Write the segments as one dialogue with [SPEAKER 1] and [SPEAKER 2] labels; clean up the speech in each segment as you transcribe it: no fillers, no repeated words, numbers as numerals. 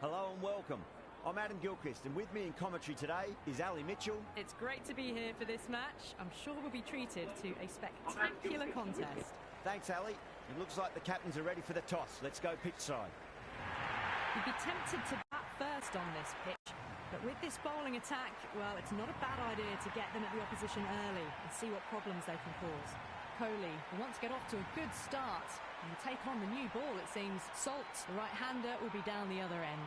[SPEAKER 1] Hello and welcome. I'm Adam Gilchrist, and with me in commentary today is Ali Mitchell.
[SPEAKER 2] It's great to be here for this match. I'm sure we'll be treated to a spectacular contest.
[SPEAKER 1] Thanks, Ali. It looks like the captains are ready for the toss. Let's go pitch side.
[SPEAKER 2] You'd be tempted to bat first on this pitch, but with this bowling attack, well, it's not a bad idea to get them at the opposition early and see what problems they can cause. Kohli wants to get off to a good start and take on the new ball, it seems. Salt, the right-hander, will be down the other end.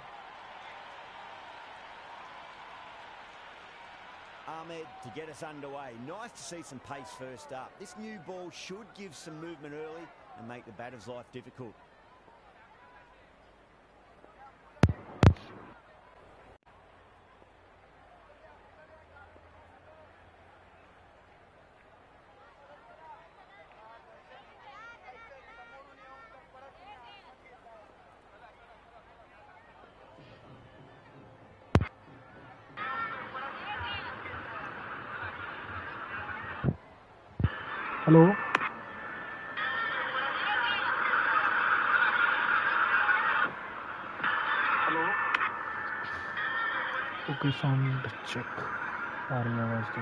[SPEAKER 1] Ahmed to get us underway. Nice to see some pace first up. This new ball should give some movement early and make the batter's life difficult.
[SPEAKER 3] Hello okay sound check आ रही है आवाज तो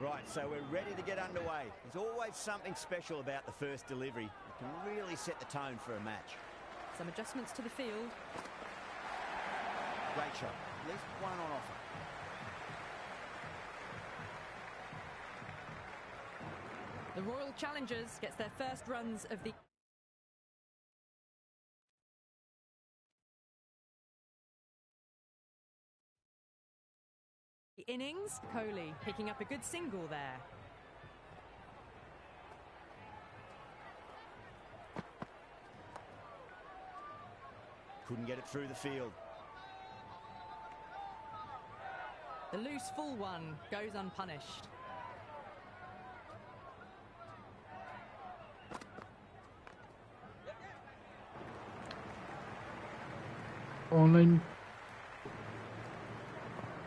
[SPEAKER 1] Right, so we're ready to get underway. There's always something special about the first delivery. It can really set the tone for a match.
[SPEAKER 2] Some adjustments to the field.
[SPEAKER 1] Great shot. At least one on offer.
[SPEAKER 2] The Royal Challengers gets their first runs of the innings. Kohli picking up a good single there.
[SPEAKER 1] Couldn't get it through the field.
[SPEAKER 2] The loose full one goes unpunished.
[SPEAKER 3] Online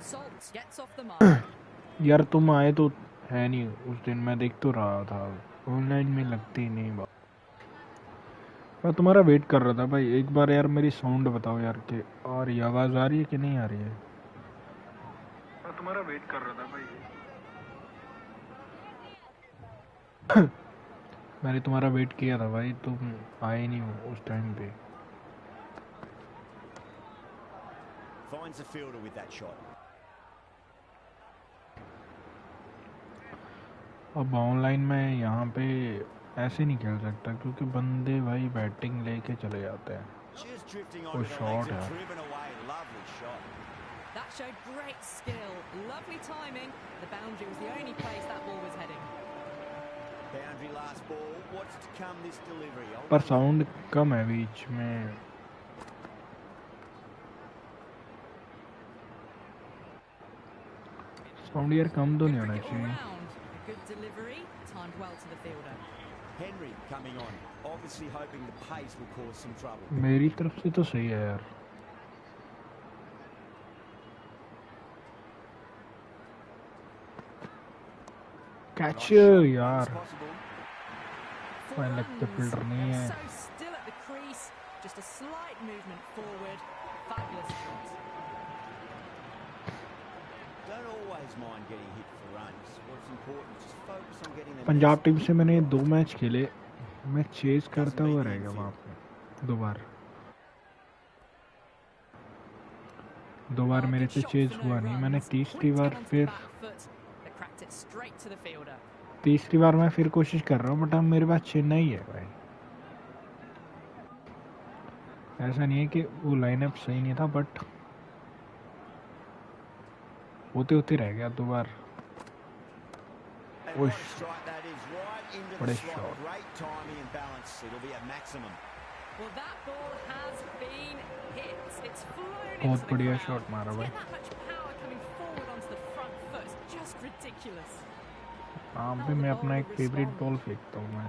[SPEAKER 2] Salt gets off the mark.
[SPEAKER 3] यार तुम आए तो है नहीं उस दिन, मैं देख तो रहा था ऑनलाइन में लगती नहीं बात। मैं तुम्हारा वेट कर रहा था भाई। एक बार यार मेरी साउंड बताओ यार कि आ रही है, आवाज आ रही है कि नहीं आ रही है? मैं तुम्हारा वेट कर रहा था भाई। मैंने तुम्हारा वेट किया था भाई, तुम आए नहीं हो उस टाइम पे।
[SPEAKER 1] Finds the fielder with that shot.
[SPEAKER 3] अब ऑनलाइन में यहाँ पे ऐसे नहीं खेल सकता क्योंकि बंदे भाई बैटिंग लेके चले जाते हैं। वो शॉट है।
[SPEAKER 2] That showed great skill, lovely timing. The boundary was the only place that ball was heading.
[SPEAKER 1] Boundary last ball. What's to come this delivery?
[SPEAKER 3] पर साउंड कम है बीच में। साउंड यार कम तो नहीं होना चाहिए।
[SPEAKER 2] Good delivery, timed well to the fielder.
[SPEAKER 1] Henry coming on, obviously hoping the pace will cause some trouble.
[SPEAKER 3] मेरी तरफ से तो सही है यार। कैच यार। फाइन लेग पे फील्डर नहीं है।
[SPEAKER 2] So still at the crease, just a slight movement forward. Fabulous shot.
[SPEAKER 1] Don't always mind getting hit for runs. What's important is just focus on getting them.
[SPEAKER 3] Punjab team से मैंने 2 match खेले, मैं chase करता हुआ रहेगा वहाँ पे। 2 बार मेरे से चेज हुआ नहीं। मैंने तीसरी बार मैं फिर कोशिश कर रहा हूँ, बट अब मेरे पास चेन्नई है भाई। ऐसा नहीं है कि वो लाइनअप सही नहीं था, बट होते होते रह गया 2 बार।
[SPEAKER 1] into the
[SPEAKER 3] बड़े
[SPEAKER 1] slot.
[SPEAKER 3] Shot,
[SPEAKER 1] Great timing and balance. It'll be a maximum.
[SPEAKER 2] Well, that ball has been hit. It's flown
[SPEAKER 3] बहुत
[SPEAKER 2] into the
[SPEAKER 3] बढ़िया
[SPEAKER 2] crowd.
[SPEAKER 3] शॉट मारा
[SPEAKER 2] To
[SPEAKER 3] भाई।
[SPEAKER 2] get that much power coming forward onto the front foot is just ridiculous.
[SPEAKER 3] हाँ
[SPEAKER 2] How
[SPEAKER 3] भी
[SPEAKER 2] will the
[SPEAKER 3] मैं अपना
[SPEAKER 2] bowler
[SPEAKER 3] एक favourite
[SPEAKER 2] respond?
[SPEAKER 3] Ball फेंकता हूँ मैं,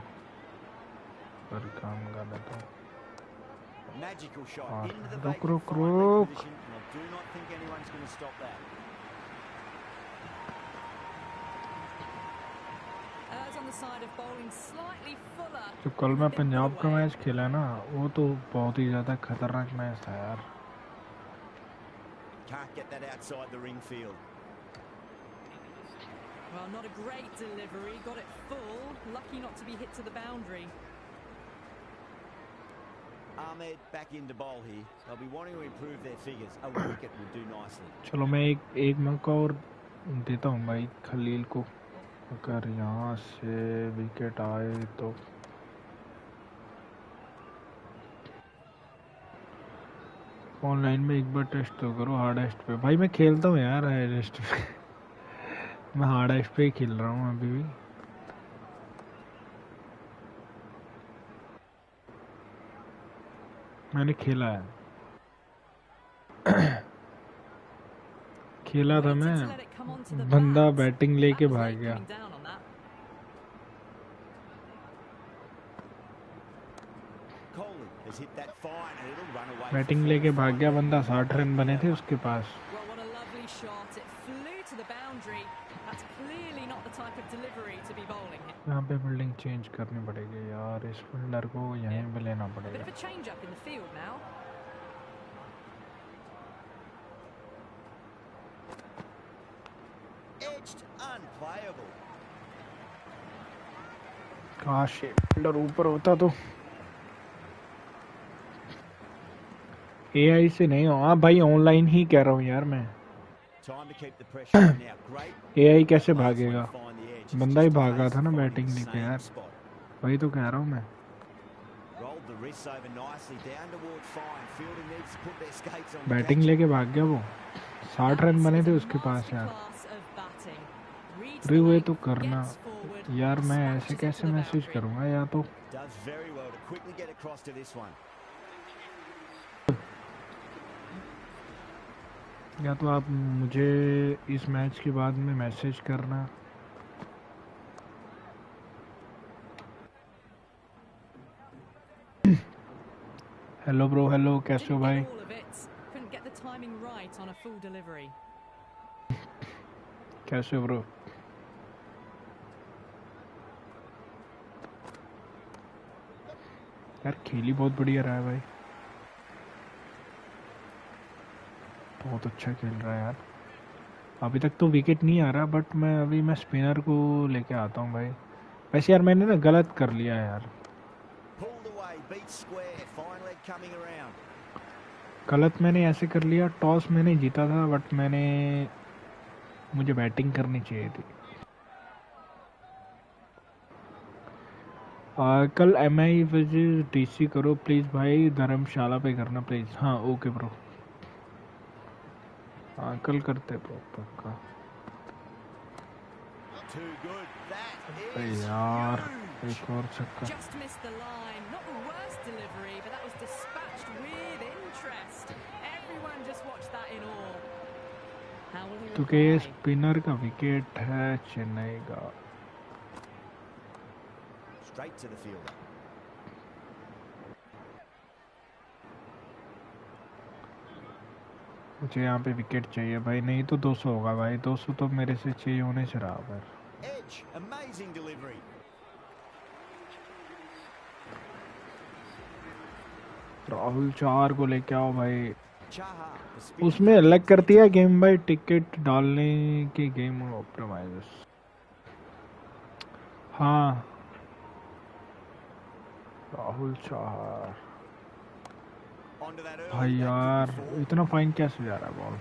[SPEAKER 3] पर काम कर लेता हूँ।
[SPEAKER 1] Magical shot
[SPEAKER 3] और
[SPEAKER 1] into the
[SPEAKER 3] रुक
[SPEAKER 1] vacant
[SPEAKER 3] रुक
[SPEAKER 1] fine leg
[SPEAKER 3] रुक,
[SPEAKER 1] position, and I do not think anyone's going to stop that.
[SPEAKER 2] Errs on the side of bowling slightly fuller.
[SPEAKER 3] जो कल
[SPEAKER 2] and
[SPEAKER 3] मैं
[SPEAKER 2] then put
[SPEAKER 3] पंजाब का
[SPEAKER 2] away.
[SPEAKER 3] मैच खेला ना, वो तो बहुत ही ज़्यादा खतरनाक मैच था यार।
[SPEAKER 1] Can't get that outside the ring field.
[SPEAKER 2] Well, not a great delivery. Got it full. Lucky not to be hit to the boundary.
[SPEAKER 1] Ahmed back into bowl here. They'll be wanting to improve their figures. A wicket would do nicely.
[SPEAKER 3] चलो मैं एक मौका और देता हूँ भाई खलील को, अगर यहाँ से विकेट आए तो। ऑनलाइन में एक बार टेस्ट तो करो हार्डेस्ट पे। भाई मैं खेलता हूँ यार हार्डेस्ट पे मैं हार्डेस्ट पे ही खेल रहा हूँ अभी भी। मैंने खेला है खेला था मैं, बंदा बैटिंग लेके भाग गया।
[SPEAKER 1] Kohli has hit that fine and it'll run away.
[SPEAKER 3] Batting लेके भाग गया बंदा, 60 रन बने थे उसके पास।
[SPEAKER 2] Well, what a lovely shot. It flew to the boundary. That's clearly not the type of delivery to be bowling here.
[SPEAKER 3] यहाँ पे building change करनी पड़ेगी यार, इस फील्डर को यहीं पे लेना
[SPEAKER 2] Bit
[SPEAKER 3] पड़ेगा।
[SPEAKER 2] of a change up in the field now.
[SPEAKER 1] Edged, unplayable.
[SPEAKER 3] काश ये फील्डर ऊपर होता तो। एआई से नहीं हो, हाँ भाई ऑनलाइन ही कह रहा हूँ यार मैं।
[SPEAKER 1] Time to keep the pressure on now. Great.
[SPEAKER 3] AI कैसे भागेगा,
[SPEAKER 1] Find the edge.
[SPEAKER 3] बंदा ही
[SPEAKER 1] Just
[SPEAKER 3] भागा था ना
[SPEAKER 1] finding
[SPEAKER 3] बैटिंग
[SPEAKER 1] the
[SPEAKER 3] लेके
[SPEAKER 1] same
[SPEAKER 3] यार,
[SPEAKER 1] spot.
[SPEAKER 3] वही तो कह रहा हूँ मैं।
[SPEAKER 1] Rolled the wrists over nicely down toward fine. Fielding needs to put their skates on.
[SPEAKER 3] Batting लेके भाग गया वो, 60 रन बने थे उसके पास यार। फ्री हुए तो करना यार, मैं ऐसे कैसे मैसेज करूँगा या तो।
[SPEAKER 1] Does very well to quickly get across to this one.
[SPEAKER 3] या तो आप मुझे इस मैच के बाद में मैसेज करना। हेलो ब्रो, हेलो, कैसे हो भाई? कैसे हो ब्रो? यार खेली बहुत बढ़िया रहा है भाई, बहुत अच्छा खेल रहा है यार। अभी तक तो विकेट नहीं आ रहा, बट मैं स्पिनर को लेके आता हूँ भाई। वैसे यार मैंने ना गलत कर लिया यार, गलत मैंने ऐसे कर लिया। टॉस मैंने जीता था, बट मुझे बैटिंग करनी चाहिए थी। कल MI वर्सेस DC करो प्लीज़ भाई, धर्मशाला पे करना प्लीज़। हाँ ओके ब्रो, हाँ कल करते ब्रो पक्का। यार एक और छक्का। क्योंकि ये स्पिनर का विकेट है चेन्नई का।
[SPEAKER 1] Straight to the fielder.
[SPEAKER 3] मुझे यहाँ पे विकेट चाहिए भाई, नहीं तो 200 होगा भाई। 200 तो मेरे से चाहिए होने से रहा पर।
[SPEAKER 1] Edge, amazing delivery.
[SPEAKER 3] राहुल चार को लेके आओ भाई। उसमें अलग करती है गेम भाई, टिकट डालने की गेम ऑप्टिमाइजर्स। हाँ राहुल चार भाई यार, इतना फाइन कैसे जा रहा है ball?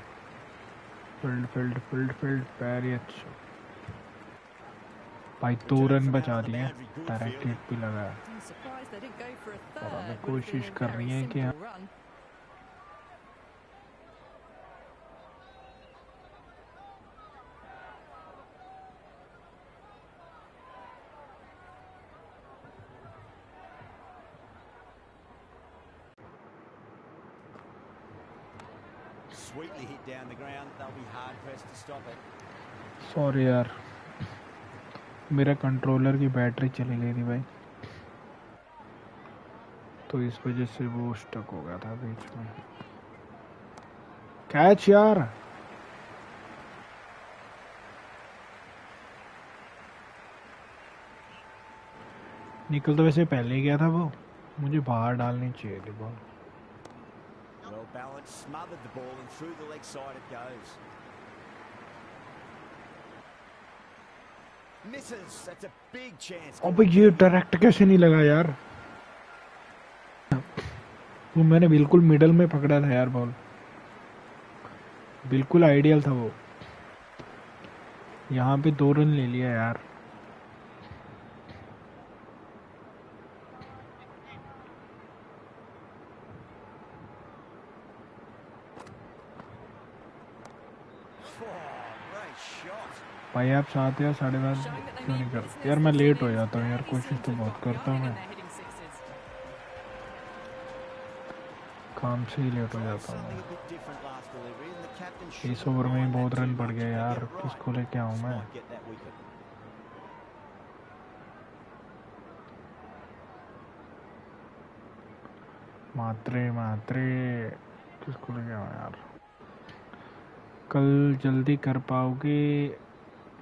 [SPEAKER 3] Field field field field पैर ही अच्छा भाई। 2 रन बचा दिए, डायरेक्ट हिट भी लगा है। और हमें कोशिश करनी है कि
[SPEAKER 1] sweetly hit down the ground. They'll be hard pressed to stop it.
[SPEAKER 3] Sorry यार, मेरा कंट्रोलर की बैटरी चली गई थी भाई, तो इस वजह से वो स्टक हो गया था बीच में। कैच यार, निकल तो वैसे पहले ही गया था वो, मुझे बाहर डालनी चाहिए थी ball.
[SPEAKER 1] Well balanced, smothered the ball and through the leg side it goes. Misses. That's a big chance.
[SPEAKER 3] अबे ये डायरेक्ट कैसे नहीं लगा यार, वो मैंने बिल्कुल मिडल में पकड़ा था यार बॉल, बिल्कुल आइडियल था वो। यहाँ पे 2 रन ले लिया यार। भाई आप 7 या 7:30 क्यों नहीं करते यार? मैं लेट हो जाता हूँ यार, कोशिश तो बहुत करता हूँ मैं, काम से ही लेट हो जाता हूँ। इस ओवर में ही बहुत रन पड़ गए यार, किसको लेके आऊँ मैं? मात्रे मात्रे किसको लेके आऊँ यार? कल जल्दी कर पाओगे?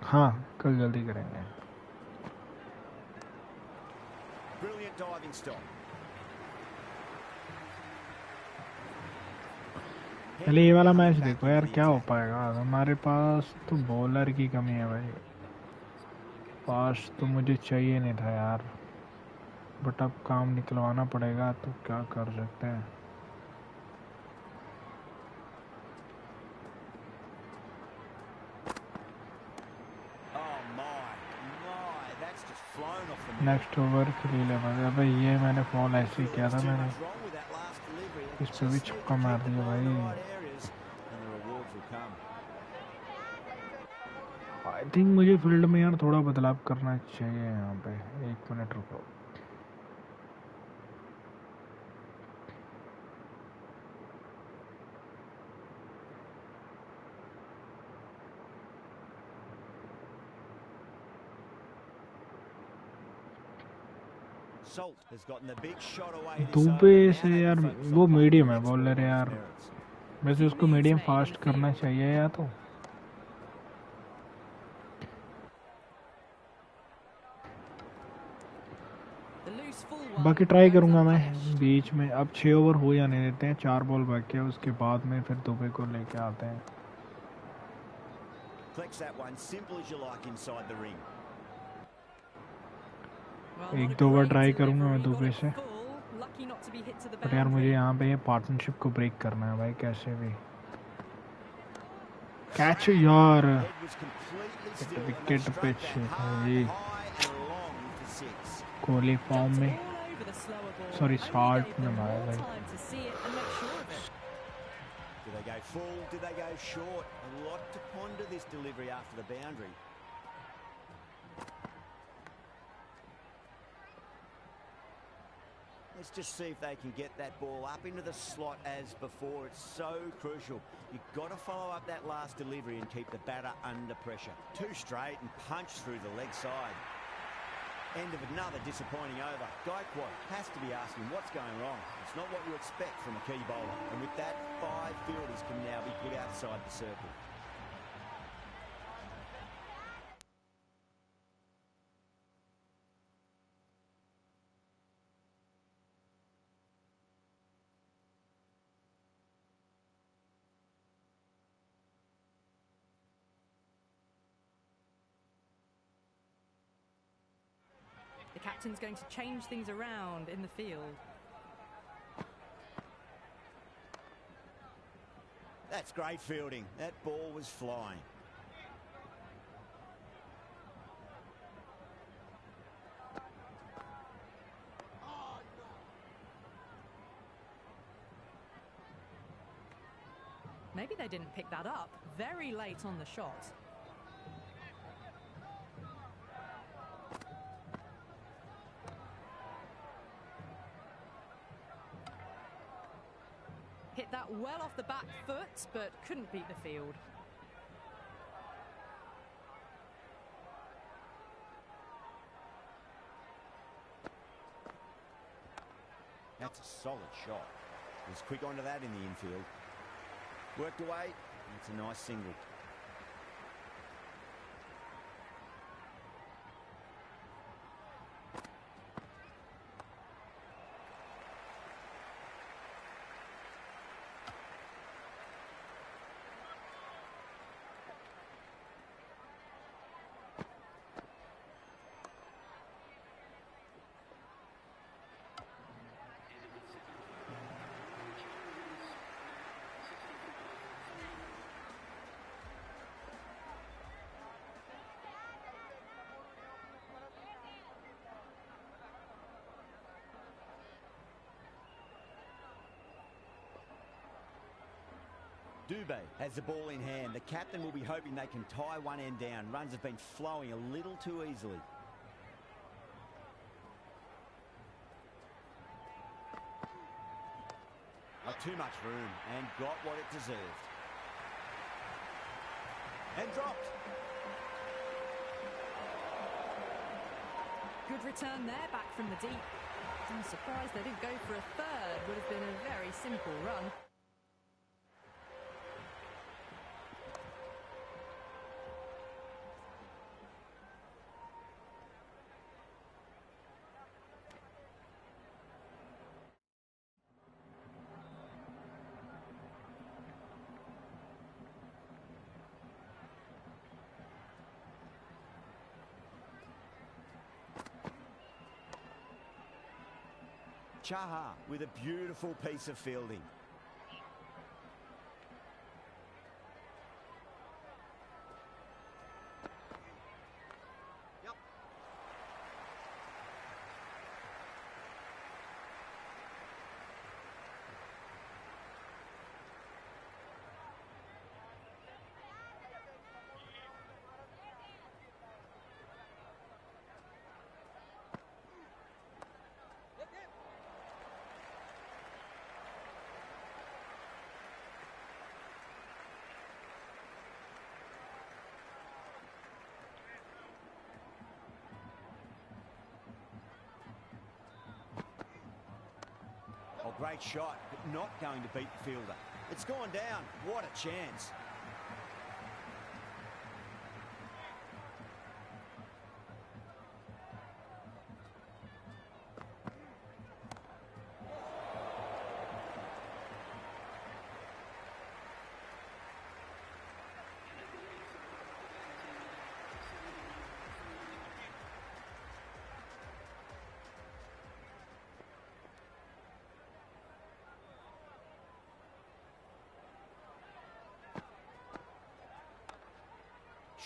[SPEAKER 3] हाँ कल जल्दी करेंगे। पहले ये वाला मैच देखो यार, क्या हो पाएगा? हमारे पास तो बॉलर की कमी है भाई, पास तो मुझे चाहिए नहीं था यार, बट अब काम निकलवाना पड़ेगा, तो क्या कर सकते हैं। नेक्स्ट ओवर खेल ले भाई, ये मैंने फॉल ऐसे ही किया था, मैंने इस पे भी छक्का मार दिया भाई। आई थिंक मुझे फील्ड में यार थोड़ा बदलाव करना चाहिए यहाँ पे। 1 मिनट रुको। दुबे से यार वो मीडियम है बॉलर यार, वैसे उसको मीडियम फास्ट करना चाहिए या तो। बाकी ट्राई करूंगा मैं बीच में। अब 6 ओवर हो जाने देते हैं, 4 बॉल बाकी है, उसके बाद में फिर दुबे को लेके आते हैं। एक दो बार ट्राई करूंगा मैं दुबे से, पर यार मुझे यहाँ पे ये पार्टनरशिप को ब्रेक करना है भाई कैसे भी। कैच यार, विकेट पिच है कोहली फॉर्म में, सॉरी शॉर्ट में मारा भाई।
[SPEAKER 1] Do they go full? Do they go short? A lot to ponder this delivery after the boundary. Let's just see if they can get that ball up into the slot as before. It's so crucial. You've got to follow up that last delivery and keep the batter under pressure. 2 straight and punch through the leg side. End of another disappointing over. Gaikwad has to be asking what's going wrong. It's not what you expect from a key bowler. And with that, 5 fielders can now be put outside the circle.
[SPEAKER 2] The captain's going to change things around in the field.
[SPEAKER 1] That's great fielding. That ball was flying.
[SPEAKER 2] Maybe they didn't pick that up very late on the shot. Hit that well. well off the back foot, but couldn't beat the field.
[SPEAKER 1] That's a solid shot. He was quick onto that in the infield. Worked away, and it's a nice single. Dubé has the ball in hand. The captain will be hoping they can tie one end down. Runs have been flowing a little too easily. Not too much room and got what it deserved. And dropped.
[SPEAKER 2] Good return there, back from the deep. I'm surprised they didn't go for a third. Would have been a very simple run.
[SPEAKER 1] Chaha with a beautiful piece of fielding. Yep. Oh, great shot, but not going to beat the fielder. It's gone down. What a chance.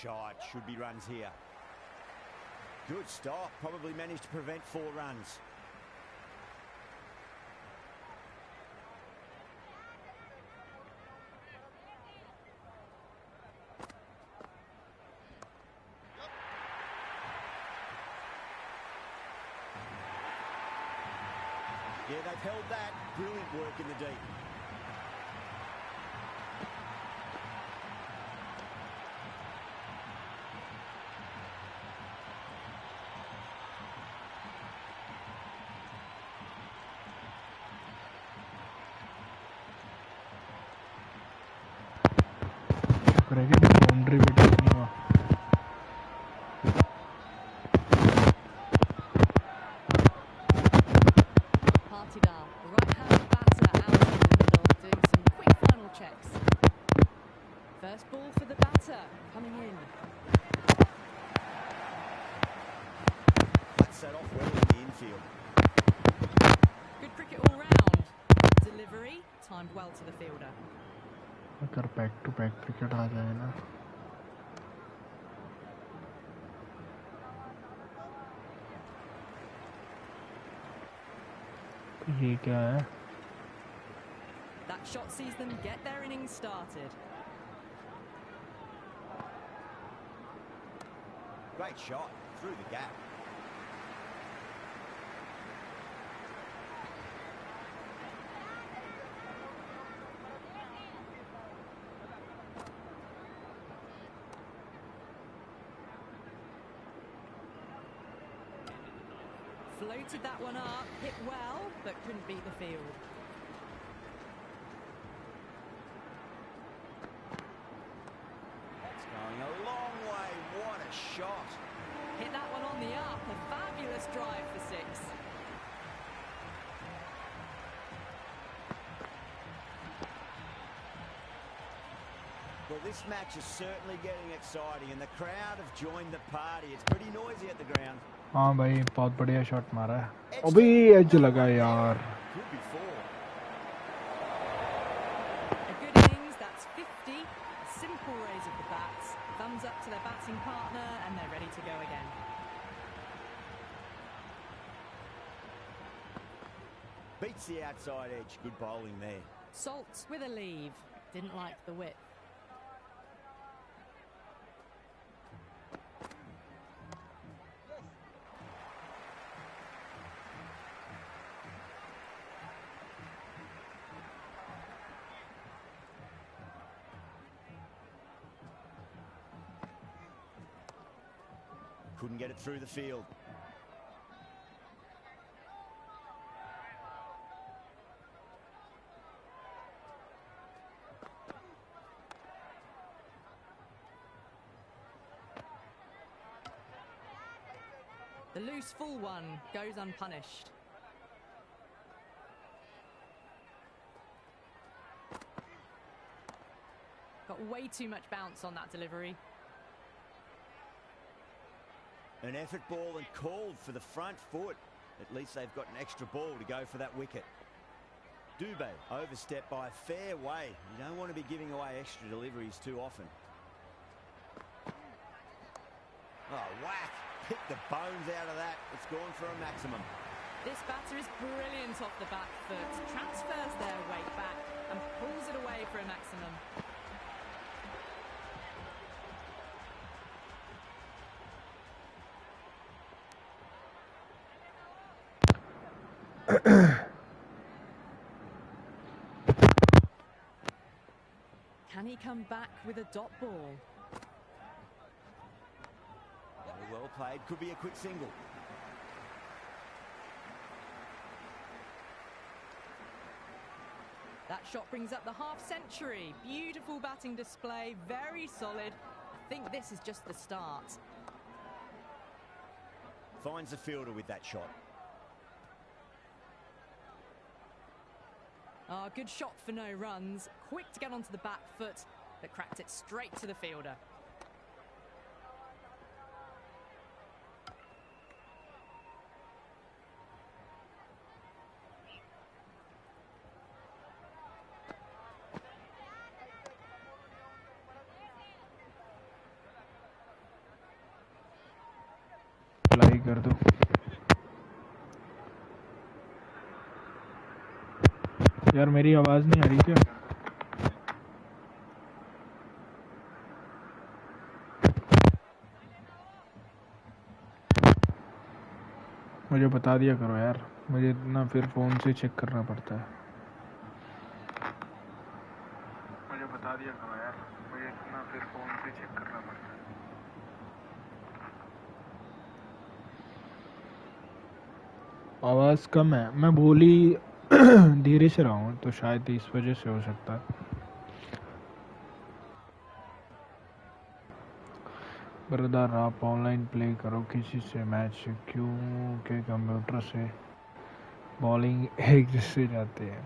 [SPEAKER 1] Shot, should be runs here. Good stop, probably managed to prevent 4 runs. Yeah, they've held that. Brilliant work in the deep.
[SPEAKER 3] Boundary भी नहीं हुआ.
[SPEAKER 2] Partida, the right-handed batter out in the middle, doing some quick final checks. First ball for the batter, coming in.
[SPEAKER 1] Cuts that off well in the infield.
[SPEAKER 2] Good cricket all round. Delivery, timed well to the fielder.
[SPEAKER 3] अगर back to back cricket आ जाए ना. ये क्या है?
[SPEAKER 2] That shot sees them get their innings started.
[SPEAKER 1] Great shot through the gap.
[SPEAKER 2] Floated that one up, hit well, but couldn't beat the field.
[SPEAKER 1] It's going a long way. What a shot.
[SPEAKER 2] Hit that one on the up. A fabulous drive for 6.
[SPEAKER 1] Well, this match is certainly getting exciting and the crowd have joined the party. It's pretty noisy at the ground.
[SPEAKER 3] हाँ भाई बहुत बढ़िया shot मारा है अभी as लगा यार
[SPEAKER 1] Good before.
[SPEAKER 2] A good innings, that's 50. A simple raise of the bats. Thumbs up to their batting partner and they're ready to go again.
[SPEAKER 1] Beats the outside edge. Good bowling there.
[SPEAKER 2] Salt with a leave. Didn't like the width.
[SPEAKER 1] Couldn't get it through the field.
[SPEAKER 2] The loose full one goes unpunished. Got way too much bounce on that delivery.
[SPEAKER 1] An effort ball and called for the front foot. At least they've got an extra ball to go for that wicket. Dubé overstepped by a fair way. You don't want to be giving away extra deliveries too often. Oh, whack. Pick the bones out of that. It's gone for a maximum.
[SPEAKER 2] This batter is brilliant off the back foot. Transfers their weight back and pulls it away for a maximum. Can he come back with a dot ball?
[SPEAKER 1] Very well played. Could be a quick single.
[SPEAKER 2] That shot brings up the half-century. Beautiful batting display, very solid. I think this is just the start.
[SPEAKER 1] Finds the fielder with that shot.
[SPEAKER 2] Ah, good shot for no runs. Quick to get onto the back foot, but cracked it straight to the fielder.
[SPEAKER 3] Apply कर दो यार मेरी आवाज नहीं आ रही क्या मुझे बता दिया करो यार मुझे इतना फिर फोन से चेक करना पड़ता है मुझे बता दिया करो यार मुझे इतना फिर फोन से चेक करना पड़ता है आवाज कम है मैं बोली धीरे से रहा हूँ तो शायद इस वजह से हो सकता है ब्रदर आप ऑनलाइन प्ले करो किसी से मैच क्योंकि कंप्यूटर से बॉलिंग एक जिससे जाते हैं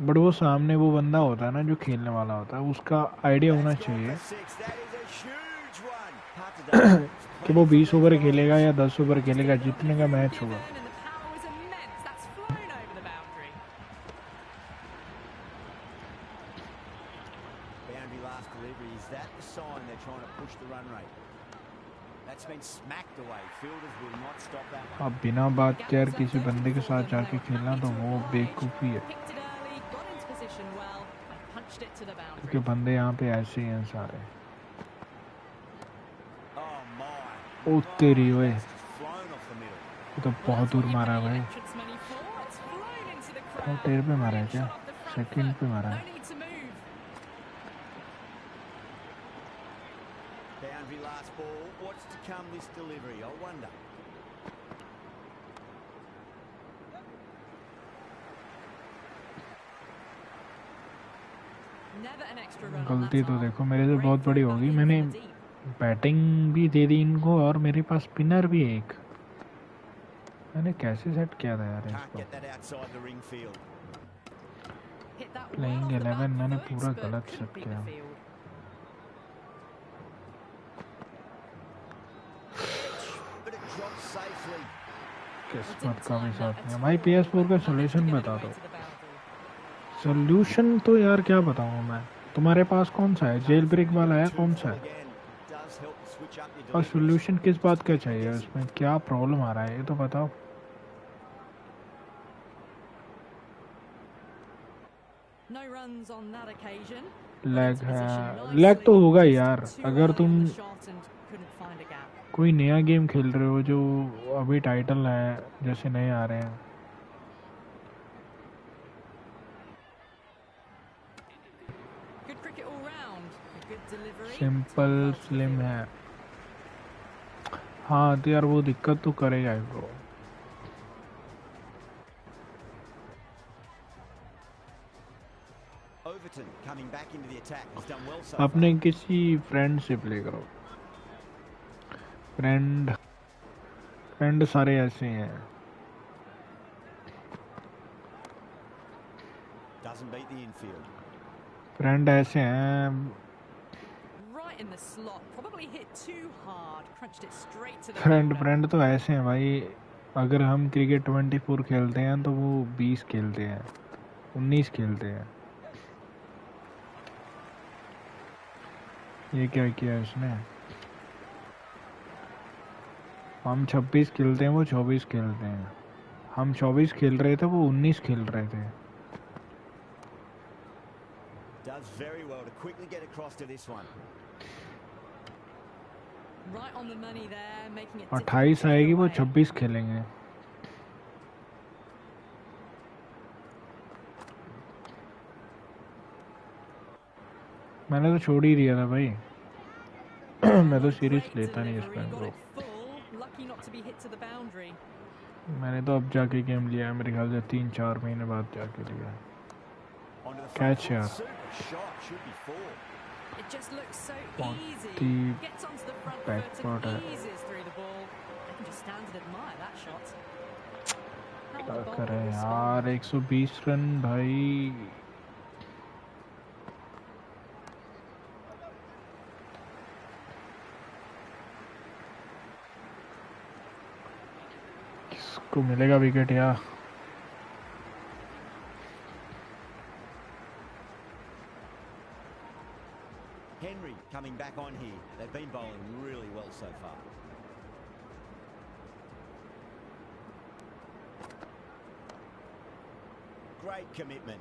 [SPEAKER 3] बट वो सामने वो बंदा होता है ना जो खेलने वाला होता है उसका आइडिया होना चाहिए कि वो 20 ओवर खेलेगा या 10 ओवर खेलेगा जितने का मैच होगा अब बिना बात के यार किसी बंदे के साथ जाके खेलना तो वो बेवकूफ़ी है क्योंकि बंदे यहाँ पे ऐसे ही हैं सारे ओ तेरी ओए तो बहुत दूर मारा है भाई बहुत देर पे मारा है क्या सेकंड पे मारा है गलती तो देखो मेरे से बहुत बड़ी होगी, मैंने बैटिंग भी दे दी इनको और मेरे पास स्पिनर भी एक। मैंने कैसे सेट किया था यार इसको? प्लेइंग 11 मैंने पूरा गलत सेट किया। किस्मत का भी साथ नहीं भाई। PS4 का सोल्यूशन बता दो। सोल्यूशन तो यार क्या बताऊँ मैं, तुम्हारे पास कौन सा है? जेल ब्रेक वाला है कौन सा है? और सोल्यूशन किस बात का चाहिए, उसमें क्या प्रॉब्लम आ रहा है ये तो बताओ। लैग है, लैग तो होगा यार। अगर तुम कोई नया गेम खेल रहे हो जो अभी टाइटल है, जैसे नए आ रहे हैं, सिंपल स्लिम है। हाँ तो यार वो दिक्कत तो करेगा ही ब्रो। अपने किसी फ्रेंड से प्ले करो। फ्रेंड सारे ऐसे हैं। फ्रेंड ऐसे हैं, फ्रेंड तो ऐसे हैं भाई। अगर हम क्रिकेट 24 खेलते हैं तो वो 20 खेलते हैं, 19 खेलते हैं। ये क्या किया इसने? हम 26 खेलते हैं, वो 24 खेलते हैं। हम 24 खेल रहे थे, वो 19 खेल रहे थे।
[SPEAKER 1] Does very well to quickly get across to this one. Right on the money there, making it
[SPEAKER 3] 28 आएगी, वो 26 खेलेंगे। मैंने तो छोड़ ही दिया था भाई। मैं तो सीरीज लेता नहीं इस पर ब्रो। मैंने तो अब जाके गेम लिया है, मेरे ख्याल से 3-4 महीने बाद जाके लिया। कैच यार, बैकवर्ड है। क्या करें यार, 120 रन भाई। किसको मिलेगा विकेट यार?
[SPEAKER 1] Henry coming back on here. They've been bowling really well so far. Great commitment.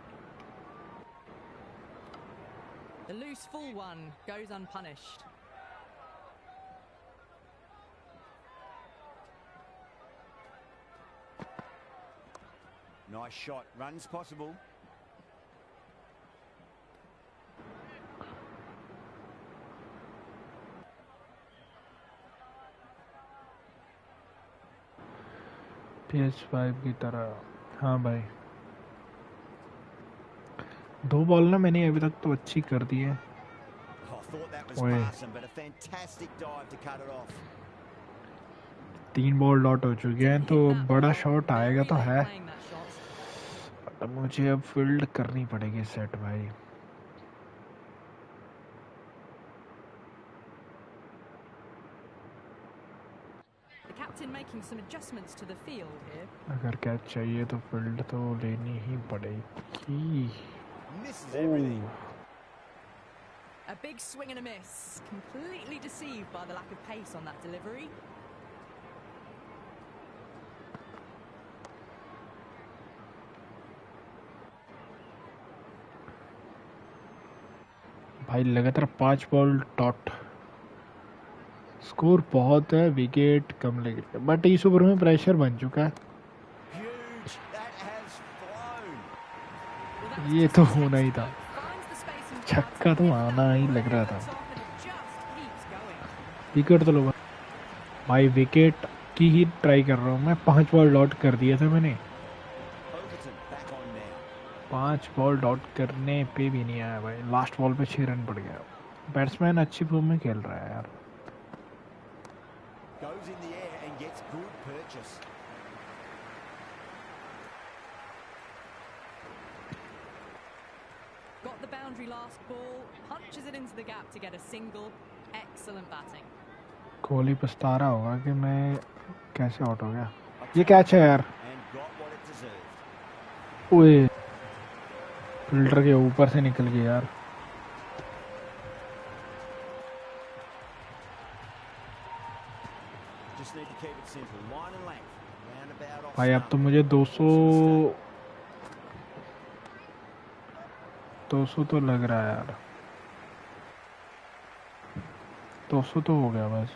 [SPEAKER 2] The loose full one goes unpunished.
[SPEAKER 1] Nice shot. Runs possible.
[SPEAKER 3] PS5 की तरह। हाँ भाई, 2 बॉल ना मैंने अभी तक तो अच्छी कर दी है। ओए 3 बॉल डॉट हो चुके हैं, तो बड़ा शॉट आएगा तो है। अब मुझे अब फील्ड करनी पड़ेगी सेट भाई। अगर कैच चाहिए तो फील्ड तो लेनी ही पड़ेगी।
[SPEAKER 2] A big swing and a miss, completely deceived by the lack of pace on that delivery.
[SPEAKER 3] भाई लगातार 5 बॉल डॉट, स्कोर बहुत है, विकेट कम लगे, बट इस ओवर में प्रेशर बन चुका है। ये तो होना ही था, छक्का तो आना ही लग रहा था। विकेट तो लो भाई, विकेट की ही ट्राई कर रहा हूँ मैं। 5 बॉल डॉट कर दिया था मैंने। 5 बॉल डॉट करने पे भी नहीं आया भाई। लास्ट बॉल पे 6 रन पड़ गया। बैट्समैन अच्छी फॉर्म में खेल रहा है यार।
[SPEAKER 1] Goes in the air and gets good purchase.
[SPEAKER 2] Got the boundary last ball, punches it into the gap to get a single. Excellent batting.
[SPEAKER 3] Kohli पछता रहा होगा कि मैं कैसे आउट हो गया। ये कैच है यार।
[SPEAKER 1] And got what it deserved.
[SPEAKER 3] ओए फील्डर के ऊपर से निकल गया यार।
[SPEAKER 1] Just need to keep it simple. Line and length. Roundabout off
[SPEAKER 3] भाई अब
[SPEAKER 1] stump.
[SPEAKER 3] तो मुझे 200 तो लग रहा है यार। 200 तो हो गया बस।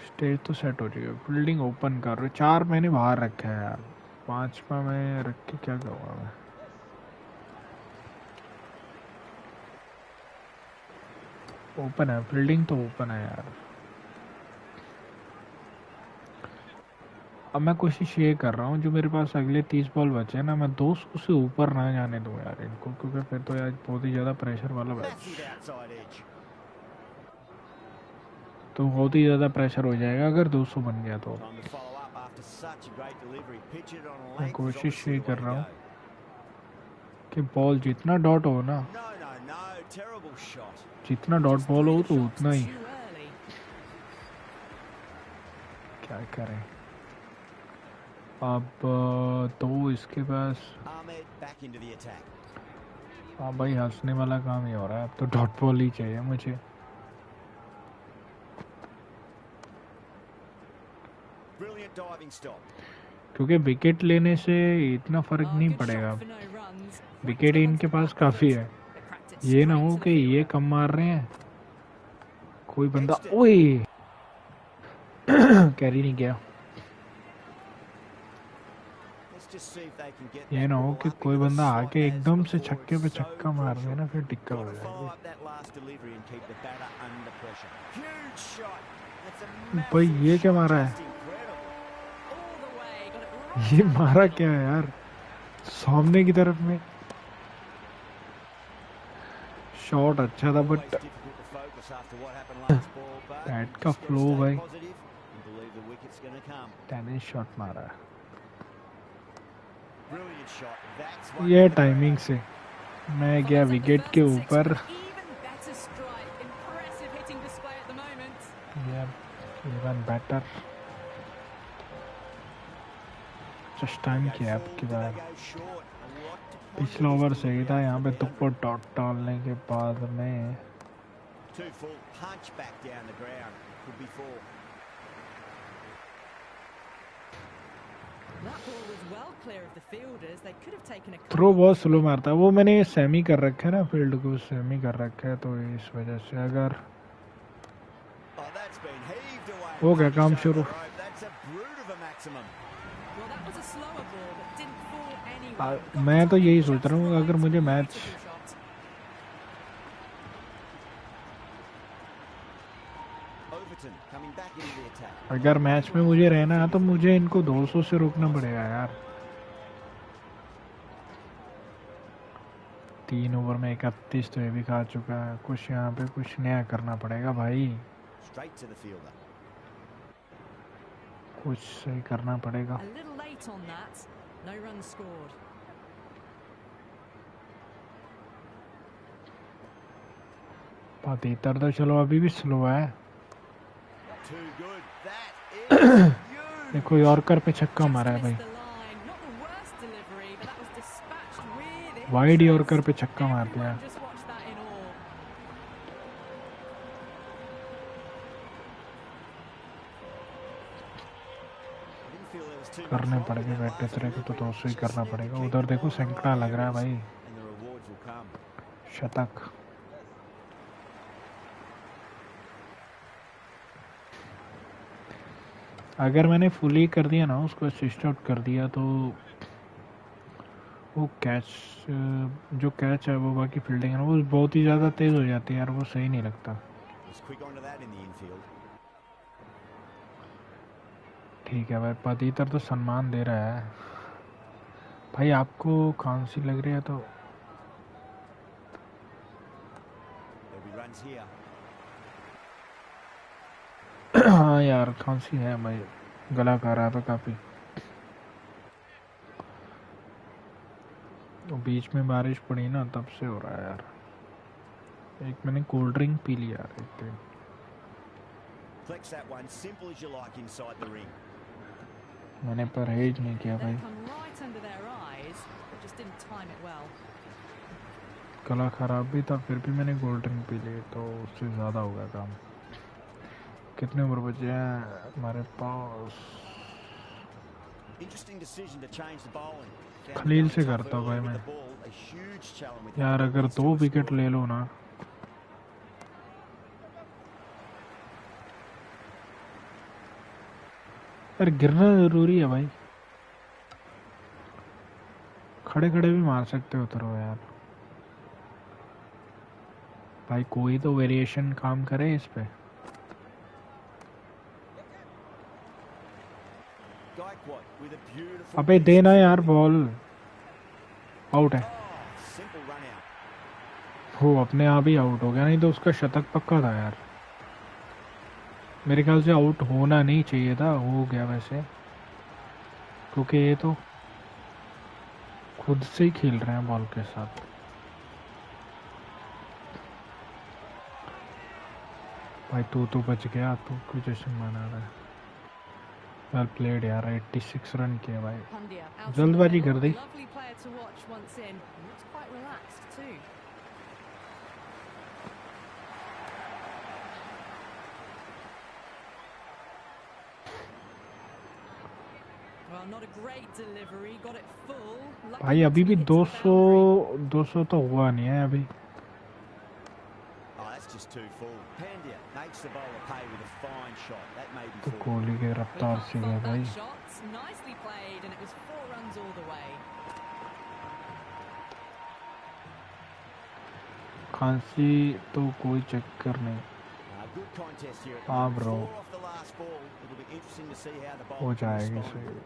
[SPEAKER 3] स्टेज तो सेट हो चुकी है। फील्डिंग ओपन कर रहे। 4 मैंने बाहर रखा है यार। 5वां मैं रख के क्या करूँगा मैं। ओपन है फील्डिंग तो ओपन है यार। अब मैं कोशिश ये कर रहा हूँ जो मेरे पास अगले 30 बॉल बचे हैं ना, मैं 200 से ऊपर ना जाने दूँ यार इनको, क्योंकि फिर तो यार बहुत ही ज़्यादा प्रेशर वाला मैच,
[SPEAKER 1] Massive outside edge.
[SPEAKER 3] तो बहुत ही ज़्यादा प्रेशर हो जाएगा अगर 200 बन गया तो।
[SPEAKER 1] Time to follow up after such a great delivery. Pitch it on a
[SPEAKER 3] मैं
[SPEAKER 1] length is
[SPEAKER 3] कोशिश
[SPEAKER 1] obviously
[SPEAKER 3] ये
[SPEAKER 1] the
[SPEAKER 3] कर
[SPEAKER 1] way to
[SPEAKER 3] रहा हूँ
[SPEAKER 1] go.
[SPEAKER 3] कि बॉल जितना डॉट हो ना,
[SPEAKER 1] No. Terrible shot.
[SPEAKER 3] जितना डॉट बॉल हो तो उतना ही।
[SPEAKER 2] Too early.
[SPEAKER 3] क्या करें अब। तो इसके पास
[SPEAKER 1] Ahmed back into the attack.
[SPEAKER 3] हाँ भाई हंसने वाला काम ही हो रहा है। अब तो डॉट बॉल ही चाहिए मुझे।
[SPEAKER 1] Brilliant diving stop.
[SPEAKER 3] क्योंकि विकेट लेने से इतना फर्क
[SPEAKER 2] Oh,
[SPEAKER 3] नहीं
[SPEAKER 2] good
[SPEAKER 3] पड़ेगा।
[SPEAKER 2] shot for no runs.
[SPEAKER 3] Wicket
[SPEAKER 2] Quick to
[SPEAKER 3] इनके
[SPEAKER 2] the
[SPEAKER 3] पास
[SPEAKER 2] back
[SPEAKER 3] काफी
[SPEAKER 2] foot.
[SPEAKER 3] है।
[SPEAKER 2] They cracked it
[SPEAKER 3] ये ना
[SPEAKER 2] straight
[SPEAKER 3] हो
[SPEAKER 2] to
[SPEAKER 3] कि
[SPEAKER 2] the
[SPEAKER 3] ये
[SPEAKER 2] fielder.
[SPEAKER 3] कम मार रहे हैं, कोई बंदा
[SPEAKER 1] Edged it.
[SPEAKER 3] ओए कैरी नहीं गया।
[SPEAKER 1] Let's just see if they can get
[SPEAKER 3] ये
[SPEAKER 1] that
[SPEAKER 3] ना हो
[SPEAKER 1] ball
[SPEAKER 3] कि
[SPEAKER 1] up
[SPEAKER 3] कोई
[SPEAKER 1] into the
[SPEAKER 3] बंदा
[SPEAKER 1] slot
[SPEAKER 3] आके
[SPEAKER 1] as
[SPEAKER 3] एकदम से
[SPEAKER 1] before.
[SPEAKER 3] छक्के पे
[SPEAKER 1] It's so
[SPEAKER 3] छक्का मार दे
[SPEAKER 1] crucial.
[SPEAKER 3] ना, फिर दिक्कत
[SPEAKER 1] Got
[SPEAKER 3] हो
[SPEAKER 1] to follow
[SPEAKER 3] जाएगी।
[SPEAKER 1] up that last delivery and keep the batter under pressure. Huge shot. That's a
[SPEAKER 3] भाई
[SPEAKER 1] massive
[SPEAKER 3] ये क्या
[SPEAKER 1] shot.
[SPEAKER 3] मारा है?
[SPEAKER 1] Just incredible.
[SPEAKER 2] All the way. Got it right
[SPEAKER 3] ये
[SPEAKER 2] out of
[SPEAKER 3] मारा
[SPEAKER 2] the
[SPEAKER 3] क्या
[SPEAKER 2] middle.
[SPEAKER 3] है यार, सामने की तरफ में। शॉट अच्छा था
[SPEAKER 1] Always
[SPEAKER 3] but
[SPEAKER 1] difficult to focus after what happened last ball, but
[SPEAKER 3] bat
[SPEAKER 1] you
[SPEAKER 3] का
[SPEAKER 1] just gotta
[SPEAKER 3] फ्लो
[SPEAKER 1] stay
[SPEAKER 3] भाई,
[SPEAKER 1] positive and believe the wicket's gonna come.
[SPEAKER 3] Tennis shot मारा है।
[SPEAKER 1] Brilliant shot. That's one
[SPEAKER 3] ये
[SPEAKER 1] for the
[SPEAKER 3] timing
[SPEAKER 1] crowd.
[SPEAKER 3] से मैं गया
[SPEAKER 2] Follows up the
[SPEAKER 3] wicket
[SPEAKER 2] first
[SPEAKER 3] के
[SPEAKER 2] six
[SPEAKER 3] ऊपर।
[SPEAKER 2] with an even better strike. Impressive hitting display at the moment.
[SPEAKER 3] Even better just time
[SPEAKER 1] They go
[SPEAKER 3] किया
[SPEAKER 1] full,
[SPEAKER 3] अब की
[SPEAKER 1] do
[SPEAKER 3] bar.
[SPEAKER 1] they go short? A lot to ponder
[SPEAKER 3] पिछला
[SPEAKER 1] this
[SPEAKER 3] over
[SPEAKER 1] delivery
[SPEAKER 3] सही था,
[SPEAKER 1] after
[SPEAKER 3] यहाँ पे
[SPEAKER 1] the
[SPEAKER 3] तुक्को
[SPEAKER 1] boundary.
[SPEAKER 3] Dot डालने के बाद में
[SPEAKER 1] 2 full, punch back down the ground. Could be 4.
[SPEAKER 2] That ball was well clear of the fielders. They could have taken a
[SPEAKER 3] throw
[SPEAKER 2] couple.
[SPEAKER 3] बहुत स्लो मारता है वो। मैंने सेमी कर रखा है ना, फील्ड को सेमी कर रखा है, तो इस वजह से अगर
[SPEAKER 1] Oh, that's been heaved away.
[SPEAKER 3] हो गया काम
[SPEAKER 1] Punish over
[SPEAKER 3] शुरू।
[SPEAKER 1] the rope. That's a brute of a maximum.
[SPEAKER 2] Well, that was a slower ball, but didn't fall anywhere. Got
[SPEAKER 3] मैं
[SPEAKER 2] the
[SPEAKER 3] तो यही
[SPEAKER 2] timing
[SPEAKER 3] सोच रहा हूँ
[SPEAKER 2] just
[SPEAKER 3] अगर
[SPEAKER 2] right.
[SPEAKER 3] मुझे match
[SPEAKER 2] Beautiful shot.
[SPEAKER 1] Overton coming back into the attack.
[SPEAKER 3] अगर match में मुझे रहना है तो मुझे इनको 200 से रोकना पड़ेगा यार। 3 ओवर में 31 तो ये भी खा चुका है। कुछ यहाँ पे कुछ नया करना पड़ेगा भाई,
[SPEAKER 1] Straight to the fielder.
[SPEAKER 3] कुछ सही करना पड़ेगा।
[SPEAKER 2] A little late on that. No runs scored.
[SPEAKER 3] पातीतर तो चलो अभी भी स्लो है।
[SPEAKER 1] Too good. That is huge.
[SPEAKER 3] देखो यॉर्कर पे छक्का
[SPEAKER 2] Just
[SPEAKER 3] मारा है भाई,
[SPEAKER 2] missed the line. Not the worst delivery, but that was dispatched with
[SPEAKER 3] wide
[SPEAKER 2] interest.
[SPEAKER 3] Yorker पे छक्का मार दिया।
[SPEAKER 2] Everyone just watched that in awe.
[SPEAKER 1] I didn't feel there was too much
[SPEAKER 3] करने
[SPEAKER 1] wrong with
[SPEAKER 3] पड़ेंगे
[SPEAKER 1] that
[SPEAKER 3] bat
[SPEAKER 1] last
[SPEAKER 3] तरह को, तो
[SPEAKER 1] delivery.
[SPEAKER 3] 200 ही
[SPEAKER 1] Just
[SPEAKER 3] करना
[SPEAKER 1] need to
[SPEAKER 3] पड़ेगा।
[SPEAKER 1] keep
[SPEAKER 3] उधर
[SPEAKER 1] the
[SPEAKER 3] देखो
[SPEAKER 1] ball in the
[SPEAKER 3] सैंकड़ा
[SPEAKER 1] right
[SPEAKER 3] लग रहा है
[SPEAKER 1] areas
[SPEAKER 3] भाई,
[SPEAKER 1] and the rewards will come.
[SPEAKER 3] शतक। अगर मैंने फुली कर दिया ना, उसको असिस्ट आउट कर दिया, तो वो कैच जो कैच है वो बाकी फील्डिंग है ना, वो बहुत ही ज़्यादा तेज़ हो जाती है यार, वो सही नहीं लगता।
[SPEAKER 1] Was quick onto that in the infield.
[SPEAKER 3] ठीक है भाई, पातीतर तो सम्मान दे रहा है भाई आपको खांसी लग रही है तो हाँ यार खांसी है भाई, गला खा रहा था काफी। बीच में बारिश पड़ी ना तब से हो रहा है यार। एक मैंने कोल्ड ड्रिंक पी लिया यार एक दिन। मैंने परहेज नहीं किया भाई, गला खराब भी था फिर भी मैंने कोल्ड ड्रिंक पी ली तो उससे ज़्यादा हो गया काम। कितने ओवर बचे हैं हमारे पास? खलील से करता हूँ भाई मैं यार, अगर 2 विकेट ले लो ना। यार गिरना जरूरी है भाई, खड़े खड़े भी मार सकते हो उतरो यार। भाई कोई तो वेरिएशन काम करे इस पे। अबे देना यार बॉल, आउट है। वो अपने आप ही आउट हो गया, नहीं तो उसका शतक पक्का था यार। मेरे ख्याल से आउट होना नहीं चाहिए था, हो गया वैसे, क्योंकि ये तो खुद से ही खेल रहे हैं बॉल के साथ। भाई तू तो बच गया, तू क्यों जश्न मना रहा है? वेल प्लेड यार, 86 रन किए भाई, जल्दबाजी कर दी। भाई अभी भी 200 तो हुआ नहीं है अभी। तो कोहली के रफ्तार से गया भाई। खांसी तो कोई चक्कर नहीं। हाँ ब्रो, हो जाएगी सही।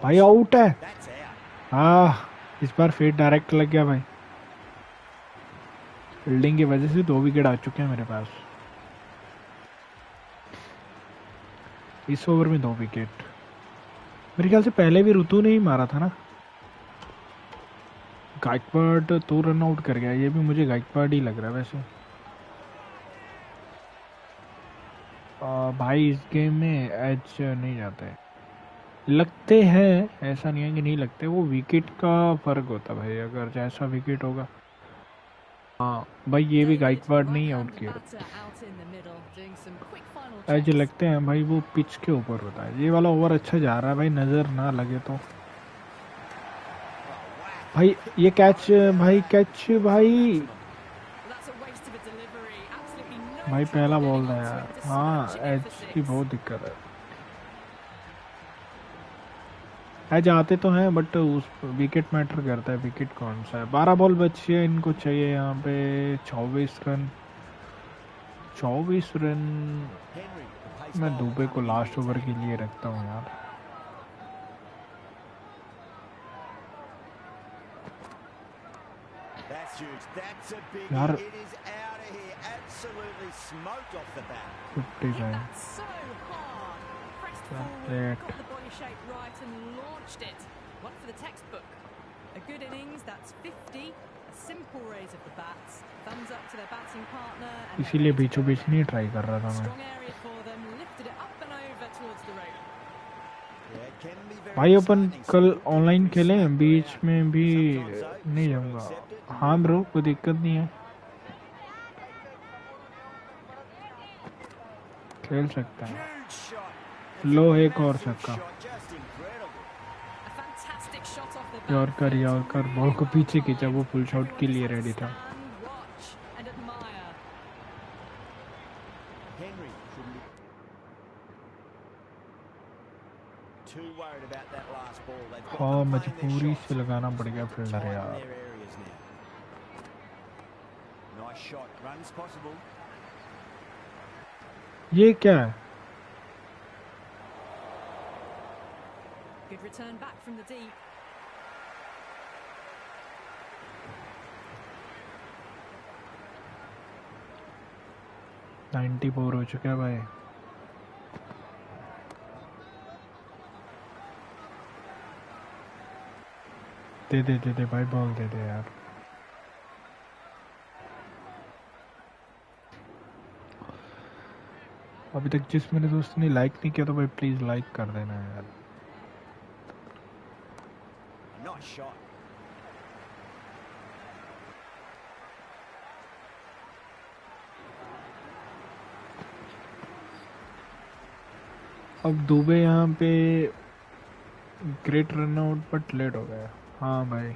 [SPEAKER 3] भाई आउट है। हाँ इस बार फेट डायरेक्ट लग गया भाई, फील्डिंग की वजह से 2 विकेट आ चुके हैं मेरे पास इस ओवर में। 2 विकेट मेरे ख्याल से पहले भी ऋतु ने ही मारा था ना। गायकवाड तो रन आउट कर गया, ये भी मुझे गायकवाड ही लग रहा है वैसे। भाई इस गेम में एज नहीं जाते हैं, लगते हैं, ऐसा नहीं है कि नहीं लगते, वो विकेट का फर्क होता है भाई, अगर जैसा विकेट होगा। हाँ भाई ये भी गायकवाड नहीं आउट किया, एज लगते हैं भाई, वो पिच के ऊपर होता है। ये वाला ओवर अच्छा जा रहा है भाई, नजर ना लगे तो। भाई ये कैच, भाई कैच भाई, भाई पहला बॉल था यार। हाँ एज की बहुत दिक्कत है, एज आते तो हैं बट उस विकेट मैटर करता है, विकेट कौन सा है। 12 बॉल बची है, इनको चाहिए यहाँ पे 24 रन। 24 रन मैं दुबे को लास्ट ओवर के लिए रखता हूँ यार। यार 55 इसीलिए बीचों बीच नहीं ट्राई कर रहा था मैं। भाई अपन कल ऑनलाइन खेलें, बीच में भी नहीं जाऊंगा। हाँ ब्रो कोई दिक्कत नहीं है, खेल सकता है। लो एक और छक्का, यॉर्कर बॉल को पीछे खींचा, वो फुल शॉट के लिए रेडी था। हाँ मजबूरी से लगाना पड़ गया फील्डर यार। ये क्या है?
[SPEAKER 2] Good return back from the deep.
[SPEAKER 3] Ninety 94 हो चुका है भाई। दे दे भाई, बॉल दे दे यार। अभी तक जिस मेरे दोस्त ने लाइक नहीं किया तो भाई प्लीज लाइक कर देना यार।
[SPEAKER 1] Nice shot.
[SPEAKER 3] अब दुबे यहाँ पे great run out but let हो गया। हाँ भाई,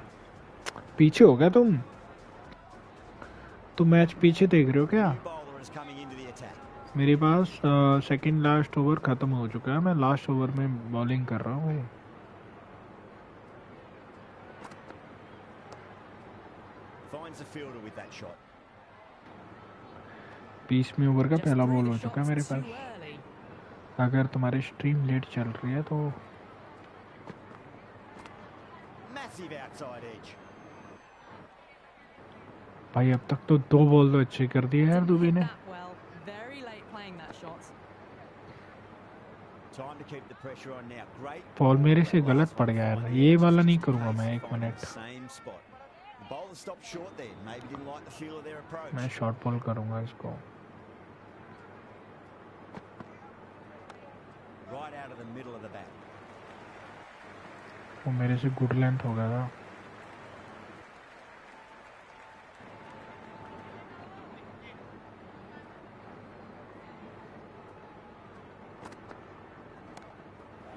[SPEAKER 3] पीछे हो गया तुम तो मैच पीछे देख रहे हो क्या?
[SPEAKER 1] New bowler is coming into the attack.
[SPEAKER 3] मेरे पास सेकंड लास्ट ओवर खत्म हो चुका है, मैं लास्ट ओवर में बॉलिंग कर रहा हूँ भाई।
[SPEAKER 1] Finds the fielder with that shot.
[SPEAKER 3] 20वें ओवर का
[SPEAKER 2] Just
[SPEAKER 3] पहला
[SPEAKER 2] threw
[SPEAKER 3] बॉल
[SPEAKER 2] the
[SPEAKER 3] हो चुका है
[SPEAKER 2] shots
[SPEAKER 3] मेरे
[SPEAKER 2] too
[SPEAKER 3] पास।
[SPEAKER 2] early.
[SPEAKER 3] अगर तुम्हारी स्ट्रीम लेट चल रही है तो
[SPEAKER 1] Massive outside edge.
[SPEAKER 3] भाई अब तक तो 2 बॉल तो अच्छे कर दिए यार
[SPEAKER 2] Didn't
[SPEAKER 3] दुबे
[SPEAKER 2] hit
[SPEAKER 3] ने।
[SPEAKER 2] that well. Very late playing that shot.
[SPEAKER 1] Time to keep the pressure on now. Great.
[SPEAKER 3] Ball मेरे से
[SPEAKER 1] Last
[SPEAKER 3] गलत
[SPEAKER 1] one
[SPEAKER 3] पड़ गया
[SPEAKER 1] to
[SPEAKER 3] यार,
[SPEAKER 1] find the
[SPEAKER 3] ये
[SPEAKER 1] edge.
[SPEAKER 3] वाला नहीं
[SPEAKER 1] Just
[SPEAKER 3] करूँगा
[SPEAKER 1] in
[SPEAKER 3] मैं।
[SPEAKER 1] case
[SPEAKER 3] 1
[SPEAKER 1] they find
[SPEAKER 3] minute,
[SPEAKER 1] the same spot. The bowler stopped short there. Maybe didn't like the feel of their approach.
[SPEAKER 3] मैं शॉर्ट बॉल करूँगा इसको।
[SPEAKER 1] Right out of the middle of the bat.
[SPEAKER 3] वो मेरे से good length हो गया था।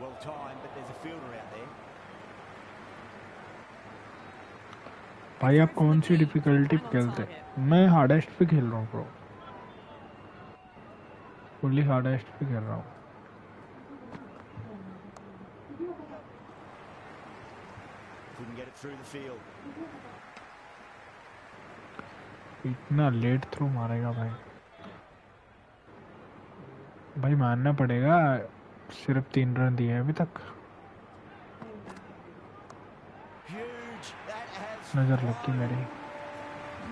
[SPEAKER 1] Well timed, but there's a fielder out there.
[SPEAKER 3] भाई आप कौन सी डिफिकल्टी पे खेलते? मैं हार्डेस्ट पे खेल रहा हूँ ब्रो, फुल्ली हार्डेस्ट पे खेल रहा हूँ।
[SPEAKER 1] Couldn't get it through the field.
[SPEAKER 3] इतना लेट थ्रो मारेगा भाई। भाई मानना पड़ेगा, सिर्फ 3 रन दिए हैं अभी तक।
[SPEAKER 1] Huge. That has
[SPEAKER 3] नजर लग गई मेरी।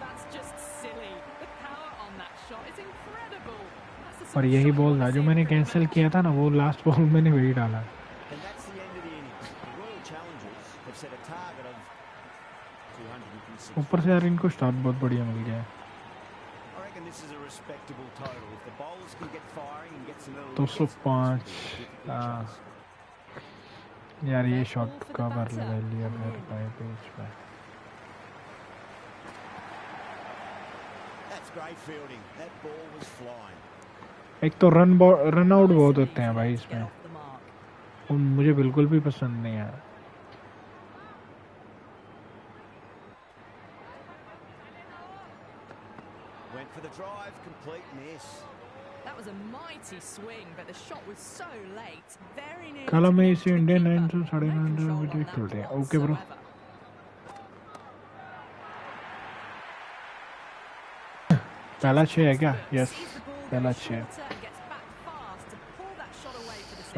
[SPEAKER 2] That's just silly. The power on that shot is incredible. That's the sort
[SPEAKER 3] और
[SPEAKER 2] of
[SPEAKER 3] यही
[SPEAKER 2] shot you
[SPEAKER 3] बॉल
[SPEAKER 2] want
[SPEAKER 3] था
[SPEAKER 2] to
[SPEAKER 3] जो
[SPEAKER 2] see
[SPEAKER 3] मैंने
[SPEAKER 2] in cricket
[SPEAKER 3] कैंसिल किया था ना, वो लास्ट बॉल मैंने वही डाला।
[SPEAKER 1] And that's the end of the innings. The Royal Challengers have set a target of 256.
[SPEAKER 3] ऊपर से यार इनको स्टार्ट बहुत बढ़िया मिल गया है।
[SPEAKER 1] I reckon this is a respectable total. If the bowlers can get firing and get some early
[SPEAKER 3] 205
[SPEAKER 1] wickets, it's a difficult chase.
[SPEAKER 3] यार ये शॉट कवर लगा लिया मेरे भाई पेज पे।
[SPEAKER 1] That's great fielding. That ball was flying.
[SPEAKER 3] एक तो run out बहुत होते हैं भाई
[SPEAKER 2] to get
[SPEAKER 3] इसमें,
[SPEAKER 2] off the mark.
[SPEAKER 3] और मुझे बिल्कुल भी पसंद नहीं है।
[SPEAKER 1] Went for the drive, complete miss.
[SPEAKER 2] That was a mighty swing, but the shot was so late. Very near.
[SPEAKER 3] कल मैं
[SPEAKER 2] to
[SPEAKER 3] इसे
[SPEAKER 2] the
[SPEAKER 3] इंडियन
[SPEAKER 2] keeper.
[SPEAKER 3] 9 से 9:30
[SPEAKER 2] No control
[SPEAKER 3] बजे
[SPEAKER 2] on that
[SPEAKER 3] खेलते हैं। Okay bro.
[SPEAKER 2] whatsoever.
[SPEAKER 3] पहला 6 है क्या? यस,
[SPEAKER 2] Sees the ball
[SPEAKER 3] पहला
[SPEAKER 2] go
[SPEAKER 3] 6।
[SPEAKER 2] shorter and gets back fast to pull that shot away for the six.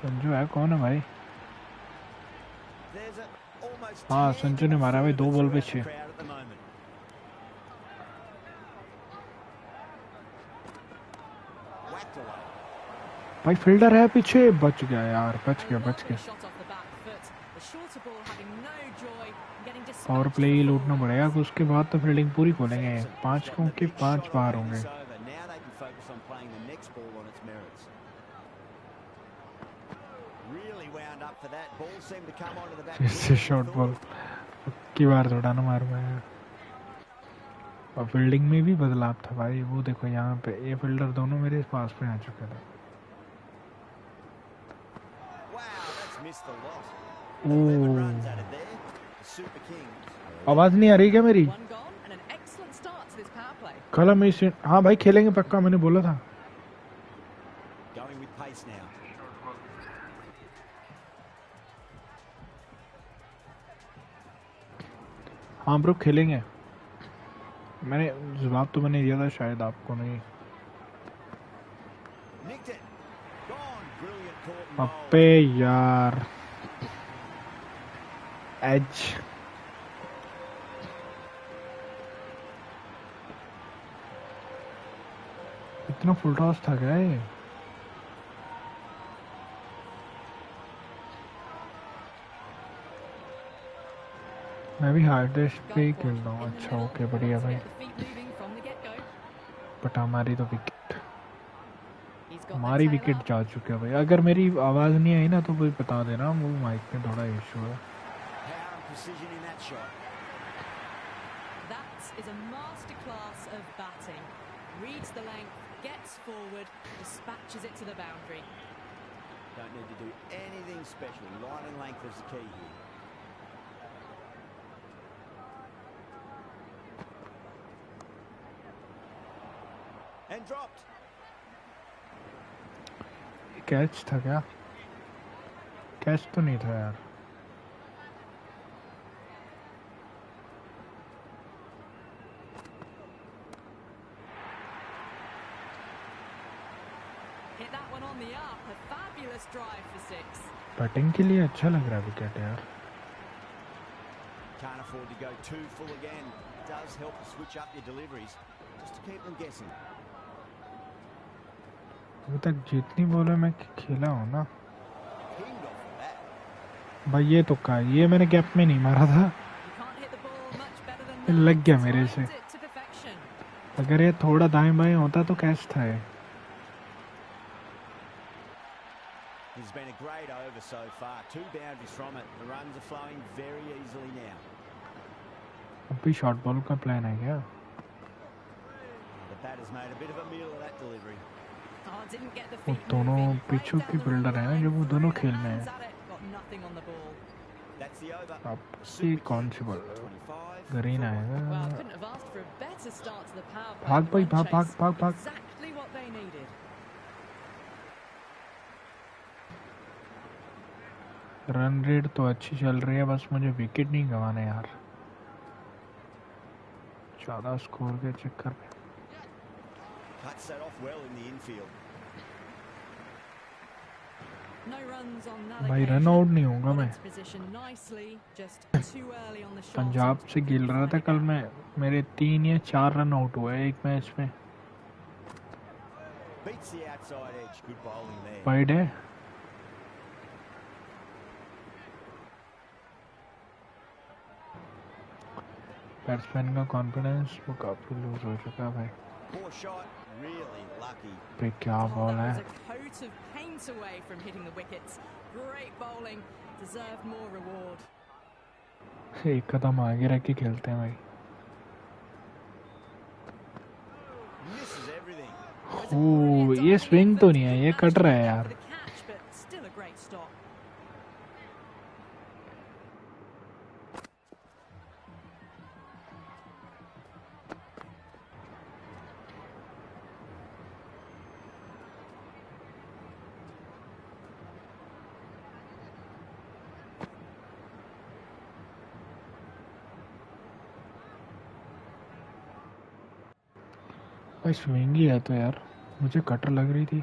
[SPEAKER 3] Sanju है कौन है भाई?
[SPEAKER 1] There's a almost
[SPEAKER 3] हाँ, संजू ने मारा भाई 2 बॉल पे 6।
[SPEAKER 1] crowd at the moment. Whacked away.
[SPEAKER 3] भाई फील्डर है पीछे, बच गया यार, बच गया।
[SPEAKER 2] Shot off the back foot. The shorter ball having no joy, getting dispatched
[SPEAKER 3] power play he
[SPEAKER 2] to the
[SPEAKER 3] लूटना
[SPEAKER 2] full
[SPEAKER 3] पड़ेगा,
[SPEAKER 2] length.
[SPEAKER 3] उसके बाद तो फील्डिंग पूरी खोलेंगे।
[SPEAKER 1] Excellent
[SPEAKER 3] 5
[SPEAKER 1] shot.
[SPEAKER 3] को
[SPEAKER 1] The
[SPEAKER 3] के
[SPEAKER 1] big
[SPEAKER 3] 5
[SPEAKER 1] shot
[SPEAKER 3] बाहर
[SPEAKER 1] away
[SPEAKER 3] होंगे।
[SPEAKER 1] is over. Now they can focus on playing the next ball on its merits. Really wound up for that. Ball seemed to come onto the back.
[SPEAKER 3] इससे short ball की बार थोड़ा ना मारूंगा यार। और fielding में भी बदलाव था भाई, वो देखो यहाँ पे ये फील्डर दोनों मेरे पास पे आ चुके थे।
[SPEAKER 1] Wow, that's missed the lot.
[SPEAKER 3] Ooh.
[SPEAKER 1] 11 runs added there. The Super Kings.
[SPEAKER 3] आवाज नहीं आ रही क्या मेरी?
[SPEAKER 2] One gone and an excellent start to this power play.
[SPEAKER 3] कल हम इस, हाँ भाई खेलेंगे पक्का, मैंने बोला था।
[SPEAKER 1] Going with pace now.
[SPEAKER 3] हाँ ब्रो खेलेंगे। मैंने जवाब तो मैंने दिया था, शायद आपको नहीं। अबे यार एज इतना फुल टॉस था क्या ये? मैं भी हार्डेस्ट पे ही खेल रहा हूँ। अच्छा ओके बढ़िया भाई। बट हमारी तो हमारी विकेट जा चुकी है भाई। अगर मेरी आवाज़ नहीं आई ना तो कोई बता देना, वो माइक में थोड़ा इशू है।
[SPEAKER 2] Reads the length, gets forward, dispatches it to the boundary.
[SPEAKER 1] Don't need to do anything special. Line and length is the key here. And dropped.
[SPEAKER 3] Catch था क्या? कैच तो नहीं था यार। बैटिंग के लिए अच्छा लग रहा है विकेट यार।
[SPEAKER 1] Can't afford to go too full again. It does help to switch up your deliveries just to keep them guessing.
[SPEAKER 3] अभी तक जितनी बॉलें मैं खेला हूँ ना भाई, ये तो का ये मैंने गैप में नहीं मारा था, लग गया मेरे से। अगर ये थोड़ा दाएं बाएं होता तो कैच था ये।
[SPEAKER 1] It's been a great over so far. 2 boundaries from it. The runs are flowing very easily now.
[SPEAKER 3] अब भी शॉर्ट बॉल का प्लान है क्या?
[SPEAKER 1] The batter's made a bit of a meal of that delivery.
[SPEAKER 3] वो दोनों पिचों की builder है ना, जब वो दोनों खेल में हैं। अब ये कौन सी बॉल? ग्रीन आएगा। भाग भाई भाग भाग भाग भाग। रन रेट तो अच्छी चल रही है, बस मुझे विकेट नहीं गंवाना यार, ज्यादा स्कोर के चक्कर में। भाई रन आउट नहीं होऊंगा मैं। पंजाब से खेल रहा था कल मैं, मेरे 3 या 4 रन आउट हुए एक मैच में। वाइड है। बैट्समैन का कॉन्फिडेंस वो काफी लूज हो चुका है भाई। पे क्या बॉल है? एक कदम आगे रख के खेलते हैं भाई। ओह ये स्विंग तो नहीं है, ये कट रहा है यार। भाई स्विंग ही है तो यार, मुझे कटर लग रही थी।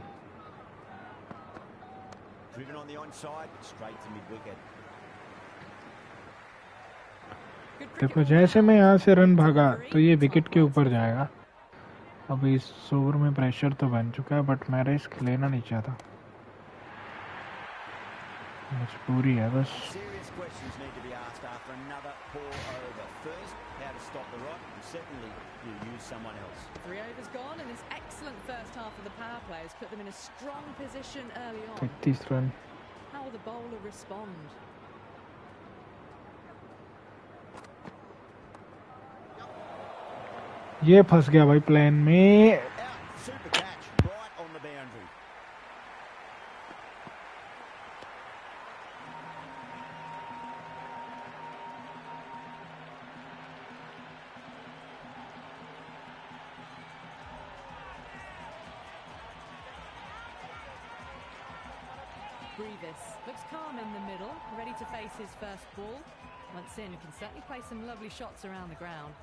[SPEAKER 3] देखो जैसे मैं यहाँ से रन भागा तो ये विकेट के ऊपर जाएगा। अब इस ओवर में प्रेशर तो बन चुका है, बट मैं रिस्क लेना नहीं चाहता, मजबूरी है बस।
[SPEAKER 1] Someone else.
[SPEAKER 2] 3 overs gone, and this excellent first half of the power play has put them in a strong position early on.
[SPEAKER 3] 33 run.
[SPEAKER 2] How will the bowler respond?
[SPEAKER 3] ये फंस गया भाई प्लान में।
[SPEAKER 1] Super catch right on the boundary.
[SPEAKER 2] Brevis looks calm in the middle, ready to face his first ball. Once in, can certainly play some lovely shots around the ground.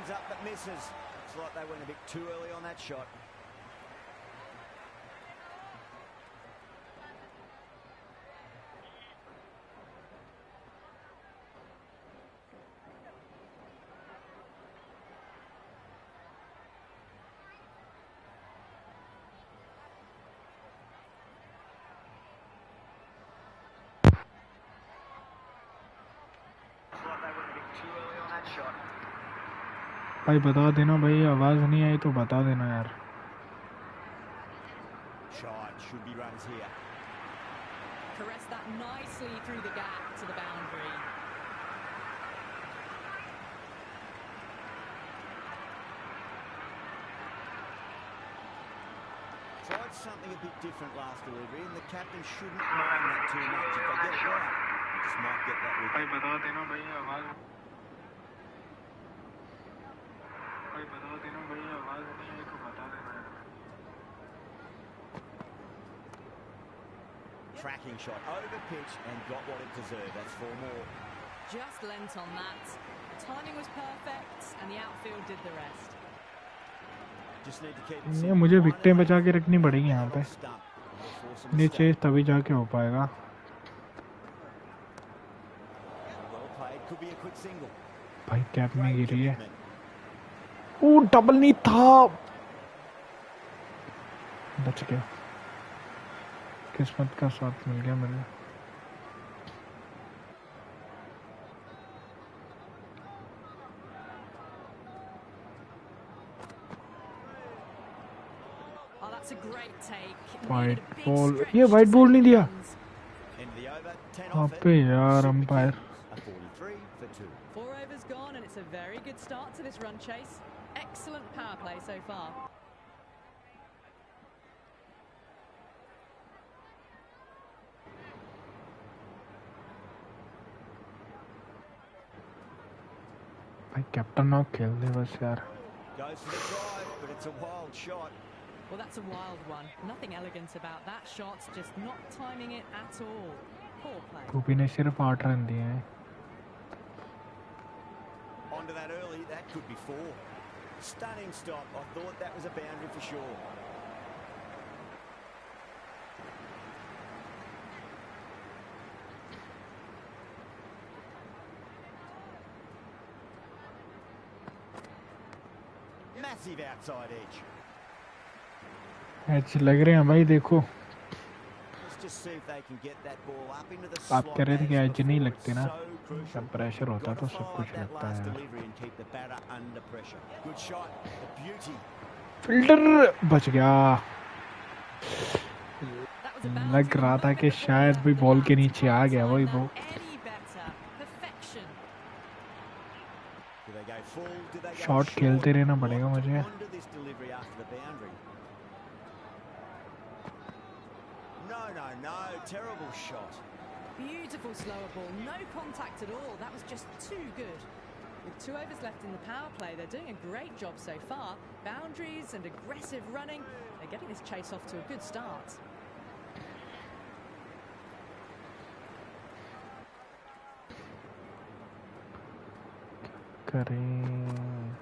[SPEAKER 1] Lines up but misses. It's like they went a bit too early on that shot.
[SPEAKER 3] भाई बता देना भाई, आवाज़ नहीं आई तो बता देना यार.
[SPEAKER 1] Shot should be runs here.
[SPEAKER 2] Caress that nicely through the gap to the boundary.
[SPEAKER 1] Tried something a bit different last delivery, and the captain shouldn't mind that too much. If they get it right, just might get that with.
[SPEAKER 3] भाई बता देना भाई, आवाज़. भाई बता देना भाई, आवाज़ नहीं आई तो बता देना यार.
[SPEAKER 1] Tracking shot over pitch and got what it deserved. That's 4 more.
[SPEAKER 2] Just lent on that. The timing was perfect and the outfield did the rest.
[SPEAKER 1] Just need to keep it
[SPEAKER 3] ये
[SPEAKER 1] simple.
[SPEAKER 3] मुझे विकेटें बचा के रखनी पड़ेगी यहाँ पे. ये chess तभी जाके हो पाएगा.
[SPEAKER 1] Well played. Could be a quick single.
[SPEAKER 3] भाई कैप में
[SPEAKER 1] Great
[SPEAKER 3] गिरी है.
[SPEAKER 1] commitment.
[SPEAKER 3] डबल नहीं था. बच गया. किस्मत का साथ मिल गया मुझे.
[SPEAKER 2] Oh, that's a great take.
[SPEAKER 3] White
[SPEAKER 2] Needed a big
[SPEAKER 3] ball.
[SPEAKER 2] stretch
[SPEAKER 3] ये
[SPEAKER 2] to
[SPEAKER 3] वाइट बॉल
[SPEAKER 2] save
[SPEAKER 3] नहीं दिया.
[SPEAKER 2] runs.
[SPEAKER 1] End of the over. 10
[SPEAKER 3] हाँ
[SPEAKER 1] off it.
[SPEAKER 3] पे यार
[SPEAKER 1] Super
[SPEAKER 3] umpire.
[SPEAKER 1] Kings, a 43 for 2.
[SPEAKER 2] 4 overs gone and it's a very good start to this run chase. Excellent power play so far.
[SPEAKER 3] भाई captain ना खेल दे बस यार.
[SPEAKER 1] Goes for the drive, but it's a wild shot.
[SPEAKER 2] Well, that's a wild one. Nothing elegant about that shot, just not timing it at all. Poor play.
[SPEAKER 3] टोपी ने सिर्फ 8 run दिए हैं.
[SPEAKER 1] Onto that early, that could be 4. Stunning stop. I thought that was a boundary for sure. Massive outside edge.
[SPEAKER 3] ऐसे लग रहे हैं भाई. देखो
[SPEAKER 1] Let's just see if they can get that ball up into the
[SPEAKER 3] आप
[SPEAKER 1] slot
[SPEAKER 3] कह रहे थे कि
[SPEAKER 1] as
[SPEAKER 3] एज नहीं
[SPEAKER 1] before.
[SPEAKER 3] लगती
[SPEAKER 1] It's
[SPEAKER 3] ना.
[SPEAKER 1] so crucial.
[SPEAKER 3] जब प्रेशर होता है तो
[SPEAKER 1] Got to
[SPEAKER 3] सब
[SPEAKER 1] follow
[SPEAKER 3] कुछ
[SPEAKER 1] up that
[SPEAKER 3] लगता
[SPEAKER 1] last
[SPEAKER 3] है यार.
[SPEAKER 1] delivery and keep the batter under pressure. Good shot. The beauty.
[SPEAKER 3] Fielder बच गया.
[SPEAKER 2] That was a boundary
[SPEAKER 3] लग रहा था
[SPEAKER 2] moment
[SPEAKER 3] कि
[SPEAKER 2] before
[SPEAKER 3] शायद
[SPEAKER 2] left
[SPEAKER 3] भी
[SPEAKER 2] the
[SPEAKER 3] बॉल
[SPEAKER 2] bat.
[SPEAKER 3] के नीचे आ गया. वही
[SPEAKER 2] Can't
[SPEAKER 3] वो.
[SPEAKER 2] time that any better. Perfection.
[SPEAKER 1] Do they go full? Do they go
[SPEAKER 3] shot
[SPEAKER 1] short?
[SPEAKER 3] खेलते रहना पड़ेगा
[SPEAKER 1] Locked
[SPEAKER 3] मुझे.
[SPEAKER 1] onto this delivery after the boundary. No. Terrible shot.
[SPEAKER 2] Beautiful slower ball. No contact at all. That was just too good. With 2 overs left in the power play, they're doing a great job so far. Boundaries and aggressive running. They're getting this chase off to a good start.
[SPEAKER 3] करें.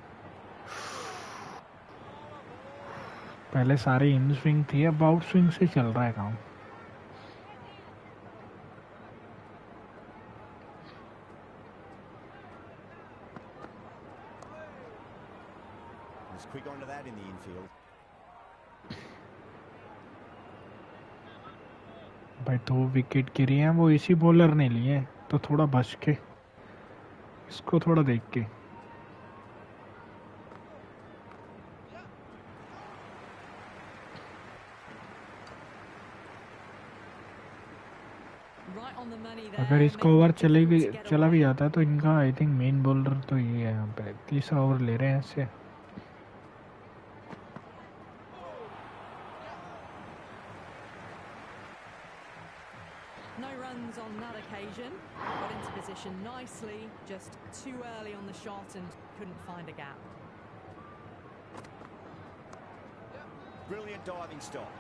[SPEAKER 3] पहले सारे in swing थी, अब out swing से चल रहा है काम.
[SPEAKER 1] Was quick onto that in the infield.
[SPEAKER 3] भाई 2 विकेट गिरी हैं. वो इसी बॉलर ने लिए हैं, तो थोड़ा बच के इसको थोड़ा देख के.
[SPEAKER 2] Right on the money there.
[SPEAKER 3] अगर इसका
[SPEAKER 2] making
[SPEAKER 3] over
[SPEAKER 2] it difficult to get
[SPEAKER 3] चला
[SPEAKER 2] away.
[SPEAKER 3] भी जाता है तो इनका आई थिंक मेन बॉलर तो ये है. यहाँ पे 30 ओवर ले रहे हैं इससे.
[SPEAKER 2] No runs on that occasion. Got into position nicely, just too early on the shot and couldn't find a gap.
[SPEAKER 1] Brilliant diving stop.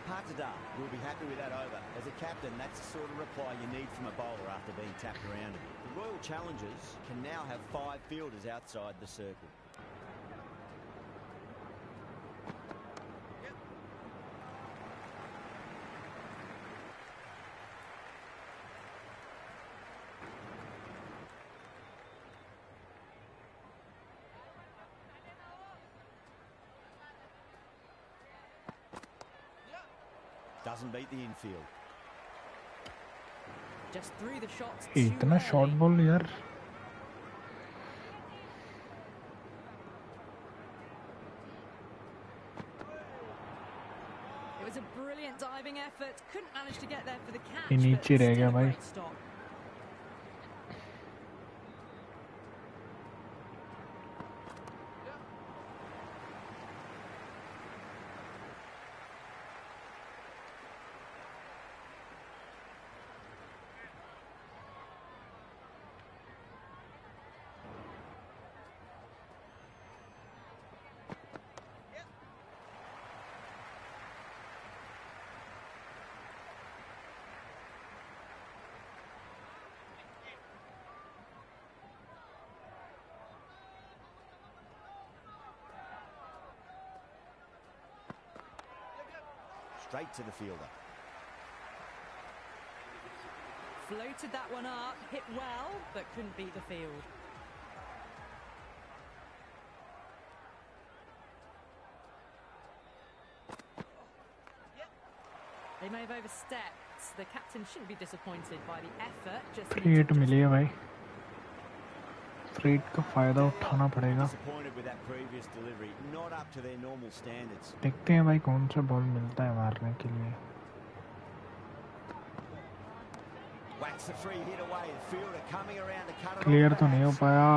[SPEAKER 1] Partida will be happy with that over. As a captain, that's the sort of reply you need from a bowler after being tapped around a bit. Royal Challengers can now have 5 fielders outside the circle. Doesn't beat the infield.
[SPEAKER 2] Just threw the shots too
[SPEAKER 3] इतना
[SPEAKER 2] early.
[SPEAKER 3] Short ball यार.
[SPEAKER 2] It was a brilliant diving effort. Couldn't manage to get there for the catch.
[SPEAKER 3] ये
[SPEAKER 2] But
[SPEAKER 3] नीचे रह
[SPEAKER 2] still
[SPEAKER 3] गया
[SPEAKER 2] a
[SPEAKER 3] भाई.
[SPEAKER 2] great stop.
[SPEAKER 1] Straight to the fielder.
[SPEAKER 2] Floated that one up, hit well, but couldn't beat the field. They may have overstepped. The captain shouldn't be disappointed by the effort. Just
[SPEAKER 3] create मिली है भाई. Threat का फायदा उठाना पड़ेगा.
[SPEAKER 1] Disappointed with that previous delivery, not up to their normal standards.
[SPEAKER 3] देखते हैं भाई कौन सा बॉल मिलता है मारने के लिए.
[SPEAKER 1] Whacks the free hit away. The fielder coming around to cut it
[SPEAKER 3] clear
[SPEAKER 1] off.
[SPEAKER 3] तो नहीं हो पाया.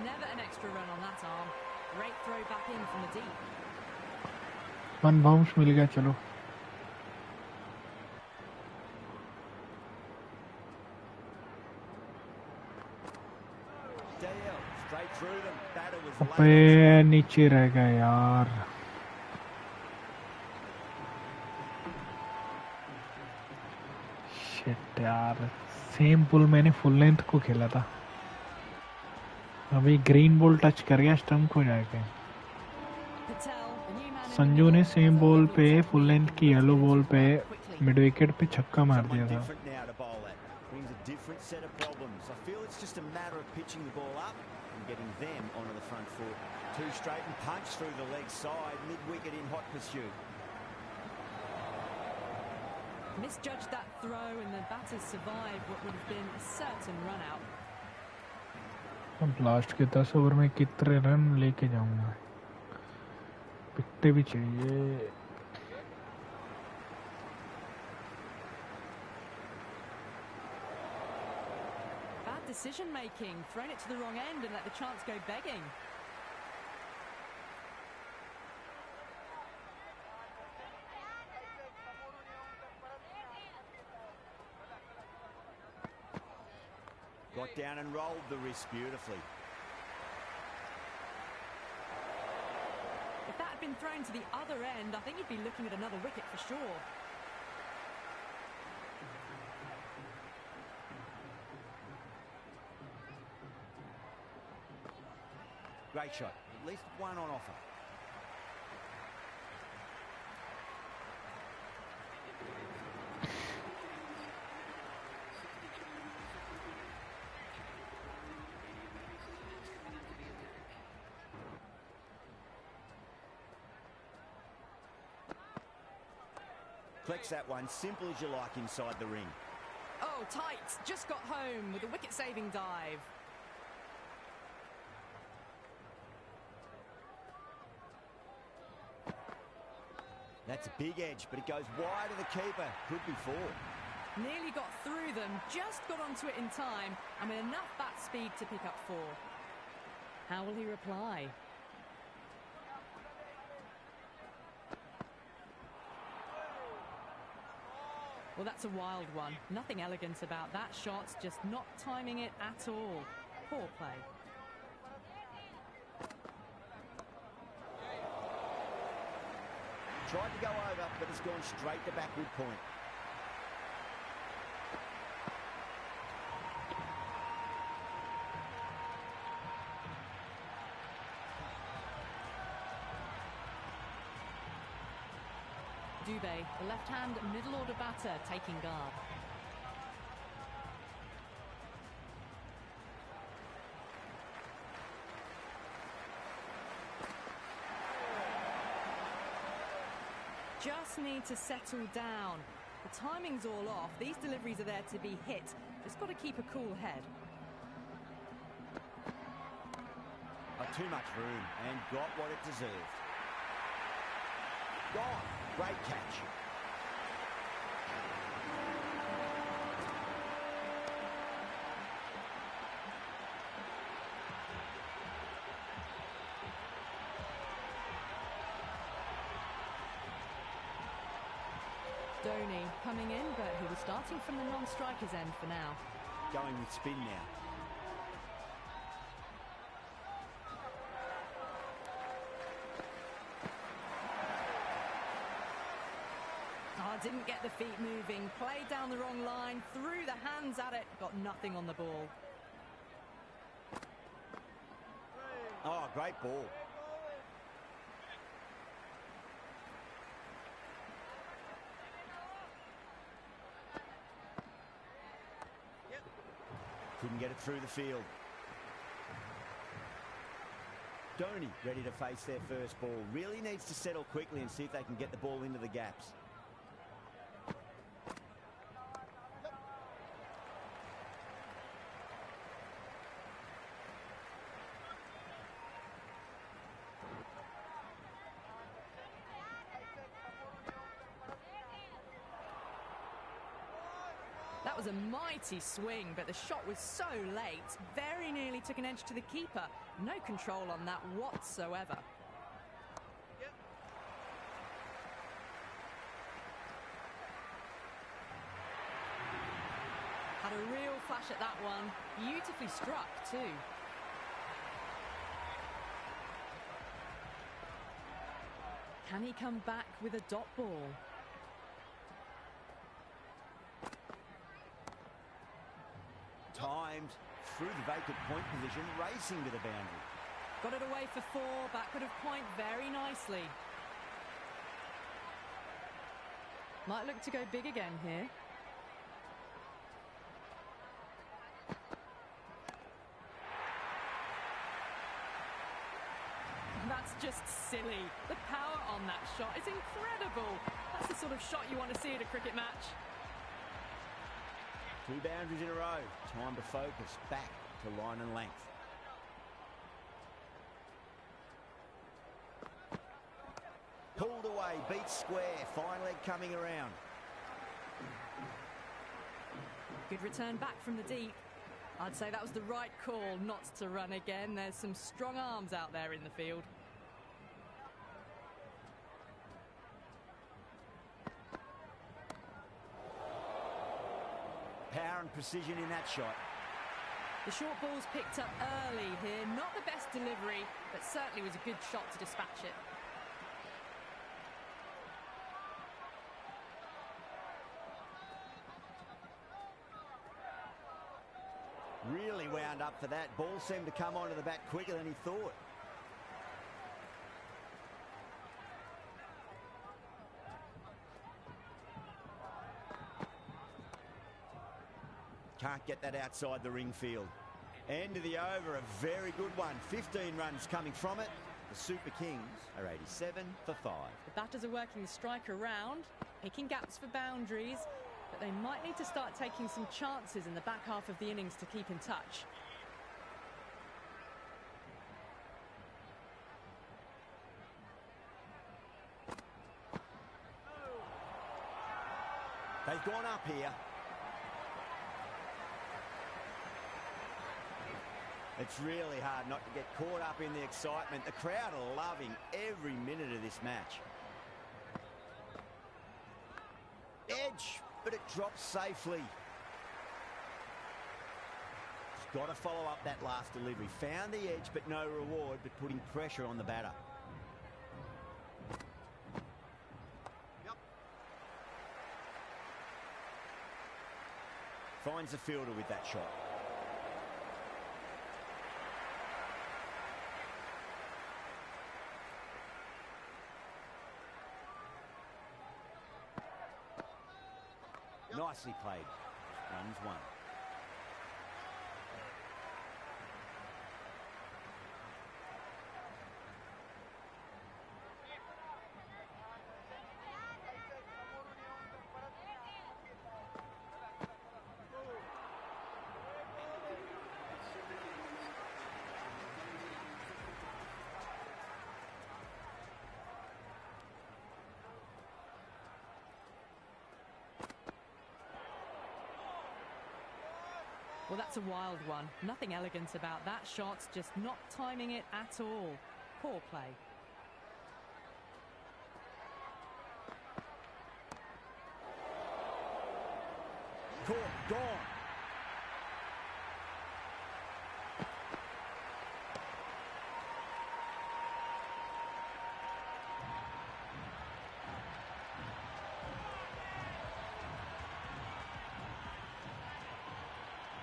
[SPEAKER 2] Never an extra run on that arm. Great throw back in from the deep.
[SPEAKER 3] One bounce मिल गया. चलो
[SPEAKER 1] DL straight through them. Batter was
[SPEAKER 3] अबे
[SPEAKER 1] late.
[SPEAKER 3] नीचे रह गया यार. शिट यार. सेम पुल मैंने फुल लेंथ को खेला था. अभी ग्रीन बॉल टच कर गया स्टंप को जाके.
[SPEAKER 2] Patel, the new man in the
[SPEAKER 3] Sanju ने
[SPEAKER 2] middle,
[SPEAKER 3] same
[SPEAKER 2] with a
[SPEAKER 3] ball
[SPEAKER 2] lovely
[SPEAKER 3] पे
[SPEAKER 2] tackle
[SPEAKER 3] फुल लेंथ की येलो बॉल पे
[SPEAKER 2] quickly.
[SPEAKER 3] मिड विकेट पे छक्का मार
[SPEAKER 1] Someone
[SPEAKER 3] दिया था.
[SPEAKER 1] different now to bowl at. Brings a different set of problems. I feel it's just a matter of pitching the ball up and getting them onto the front foot. Two straight and punch through the leg side, mid-wicket in hot pursuit.
[SPEAKER 2] Misjudged that throw and the batters survived what would have been a certain run out.
[SPEAKER 3] अब last के 10 over में कितने run लेके जाऊंगा. पिकते भी चाहिए.
[SPEAKER 2] Bad decision making, thrown it to the wrong end and let the chance go begging.
[SPEAKER 1] Got down and rolled the wrist beautifully.
[SPEAKER 2] If that had been thrown to the other end, I think you'd be looking at another wicket for sure.
[SPEAKER 1] Great shot. At least one on offer. Collects that one, simple as you like inside the ring.
[SPEAKER 2] Oh, tight. Just got home with a wicket-saving dive.
[SPEAKER 1] That's a big edge, but it goes wide of the keeper. Could be 4.
[SPEAKER 2] Nearly got through them, just got onto it in time, and with enough bat speed to pick up 4. How will he reply? Well, that's a wild one. Nothing elegant about that shot, just not timing it at all. Poor play.
[SPEAKER 1] Tried to go over, but it's gone straight to backward point.
[SPEAKER 2] Dubé, the left-hand middle-order batter, taking guard. Just need to settle down. The timing's all off. These deliveries are there to be hit. Just got to keep a cool head.
[SPEAKER 1] Too much room and got what it deserved. Gone. Great catch.
[SPEAKER 2] Dhoni coming in, but he was starting from the non-striker's end for now.
[SPEAKER 1] Going with spin now.
[SPEAKER 2] Didn't get the feet moving, played down the wrong line, threw the hands at it, got nothing on the ball.
[SPEAKER 1] Oh, great ball. Couldn't get it through the field. Dhoni ready to face their first ball. Really needs to settle quickly and see if they can get the ball into the gaps.
[SPEAKER 2] That was a mighty swing, but the shot was so late, very nearly took an edge to the keeper. No control on that whatsoever. Had a real flash at that one. Beautifully struck too. Can he come back with a dot ball?
[SPEAKER 1] Timed through the vacant point position, racing to the boundary.
[SPEAKER 2] Got it away for four, backward of point very nicely. Might look to go big again here. That's just silly. The power on that shot is incredible. That's the sort of shot you want to see at a cricket match.
[SPEAKER 1] Two boundaries in a row. Time to focus back to line and length. Pulled away, beat square. Fine leg coming around.
[SPEAKER 2] Good return back from the deep. I'd say that was the right call not to run again. There's some strong arms out there in the field.
[SPEAKER 1] Power and precision in that shot.
[SPEAKER 2] The short ball's picked up early here. Not the best delivery, but certainly was a good shot to dispatch it.
[SPEAKER 1] Really wound up for that. Ball seemed to come onto the bat quicker than he thought. Can't get that outside the ring field. End of the over, a very good one. 15 runs coming from it. The Super Kings are 87 for 5.
[SPEAKER 2] The batters are working the strike around, picking gaps for boundaries, but they might need to start taking some chances in the back half of the innings to keep in touch.
[SPEAKER 1] They've gone up here. It's really hard not to get caught up in the excitement. The crowd are loving every minute of this match. Edge, but it drops safely. He's got to follow up that last delivery. Found the edge, but no reward, but putting pressure on the batter. Finds the fielder with that shot. Nicely played. Runs one.
[SPEAKER 2] Well, that's a wild one. Nothing elegant about that shot, just not timing it at all. Poor play.
[SPEAKER 1] Caught, gone.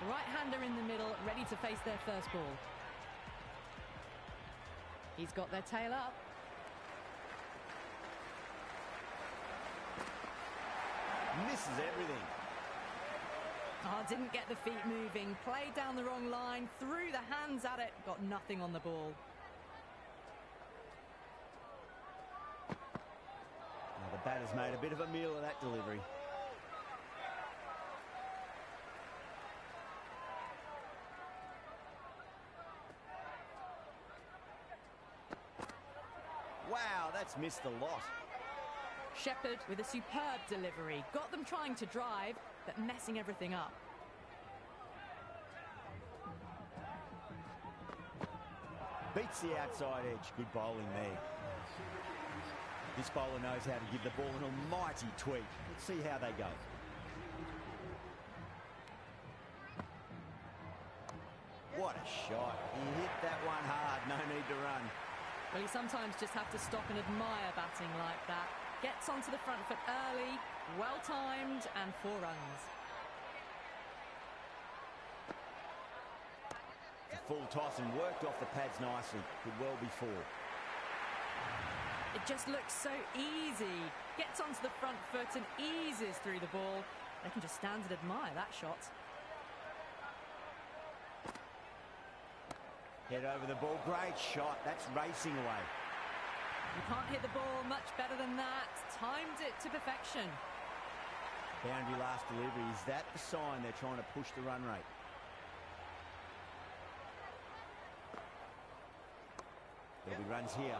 [SPEAKER 2] The right-hander in the middle, ready to face their first ball. He's got their tail up.
[SPEAKER 1] Misses everything.
[SPEAKER 2] Oh, didn't get the feet moving. Played down the wrong line, threw the hands at it, got nothing on the ball.
[SPEAKER 1] Now the batter's made a bit of a meal of that delivery. Wow, that's missed a lot.
[SPEAKER 2] Shepherd with a superb delivery. Got them trying to drive, but messing everything up.
[SPEAKER 1] Beats the outside edge. Good bowling there. This bowler knows how to give the ball an almighty tweak. Let's see how they go. What a shot. He hit that one hard. No need to run.
[SPEAKER 2] Well, you sometimes just have to stop and admire batting like that. Gets onto the front foot early, well-timed, and 4 runs.
[SPEAKER 1] A full toss and worked off the pads nicely. Could well be 4.
[SPEAKER 2] It just looks so easy. Gets onto the front foot and eases through the ball. They can just stand and admire that shot.
[SPEAKER 1] Head over the ball. Great shot. That's racing away.
[SPEAKER 2] You can't hit the ball much better than that. Timed it to perfection.
[SPEAKER 1] Boundary last delivery. Is that the sign they're trying to push the run rate? There'll be runs here.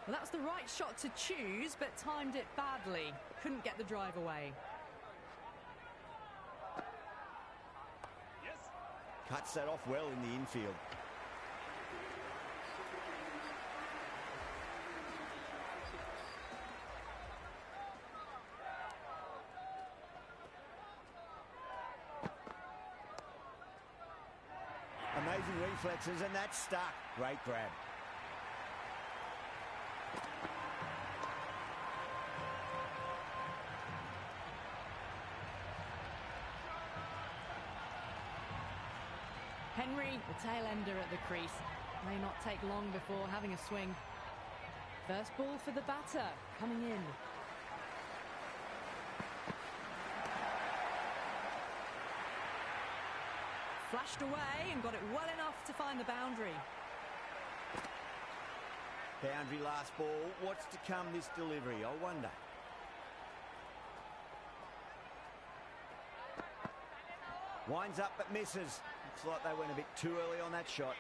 [SPEAKER 2] Well, that was the right shot to choose, but timed it badly. Couldn't get the drive away.
[SPEAKER 1] Cuts that off well in the infield. Amazing reflexes, and that's stuck. Great grab.
[SPEAKER 2] Henry, the tail ender at the crease. May not take long before having a swing. First ball for the batter, coming in. Flashed away and got it well enough to find the boundary.
[SPEAKER 1] Boundary last ball. What's to come this delivery? I wonder. Winds up but misses. Looks like they went a bit too early on that shot.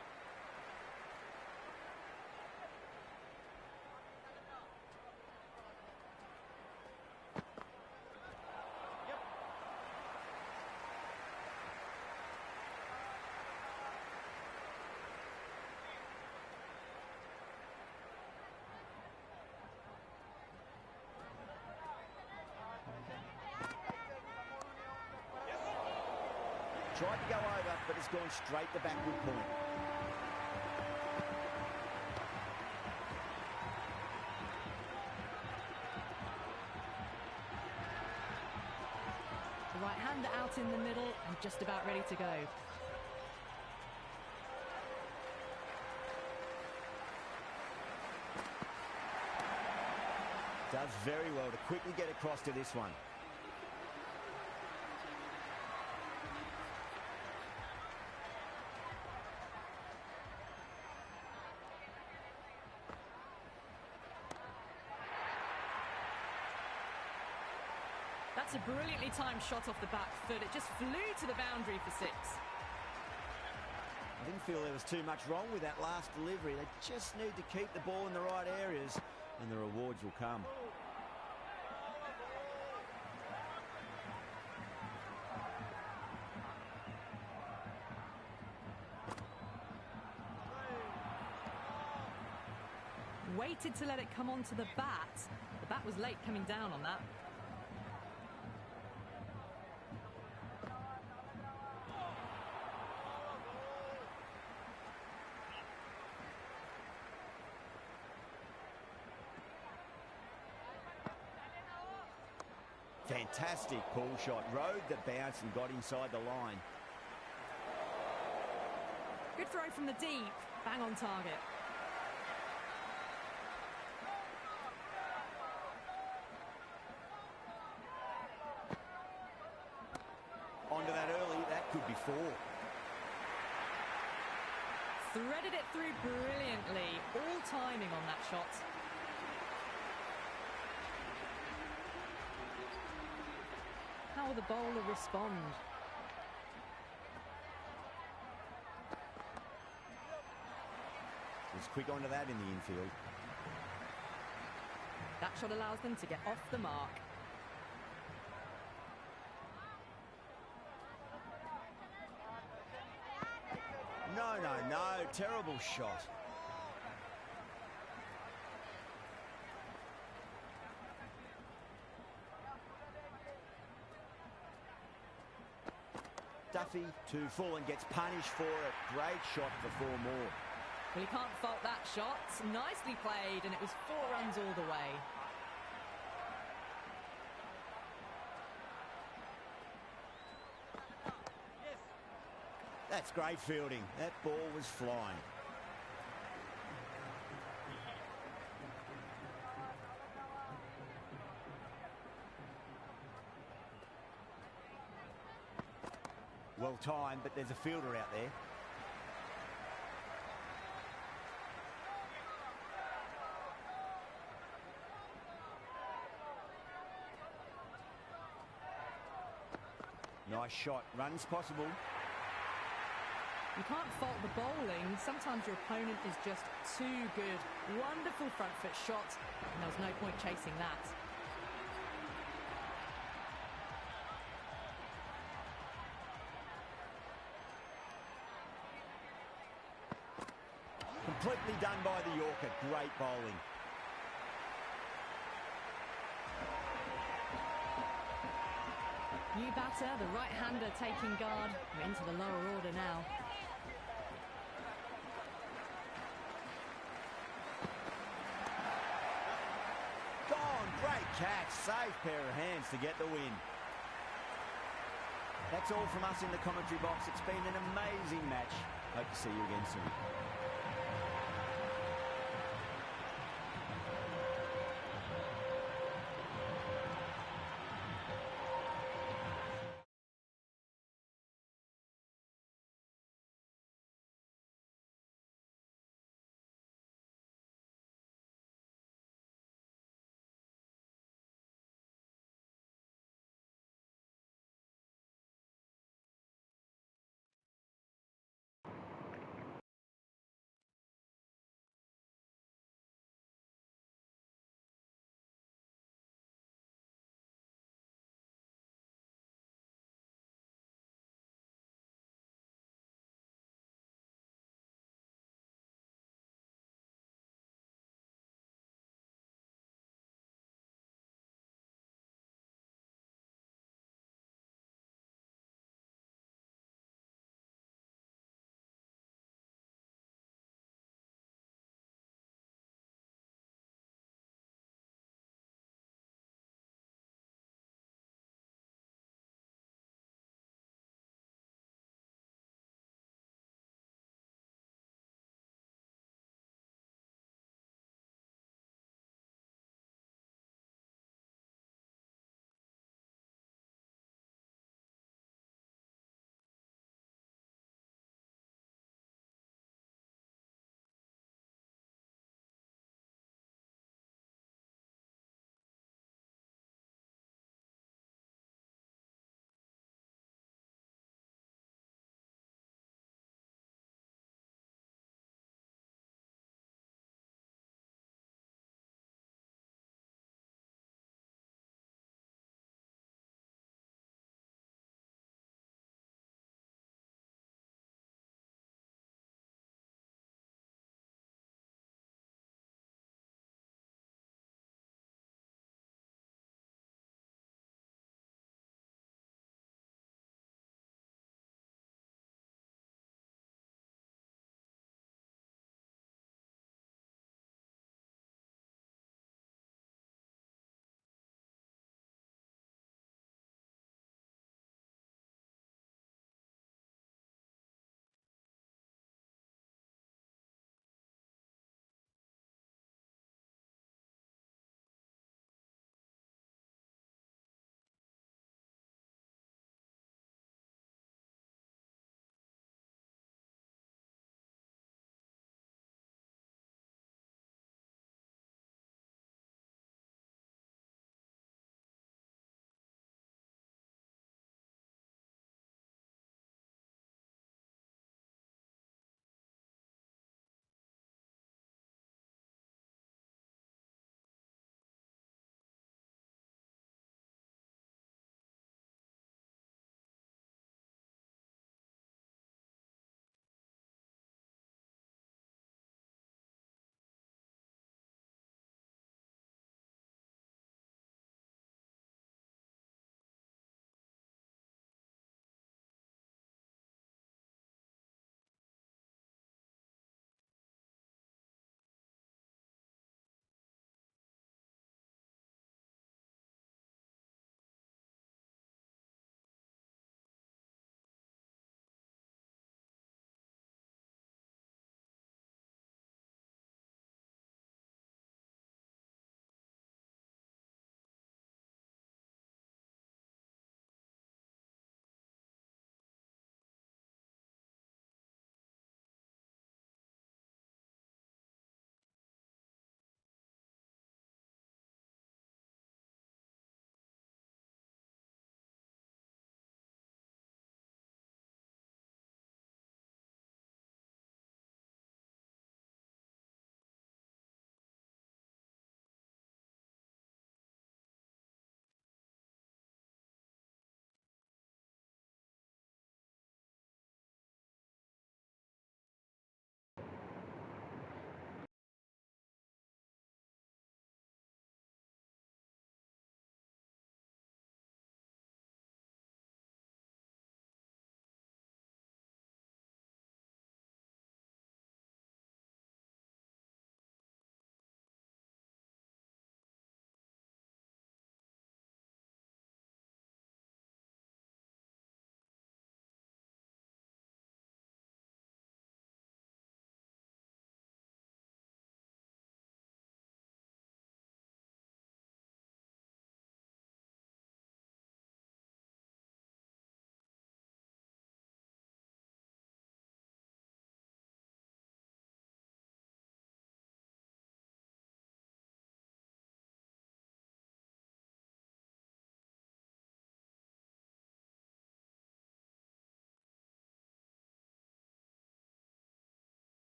[SPEAKER 1] Tried to go over, but it's gone straight to backward point.
[SPEAKER 2] out in the middle and just about ready to go.
[SPEAKER 1] Does very well to quickly get across to this one.
[SPEAKER 2] That's a brilliantly timed shot off the back foot. It just flew to the boundary for 6.
[SPEAKER 1] I didn't feel there was too much wrong with that last delivery. They just need to keep the ball in the right areas and the rewards will come.
[SPEAKER 2] Waited to let it come onto the bat. The bat was late coming down on that.
[SPEAKER 1] Fantastic pull shot. Rode the bounce and got inside the line.
[SPEAKER 2] Good throw from the deep. Bang on target.
[SPEAKER 1] Onto that early. That could be 4.
[SPEAKER 2] Threaded it through brilliantly. All timing on that shot. How will the bowler respond?
[SPEAKER 1] Was quick onto that in the infield.
[SPEAKER 2] That shot allows them to get off the mark. No. Terrible shot. Duffy to full and gets punished for it. Great shot for 4 more. Well, you can't fault that shot. Nicely played, and it was 4 runs all the way.
[SPEAKER 1] That's great fielding. That ball was flying. Well timed, but there's a fielder out there. Nice shot. Runs possible.
[SPEAKER 2] You can't fault the bowling. Sometimes your opponent is just too good. Wonderful front foot shot, and there was no point chasing that.
[SPEAKER 1] Completely done by the Yorker. Great bowling.
[SPEAKER 2] New batter, the right-hander taking guard. We're into the lower order now.
[SPEAKER 1] Gone. Great catch. Safe pair of hands to get the win. That's all from us in the commentary box. It's been an amazing match. Hope to see you again soon.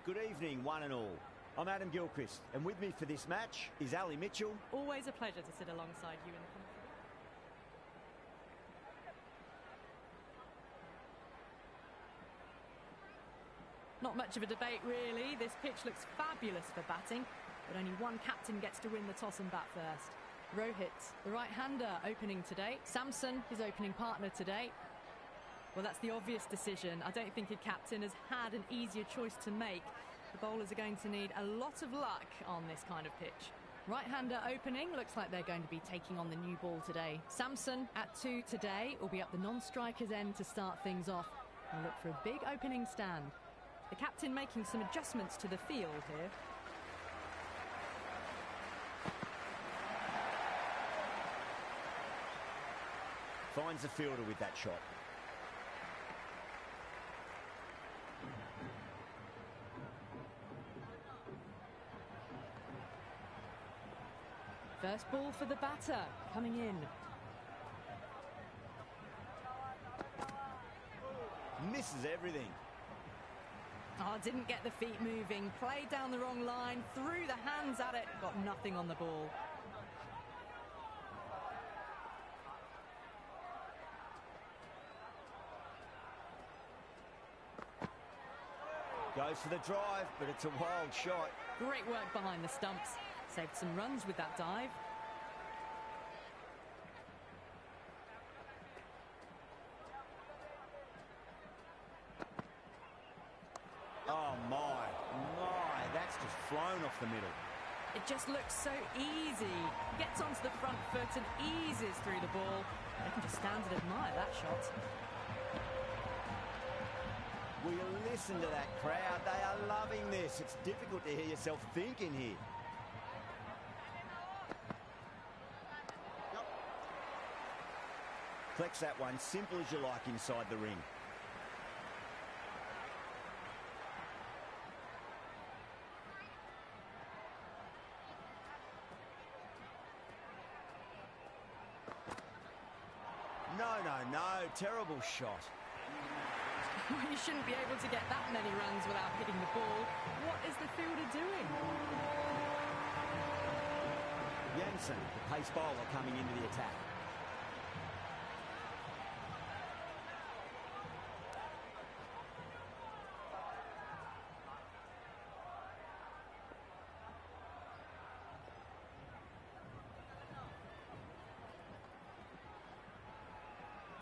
[SPEAKER 1] Good evening, one and all. I'm Adam Gilchrist, and with me for this match is Ali Mitchell.
[SPEAKER 2] Always a pleasure to sit alongside you in the commentary. Not much of a debate, really. This pitch looks fabulous for batting, but only one captain gets to win the toss and bat first. Rohit, the right-hander, opening today. Samson, his opening partner today. Well, that's the obvious decision. I don't think a captain has had an easier choice to make. The bowlers are going to need a lot of luck on this kind of pitch. Right-hander opening, looks like they're going to be taking on the new ball today. Samson at 2 today will be up the non-striker's end to start things off. They'll look for a big opening stand. The captain making some adjustments to the field here.
[SPEAKER 1] Finds the fielder with that shot.
[SPEAKER 2] First ball for the batter, coming in.
[SPEAKER 1] Misses everything.
[SPEAKER 2] Oh, didn't get the feet moving, played down the wrong line, threw the hands at it, got nothing on the ball.
[SPEAKER 1] Goes for the drive, but it's a wild shot.
[SPEAKER 2] Great work behind the stumps. Saved some runs with that dive.
[SPEAKER 1] Oh my, that's just flown off the middle.
[SPEAKER 2] It just looks so easy. Gets onto the front foot and eases through the ball. They can just stand and admire that shot.
[SPEAKER 1] Will you listen to that crowd? They are loving this. It's difficult to hear yourself thinking here. Flex that one, simple as you like inside the ring. No, terrible shot.
[SPEAKER 2] You shouldn't be able to get that many runs without hitting the ball. What is the fielder doing?
[SPEAKER 1] Jansen, the pace bowler, coming into the attack.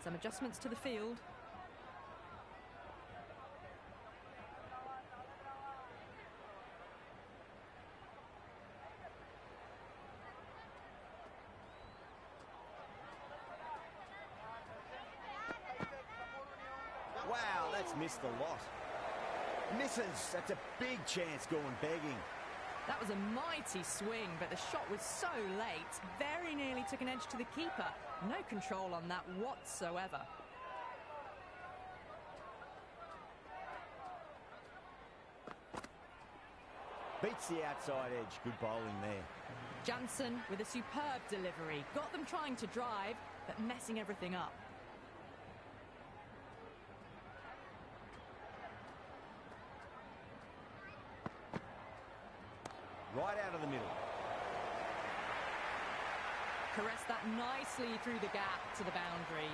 [SPEAKER 2] Some adjustments to the field.
[SPEAKER 1] Wow, that's missed a lot. Misses. That's a big chance going begging.
[SPEAKER 2] That was a mighty swing, but the shot was so late. Very nearly took an edge to the keeper. No control on that whatsoever.
[SPEAKER 1] Beats the outside edge. Good bowling there.
[SPEAKER 2] Jansen with a superb delivery. Got them trying to drive, but messing everything up.
[SPEAKER 1] Right out of the middle.
[SPEAKER 2] Caressed that nicely through the gap to the boundary.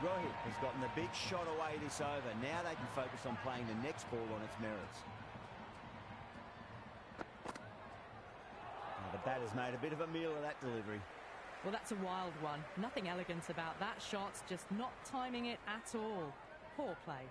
[SPEAKER 1] Rohit has gotten the big shot away this over. Now they can focus on playing the next ball on its merits. Now the batter's made a bit of a meal of that delivery.
[SPEAKER 2] Well, that's a wild one. Nothing elegant about that shot, just not timing it at all. Poor play.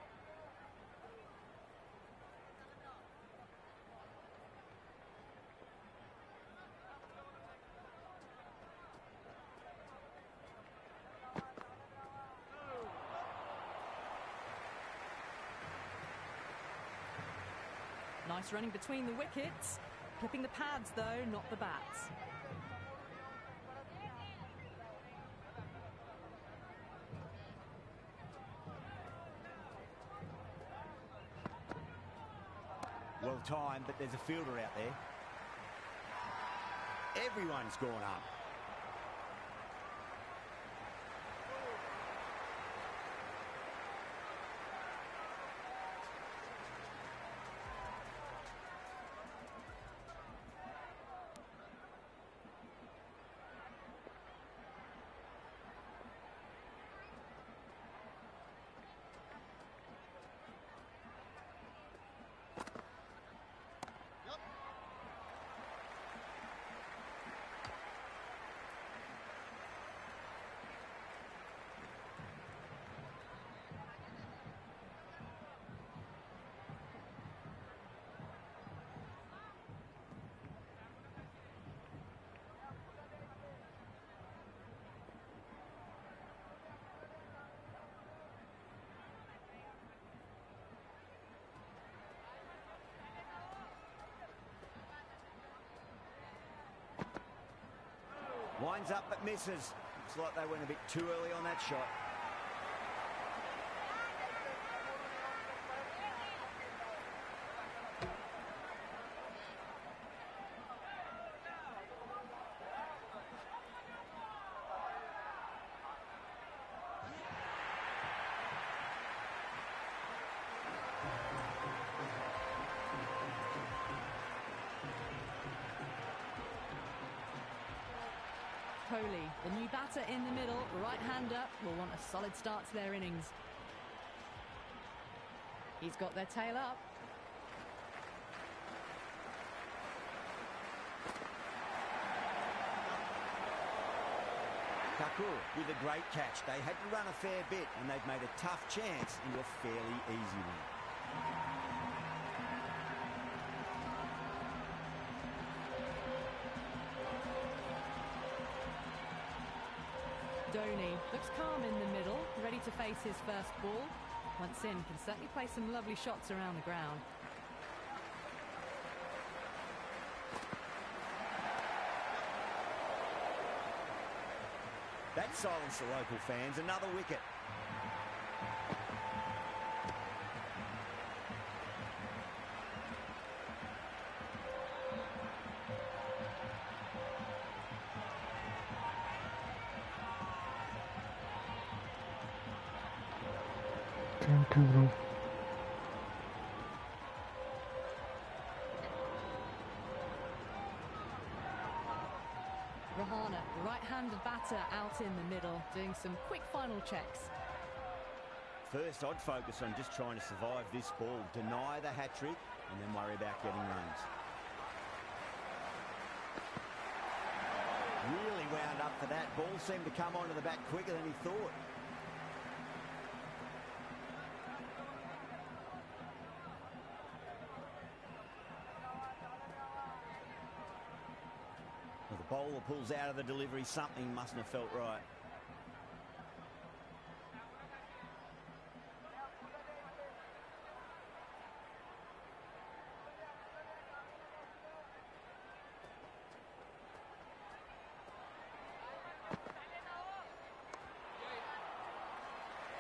[SPEAKER 2] Nice running between the wickets. Clipping the pads, though, not the bats.
[SPEAKER 1] Well timed, but there's a fielder out there. Everyone's gone up. Lines up but misses. Looks like they went a bit too early on that shot.
[SPEAKER 2] Kohli, the new batter in the middle, right-hander, will want a solid start to their innings. He's got their tail up.
[SPEAKER 1] Kakur with a great catch. They had to run a fair bit and they've made a tough chance into a fairly easy one.
[SPEAKER 2] Dhoni looks calm in the middle, ready to face his first ball. Once in, can certainly play some lovely shots around the ground.
[SPEAKER 1] That silenced the local fans. Another wicket.
[SPEAKER 3] Thank you, bro.
[SPEAKER 2] Rahana, right-handed batter out in the middle, doing some quick final checks.
[SPEAKER 1] First, I'd focus on just trying to survive this ball, deny the hat-trick, and then worry about getting runs. Really wound up for that. Ball seemed to come onto the bat quicker than he thought. Well, the bowler pulls out of the delivery. Something mustn't have felt right.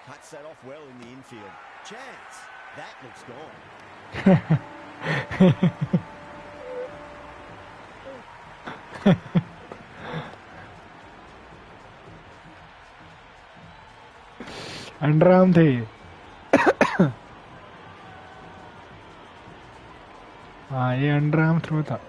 [SPEAKER 1] Cuts that off well in the infield. Chance. That looks gone.
[SPEAKER 3] Underarm थे हाँ ये underarm throw था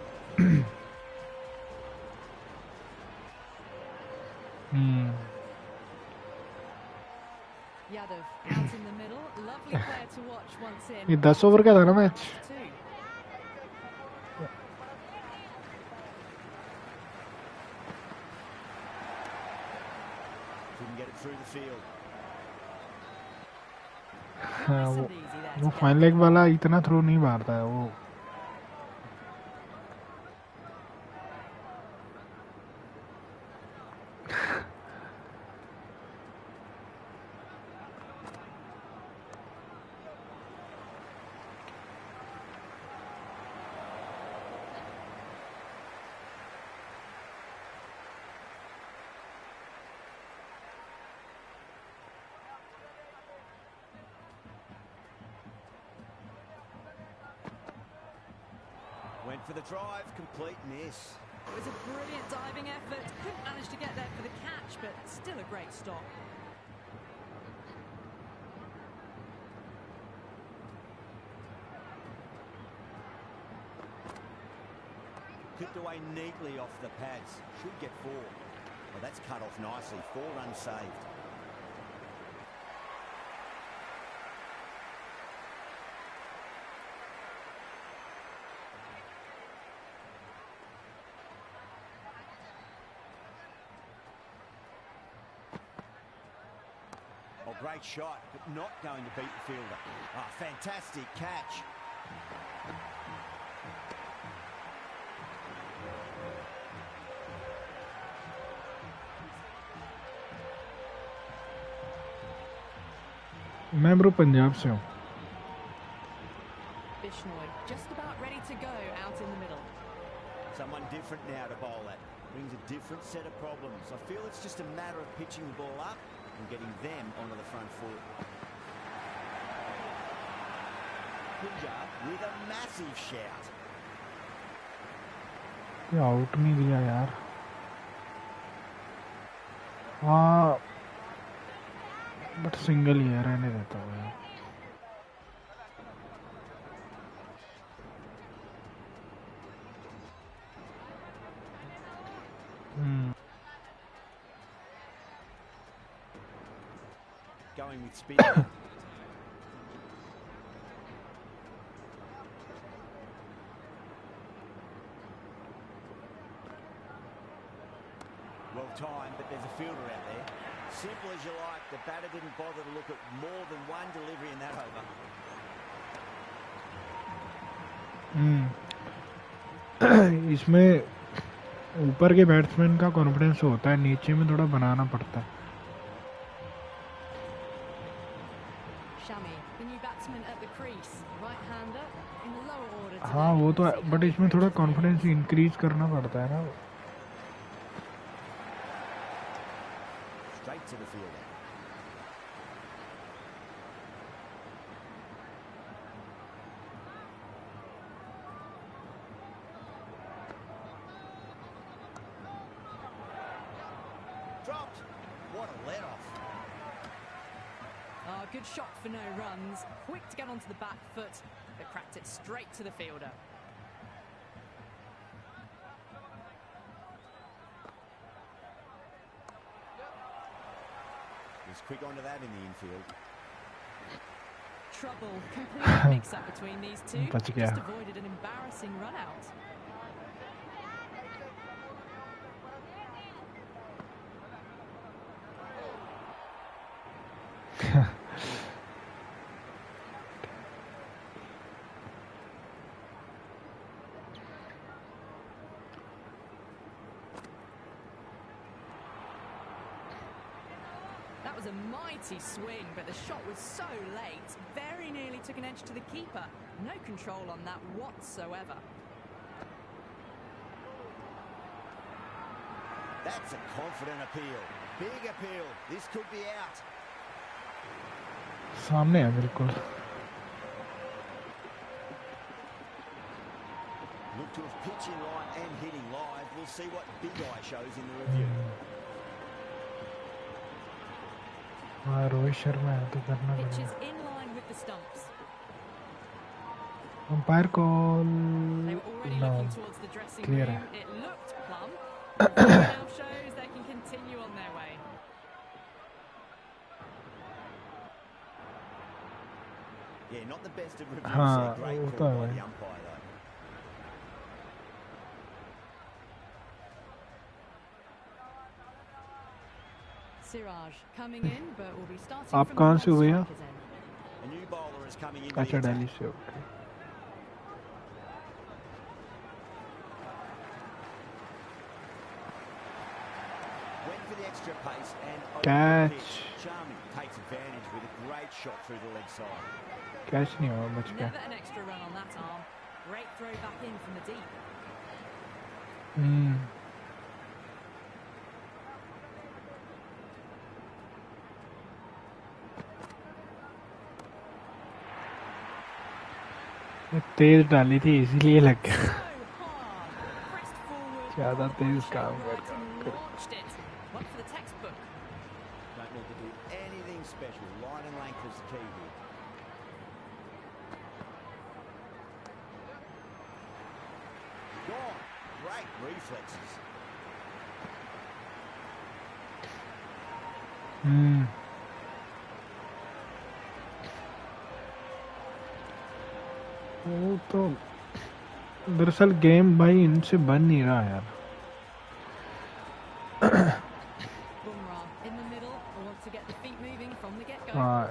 [SPEAKER 2] Yadav out in the middle, lovely player to watch once in.
[SPEAKER 3] ये 10 over का था ना match
[SPEAKER 1] Couldn't get it through the field.
[SPEAKER 3] हाँ वो फाइन लेग वाला इतना थ्रो नहीं मारता है वो
[SPEAKER 1] Went for the drive, complete miss.
[SPEAKER 2] It was a brilliant diving effort. Couldn't manage to get there for the catch, but still a great stop.
[SPEAKER 1] Clipped away neatly off the pads. Should get 4. Well, that's cut off nicely. 4 runs saved. Oh, great shot, but not going to beat the fielder. Oh, fantastic catch.
[SPEAKER 3] मैं bro Punjab से हूँ
[SPEAKER 2] Bishnoi just about ready to go out in the middle.
[SPEAKER 1] Someone different now to bowl at. brings a different set of problems. I feel it's just a matter of pitching the ball up and getting them onto the front foot. Punjab with a massive shout.
[SPEAKER 3] Out नहीं दिया यार. हाँ but single ही है, रहने देता हूँ यार.
[SPEAKER 1] Going with speed. Well timed, but there's a fielder out there. Simple as you like, the batter didn't bother to look at more than one delivery in that over.
[SPEAKER 3] इसमें ऊपर के batsman का confidence होता है, नीचे में थोड़ा बनाना पड़ता है. हाँ वो तो है, बट इसमें थोड़ा कॉन्फिडेंस इंक्रीज करना पड़ता है ना.
[SPEAKER 1] Straight to the fielder. Dropped. What a let off.
[SPEAKER 2] Good shot for no runs. Quick to get onto the back foot, but cracked it straight to the fielder.
[SPEAKER 1] He's quick onto that in the infield.
[SPEAKER 2] Trouble. Complete mix-up between these two. Just avoided an embarrassing run-out. That was a mighty swing, but the shot was so late, very nearly took an edge to the keeper. No control on that whatsoever.
[SPEAKER 1] That's a confident appeal. Big appeal. This could be out.
[SPEAKER 3] सामने है बिल्कुल.
[SPEAKER 1] Look to have pitch in line and hitting live. We'll see what Big Eye shows in the review.
[SPEAKER 3] हाँ रोहित शर्मा है तो करना
[SPEAKER 2] Pitch
[SPEAKER 3] पड़ेगा.
[SPEAKER 2] is in line with the stumps.
[SPEAKER 3] Umpire call
[SPEAKER 2] They were already
[SPEAKER 3] no
[SPEAKER 2] looking towards the dressing
[SPEAKER 3] clear
[SPEAKER 2] room.
[SPEAKER 3] है.
[SPEAKER 2] It looked plumb. The review now shows they can continue on their way.
[SPEAKER 1] Yeah, not the best of reviews.
[SPEAKER 3] हाँ
[SPEAKER 1] There. Great
[SPEAKER 3] वो तो
[SPEAKER 1] call by
[SPEAKER 3] है.
[SPEAKER 1] the umpire though.
[SPEAKER 2] Siraj coming in, but will be starting
[SPEAKER 3] आप
[SPEAKER 2] from
[SPEAKER 3] कहाँ
[SPEAKER 2] the
[SPEAKER 3] से हुए हैं?
[SPEAKER 2] non-strikers end.
[SPEAKER 1] A new bowler is coming into
[SPEAKER 3] अच्छा
[SPEAKER 1] the attack.
[SPEAKER 3] दिल्ली से. Okay.
[SPEAKER 1] Went for the extra pace and over the
[SPEAKER 3] Catch.
[SPEAKER 1] pitch. Charming takes advantage with a great shot through the leg side.
[SPEAKER 3] Catch नहीं हुआ, बच गया.
[SPEAKER 2] Never an extra run on that arm. Great throw back in from the deep.
[SPEAKER 3] तेज डाली थी इसीलिए लग गया.
[SPEAKER 2] So hard. Pressed forward.
[SPEAKER 3] ज़्यादा तेज
[SPEAKER 2] Shot
[SPEAKER 3] काम
[SPEAKER 2] right
[SPEAKER 3] कर.
[SPEAKER 2] and launched it. One for the textbook.
[SPEAKER 1] Don't need to do anything special. Line and length is the key here. Gone. Great reflexes.
[SPEAKER 3] वो तो दरअसल गेम भाई इनसे बन नहीं रहा यार.
[SPEAKER 2] Bumrah in the middle. Want to get the feet moving from the get-go.
[SPEAKER 3] हाँ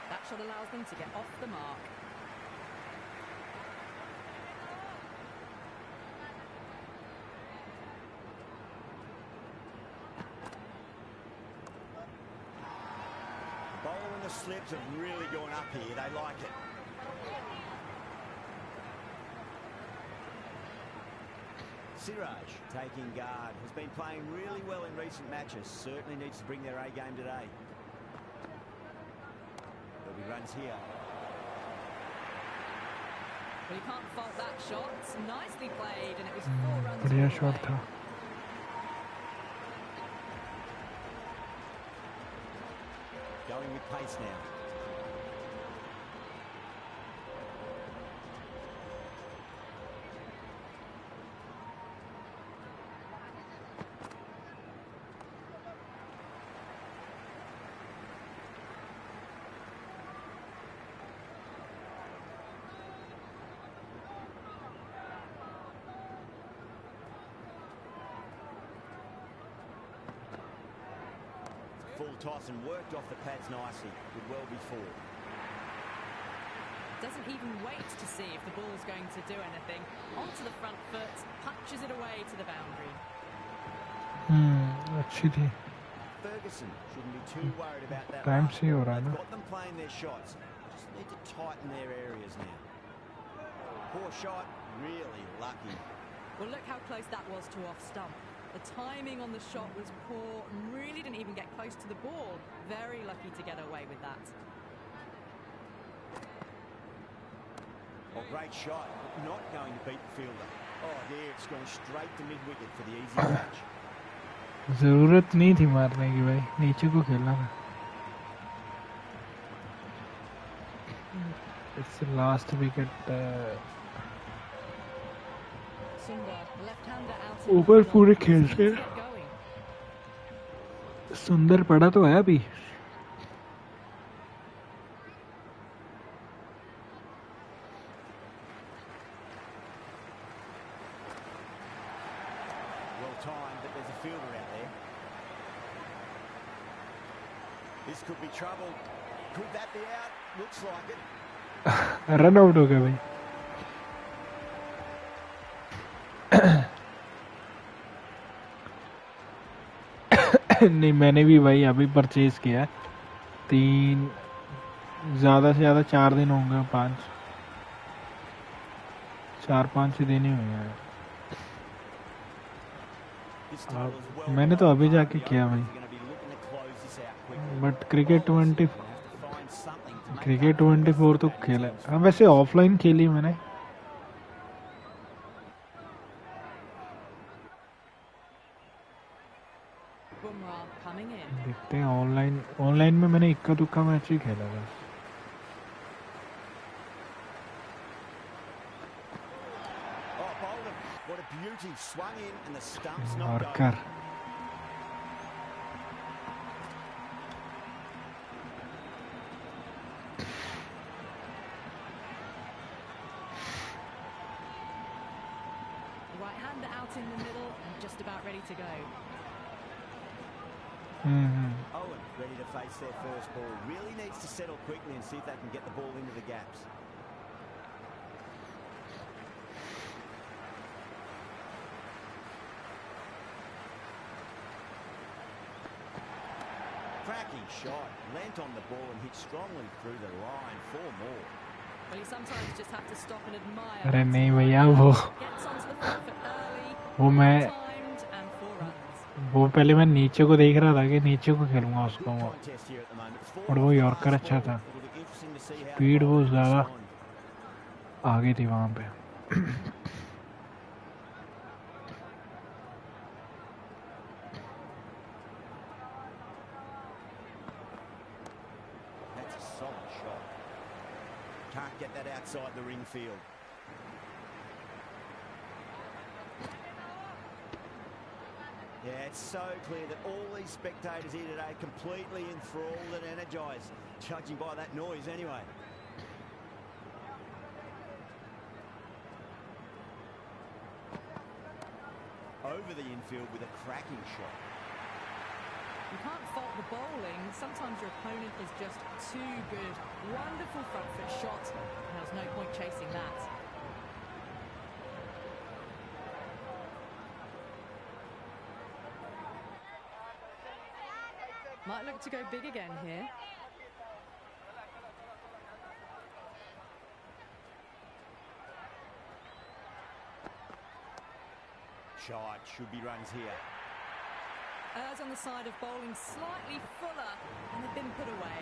[SPEAKER 2] That shot allows them to get off the mark.
[SPEAKER 1] the slips have really gone up here. They like it. Siraj, taking guard, has been playing really well in recent matches. Certainly needs to bring their A game today. There'll be runs here.
[SPEAKER 2] Well, you can't fault that shot. Nicely played, and it was 4 runs.
[SPEAKER 3] बढ़िया shot था.
[SPEAKER 1] Going with pace now. Full toss and worked off the pads nicely. Could well be 4.
[SPEAKER 2] Doesn't even wait to see if the ball's going to do anything. Onto the front foot, punches it away to the boundary.
[SPEAKER 3] अच्छी थी.
[SPEAKER 1] Ferguson shouldn't be too worried about that.
[SPEAKER 3] Time से हो रहा है ना.
[SPEAKER 1] They've got them playing their shots. Just need to tighten their areas now. Poor shot, really lucky.
[SPEAKER 2] Well, look how close that was to off stump. The timing on the shot was poor, really didn't even get close to the ball. Very lucky to get away with that.
[SPEAKER 1] Oh, great shot, but not going to beat the fielder. Oh, there, it's gone straight to mid-wicket for the easy catch.
[SPEAKER 3] जरूरत नहीं थी मारने की भाई, नीचे को खेलना था. It's the last wicket. ऊपर पूरे खेल से सुंदर पड़ा तो है अभी.
[SPEAKER 1] Well timed, but there's a fielder out there. This could be trouble. Could that be out? Looks like it.
[SPEAKER 3] Run out हो गया भाई. नहीं, मैंने भी भाई अभी परचेज किया. 3 ज़्यादा से ज़्यादा 4 दिन होंगे. 4-5 दिन ही हुए हैं. मैंने तो अभी जाके किया भाई. बट क्रिकेट 24 तो खेला. हाँ, वैसे ऑफलाइन खेली मैंने. देखते हैं ऑनलाइन में मैंने इक्का दुक्का मैच ही खेला बस. Marker.
[SPEAKER 2] Right hander out in the middle and just about ready to go.
[SPEAKER 1] Owen ready to face their first ball. Really needs to settle quickly and see if they can get the ball into the gaps. Cracking shot. Lent on the ball and hit strongly through the line. 4 more.
[SPEAKER 2] Well, you sometimes just have to stop and admire.
[SPEAKER 3] अरे नहीं भैया, वो पहले मैं नीचे को देख रहा था कि नीचे को खेलूंगा उसको, और वो यॉर्कर अच्छा था. स्पीड वो ज़्यादा आगे थी वहाँ पे.
[SPEAKER 1] Can't get that outside the ring field. Yeah, it's so clear that all these spectators here today completely enthralled and energised, judging by that noise anyway. Over the infield with a cracking shot.
[SPEAKER 2] You can't fault the bowling. Sometimes your opponent is just too good. Wonderful front foot shot. There's no point chasing that. Might look to go big again here.
[SPEAKER 1] shot. Should be runs here.
[SPEAKER 2] Errs on the side of bowling slightly fuller and they've been put away.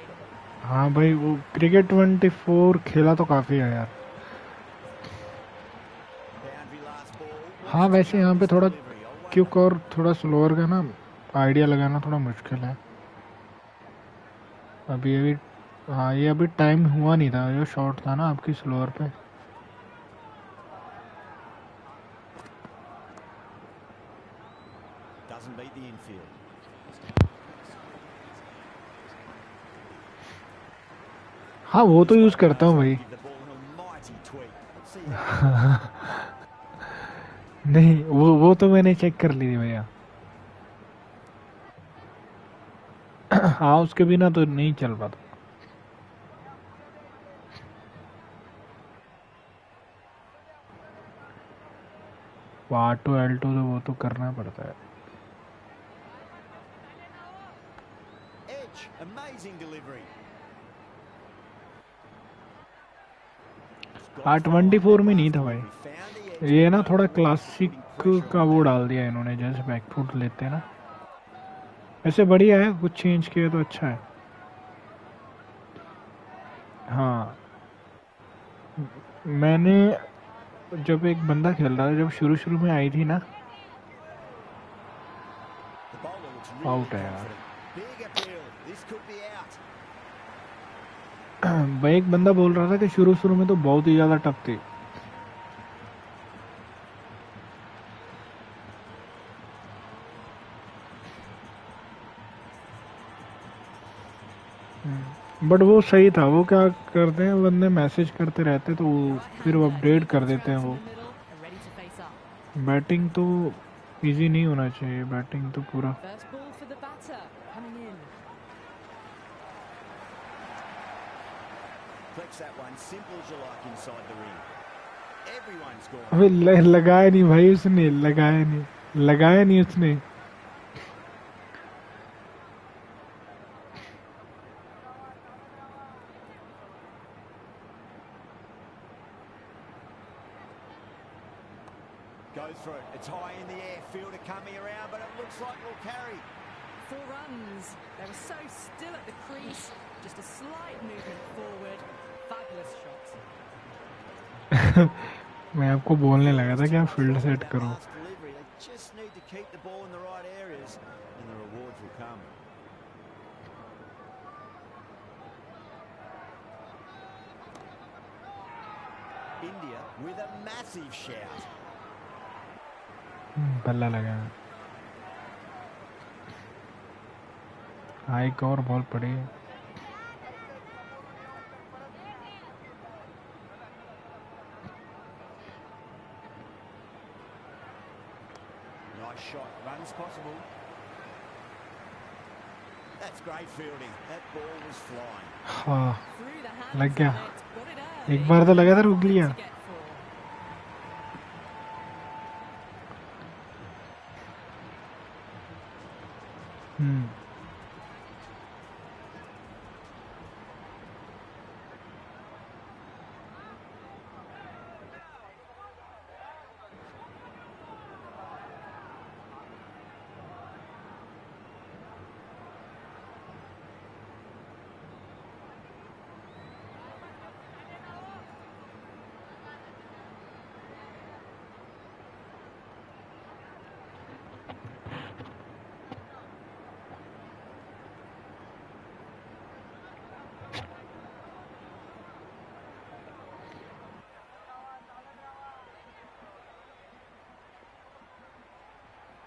[SPEAKER 3] हाँ भाई वो cricket 24 खेला तो काफी है यार.
[SPEAKER 1] Boundary last ball.
[SPEAKER 3] हाँ वैसे यहाँ पे थोड़ा क्विक और थोड़ा स्लोअर का ना आइडिया लगाना थोड़ा मुश्किल है. अभी हाँ ये अभी टाइम हुआ नहीं था, जो शॉट था ना आपकी स्लोअर पे.
[SPEAKER 1] Doesn't beat the infield.
[SPEAKER 3] हाँ वो तो यूज करता हूँ भाई.
[SPEAKER 1] Give the ball an almighty tweak. Let's see how
[SPEAKER 3] नहीं वो तो मैंने चेक कर ली थी भैया. हाँ उसके बिना तो नहीं चल पाता. R2 L2 तो वो तो करना पड़ता है.
[SPEAKER 1] edge. Amazing delivery.
[SPEAKER 3] R24 में नहीं था भाई. ये ना थोड़ा क्लासिक का वो डाल दिया इन्होंने, जैसे बैकफुट लेते हैं ना. ऐसे बढ़िया है, कुछ चेंज किया तो अच्छा है. हाँ मैंने जब एक बंदा खेल रहा था, जब शुरू शुरू में आई थी ना, आउट है यार. भाई एक बंदा बोल रहा था कि शुरू शुरू में तो बहुत ही ज्यादा टफ थी. बट वो सही था. वो क्या करते हैं बंदे, मैसेज करते रहते तो वो फिर वो अपडेट कर देते हैं. वो बैटिंग तो इजी नहीं होना चाहिए, बैटिंग तो पूरा. अबे लगाया नहीं भाई उसने, लगाया नहीं उसने.
[SPEAKER 1] Goes for it. It's high in the air. Fielder coming around, but it looks like it'll carry.
[SPEAKER 2] 4 runs. They were so still at the crease. Just a slight movement forward. Fabulous shots.
[SPEAKER 3] मैं आपको बोलने लगा था कि आप field set करो.
[SPEAKER 1] They just need to keep the ball in the right areas, and the rewards will come. India with a massive shout.
[SPEAKER 3] बल्ला लगा. हाँ एक और बॉल पड़ी.
[SPEAKER 1] Nice shot. Runs possible. That's great fielding. That ball was flying.
[SPEAKER 3] हाँ लग गया. एक बार तो लगा था, रुक लिया.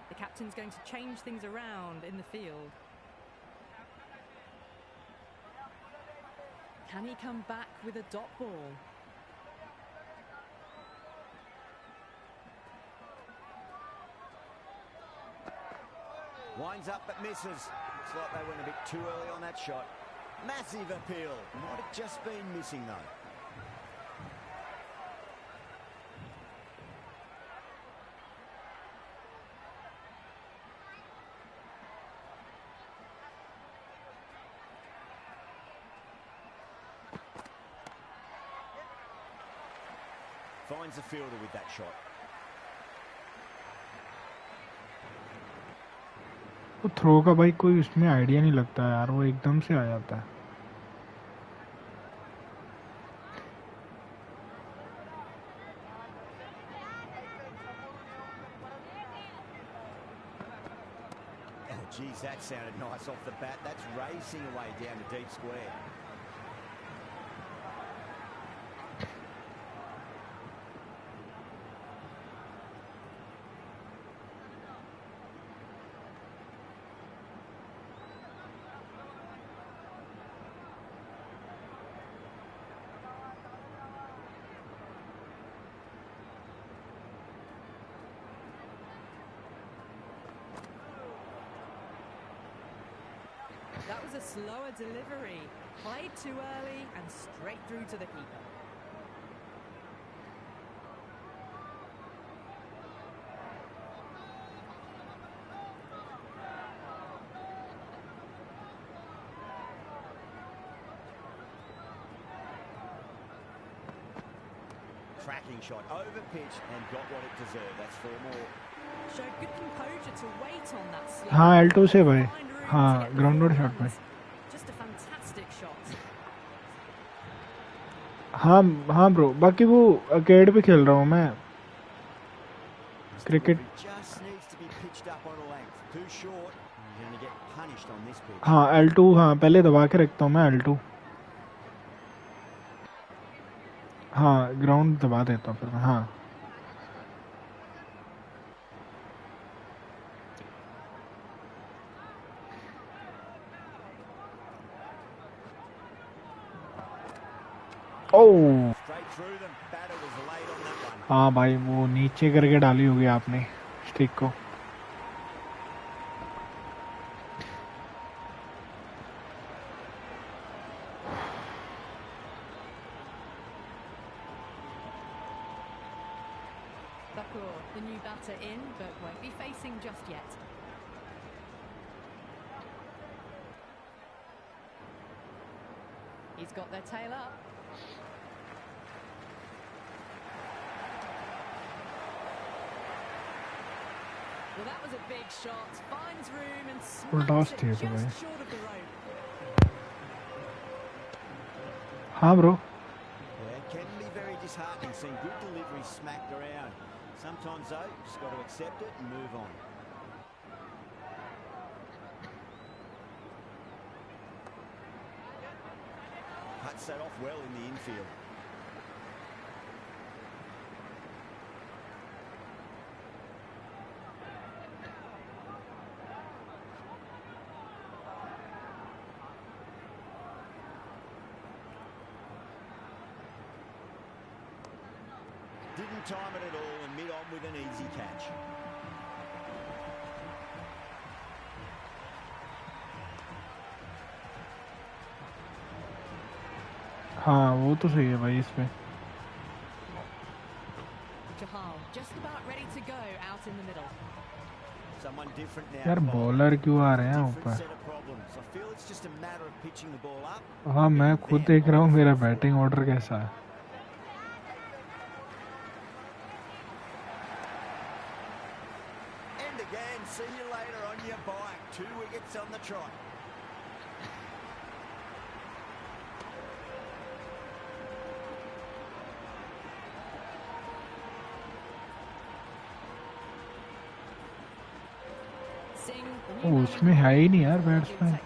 [SPEAKER 2] The captain's going to change things around in the field. Can he come back with a dot ball?
[SPEAKER 1] Winds up but misses. Looks like they went a bit too early on that shot. Massive appeal. Might have just been missing though. Finds the fielder with that shot.
[SPEAKER 3] वो throw का भाई कोई उसमें idea नहीं लगता यार, वो एकदम से आ जाता है।
[SPEAKER 1] Oh, geez, that sounded nice off the bat. That's racing away down the deep square.
[SPEAKER 2] That was a slower delivery. Played too early and straight through to the keeper.
[SPEAKER 1] Cracking shot over pitch and got what it deserved. That's 4 more.
[SPEAKER 2] Showed good composure to wait on that slot.
[SPEAKER 3] हाँ L2 से भाई,
[SPEAKER 2] Find room to
[SPEAKER 3] हाँ
[SPEAKER 2] get the
[SPEAKER 3] grounder
[SPEAKER 2] full
[SPEAKER 3] shot भाई।
[SPEAKER 2] runs. Just a fantastic shot.
[SPEAKER 3] हाँ हाँ bro, बाकी वो अकेड पे खेल रहा हूँ मैं
[SPEAKER 1] This
[SPEAKER 3] cricket.
[SPEAKER 1] delivery just needs to be pitched up on a length. Too short. You're going to get punished on this pitch.
[SPEAKER 3] हाँ L2, हाँ पहले दबा के रखता हूँ मैं L2। हाँ ग्राउंड दबा देता हूँ फिर मैं। हाँ ओह
[SPEAKER 1] Straight through them. Batter was late on that one.
[SPEAKER 3] हाँ भाई, वो नीचे करके डाली होगी आपने स्टिक को।
[SPEAKER 2] Thakur, the new batter in, but won't be facing just yet. He's got their tail up. Well, that was a big shot. Finds room and smacks it just short of the rope.
[SPEAKER 3] हाँ bro,
[SPEAKER 1] Yeah, it can be very disheartening seeing good delivery smacked around. Sometimes though, you just got to accept it and move on. Cuts that off well in the infield. Didn't time it at all and mid on with an easy catch.
[SPEAKER 3] हाँ वो तो सही है भाई इसमें।
[SPEAKER 2] Jahal just about ready to go out in the middle.
[SPEAKER 1] Someone different now.
[SPEAKER 3] यार bowler क्यों आ रहे हैं
[SPEAKER 1] Different
[SPEAKER 3] ऊपर?
[SPEAKER 1] set of problems. I feel it's just a matter of pitching the ball up.
[SPEAKER 3] हाँ मैं खुद देख रहा हूँ मेरा बैटिंग ऑर्डर कैसा है।
[SPEAKER 1] And again, see you later on your bike. 2 wickets on the trot.
[SPEAKER 3] ओ उसमें है ही नहीं यार बैट्समैन,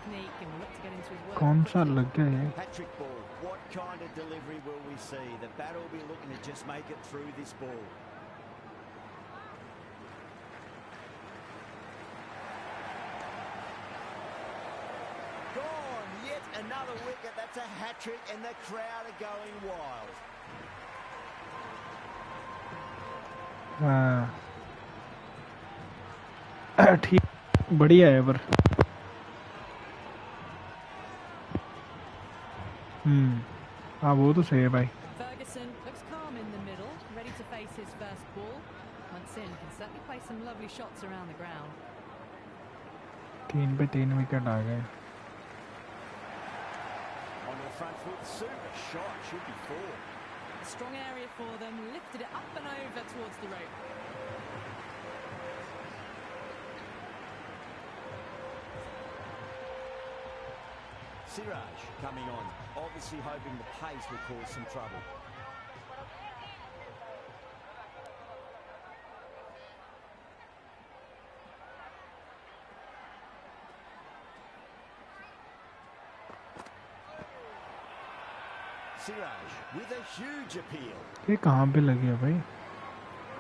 [SPEAKER 3] कौन सा लग गया ये?
[SPEAKER 1] Patrick ball. What kind of delivery will we see? The batter will be looking to just make it through this ball. Gone. Yet another wicket. That's a hat-trick and the crowd are going wild.
[SPEAKER 3] हाँ ठीक, बढ़िया है पर। हाँ वो तो सही है भाई।
[SPEAKER 2] Ferguson looks calm in the middle, ready to face his first ball. Once in, can certainly play some lovely shots around the ground.
[SPEAKER 3] 3 पे 3 विकेट आ गए।
[SPEAKER 1] On the front foot, super shot. Should be 4.
[SPEAKER 2] A strong area for them, lifted it up and over towards the rope.
[SPEAKER 1] Siraj coming on, obviously hoping the pace will cause some trouble. Siraj with a huge appeal.
[SPEAKER 3] ये कहाँ पे लग गया भाई?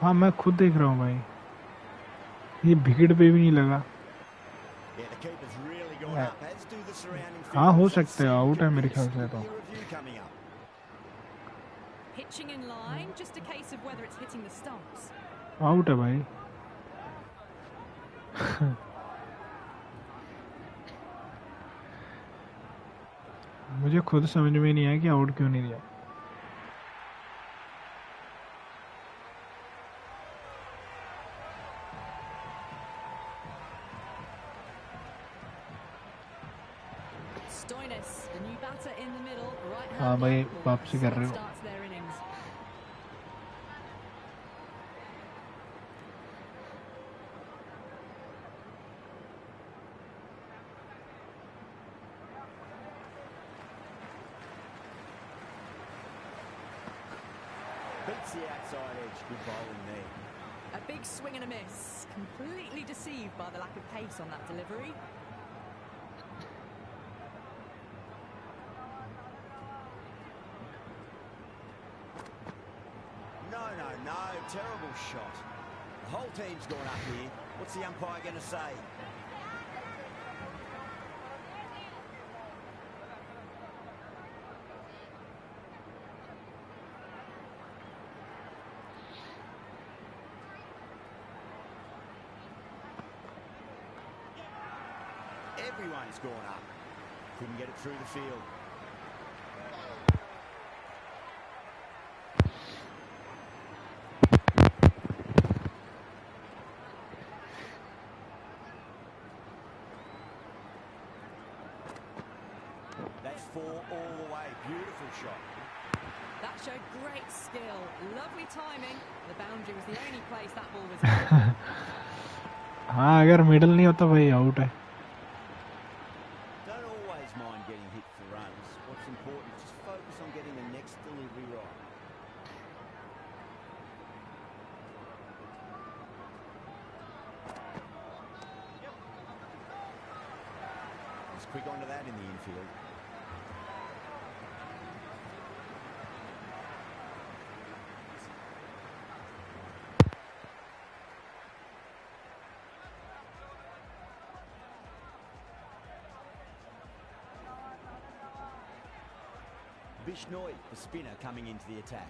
[SPEAKER 3] हाँ मैं खुद देख रहा हूँ भाई, ये विकेट पे भी नहीं लगा।
[SPEAKER 1] Yeah, the keeper's really gone up, as do the surrounding
[SPEAKER 3] हाँ हो
[SPEAKER 1] fielders.
[SPEAKER 3] सकता है, आउट है मेरे ख्याल से तो।
[SPEAKER 1] Review coming up.
[SPEAKER 2] Pitching in line, just a case of whether it's hitting the stumps.
[SPEAKER 3] Out है भाई। मुझे खुद समझ में नहीं आया कि आउट क्यों नहीं दिया।
[SPEAKER 2] Stoinis, the new batter in the middle, right
[SPEAKER 3] हाँ
[SPEAKER 2] hand
[SPEAKER 3] भाई
[SPEAKER 2] left ball.
[SPEAKER 3] वापसी कर रहे हो।
[SPEAKER 2] Starts their innings.
[SPEAKER 1] Beats the outside edge. Good bowling there.
[SPEAKER 2] A big swing and a miss. Completely deceived by the lack of pace on that delivery.
[SPEAKER 1] No, terrible shot. The whole team's gone up here. What's the umpire going to say? Everyone's gone up. Couldn't get it through the field. That's 4 all the way. Beautiful shot.
[SPEAKER 2] That showed great skill. Lovely timing. The boundary was the only place that ball was in.
[SPEAKER 3] हाँ अगर middle नहीं होता भाई out है।
[SPEAKER 1] Don't always mind getting hit for runs. What's important is just focus on getting the next delivery right. Just quick onto that in the infield. Bishnoi, the spinner, coming into the attack.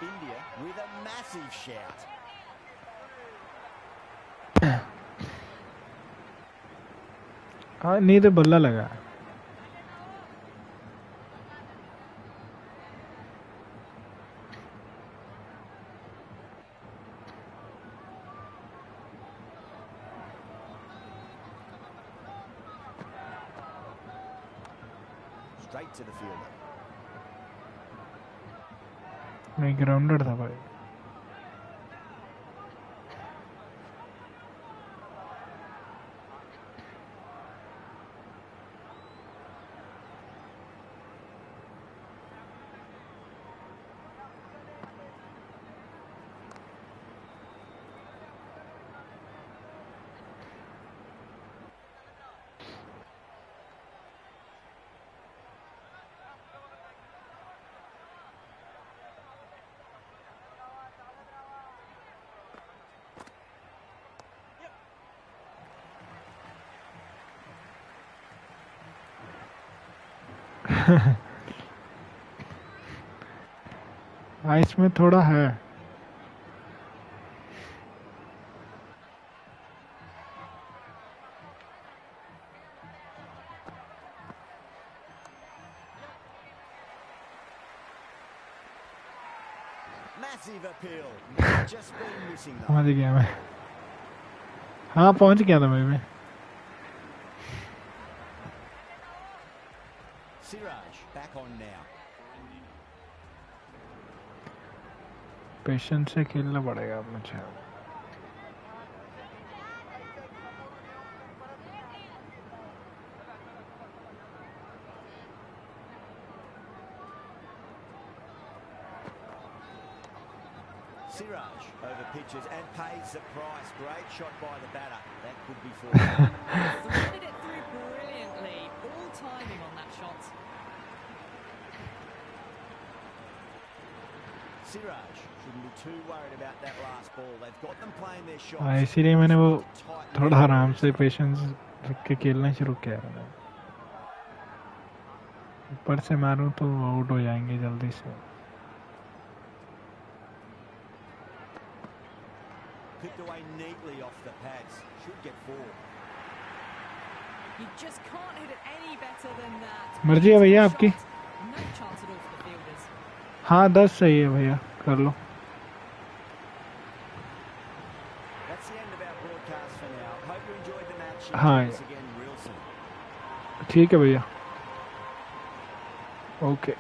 [SPEAKER 1] India with a massive shout.
[SPEAKER 3] हाँ नहीं तो बल्ला लगा।
[SPEAKER 1] Straight to the fielder.
[SPEAKER 3] नहीं grounded था भाई। हाँ इसमें थोड़ा है।
[SPEAKER 1] Massive appeal. Might just been missing though.
[SPEAKER 3] समझ गया मैं। हाँ पहुंच गया था मैं।
[SPEAKER 1] Siraj back on now.
[SPEAKER 3] Patience से खेलना पड़ेगा अब मुझे।
[SPEAKER 1] Siraj over pitches and pays the price. Great shot by the batter. That could be four.
[SPEAKER 2] Threaded it through brilliantly. All timing on that shot.
[SPEAKER 1] Siraj shouldn't be too worried about that last ball. They've got them playing their shots.
[SPEAKER 3] हाँ इसीलिए मैंने वो थोड़ा आराम से patience रख के खेलना शुरू किया है। ऊपर से मारूं तो आउट हो जाएंगे जल्दी से।
[SPEAKER 1] Clipped away neatly off the pads. Should get four.
[SPEAKER 2] You just can't hit it any better than that.
[SPEAKER 3] मर्जी है भैया आपकी।
[SPEAKER 2] No chance at all for the fielders.
[SPEAKER 3] हाँ 10 सही है भैया कर लो।
[SPEAKER 1] That's the end of our broadcast for now. Hope you enjoyed the match.
[SPEAKER 3] हाँ
[SPEAKER 1] Again real soon.
[SPEAKER 3] ठीक है भैया। Okay.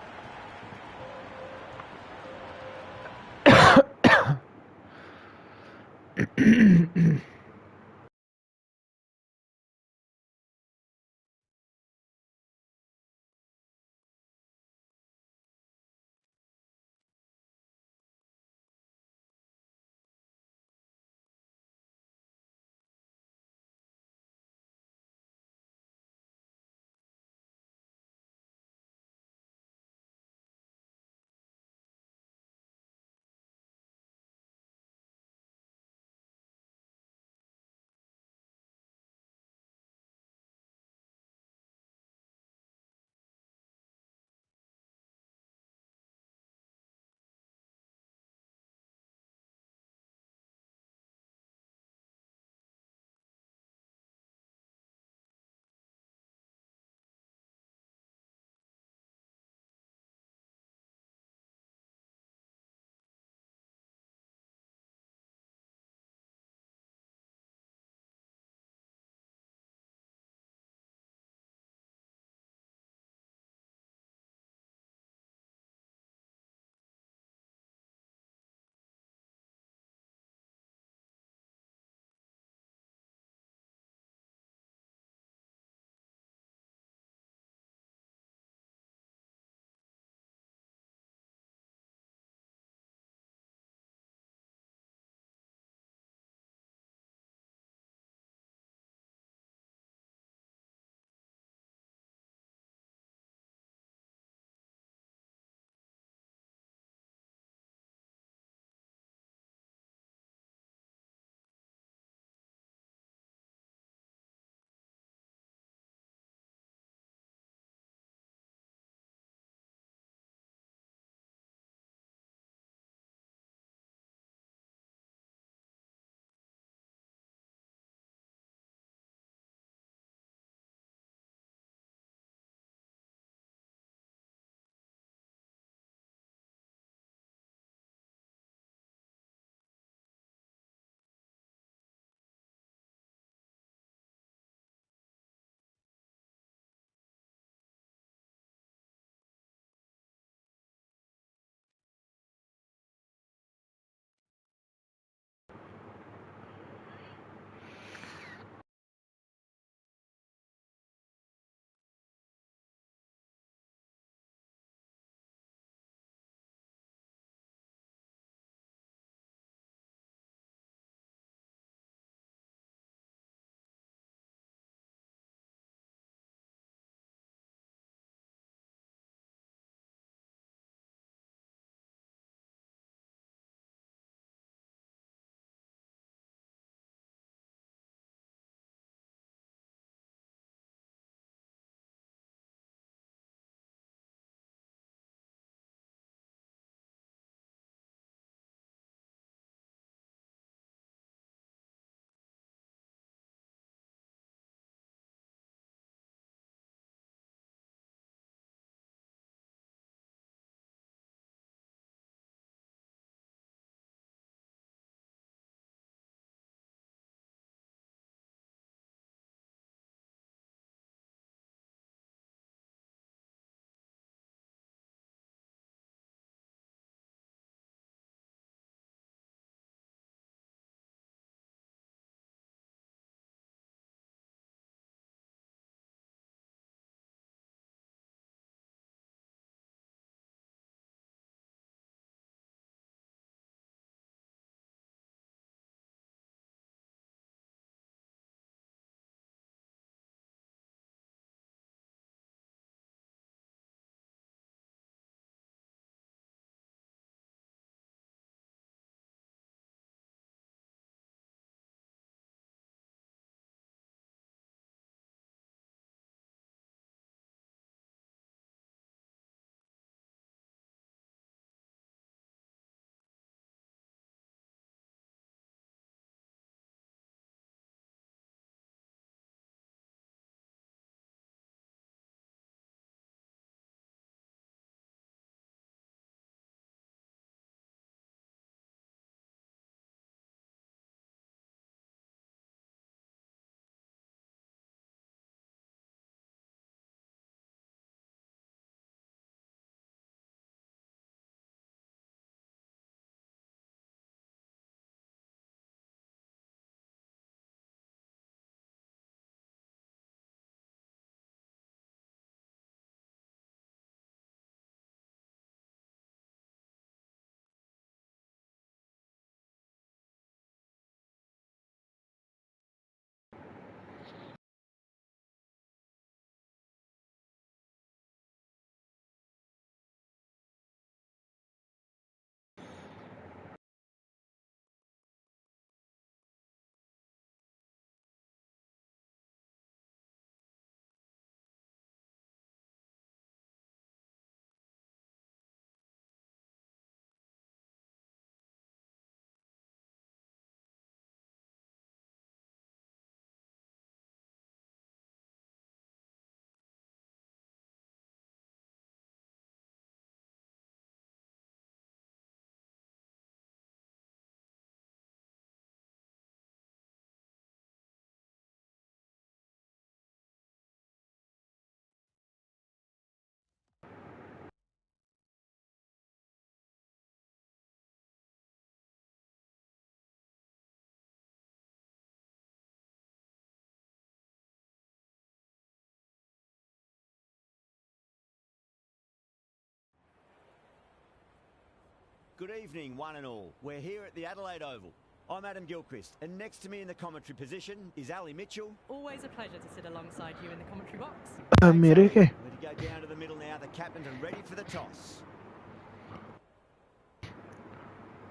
[SPEAKER 1] Good evening, one and all. We're here at the Adelaide Oval. I'm Adam Gilchrist, and next to me in the commentary position is Ali Mitchell.
[SPEAKER 2] Always a pleasure to sit alongside you in the commentary box.
[SPEAKER 3] मेरे के
[SPEAKER 1] We're to go down to the middle now. The captains are ready for the toss.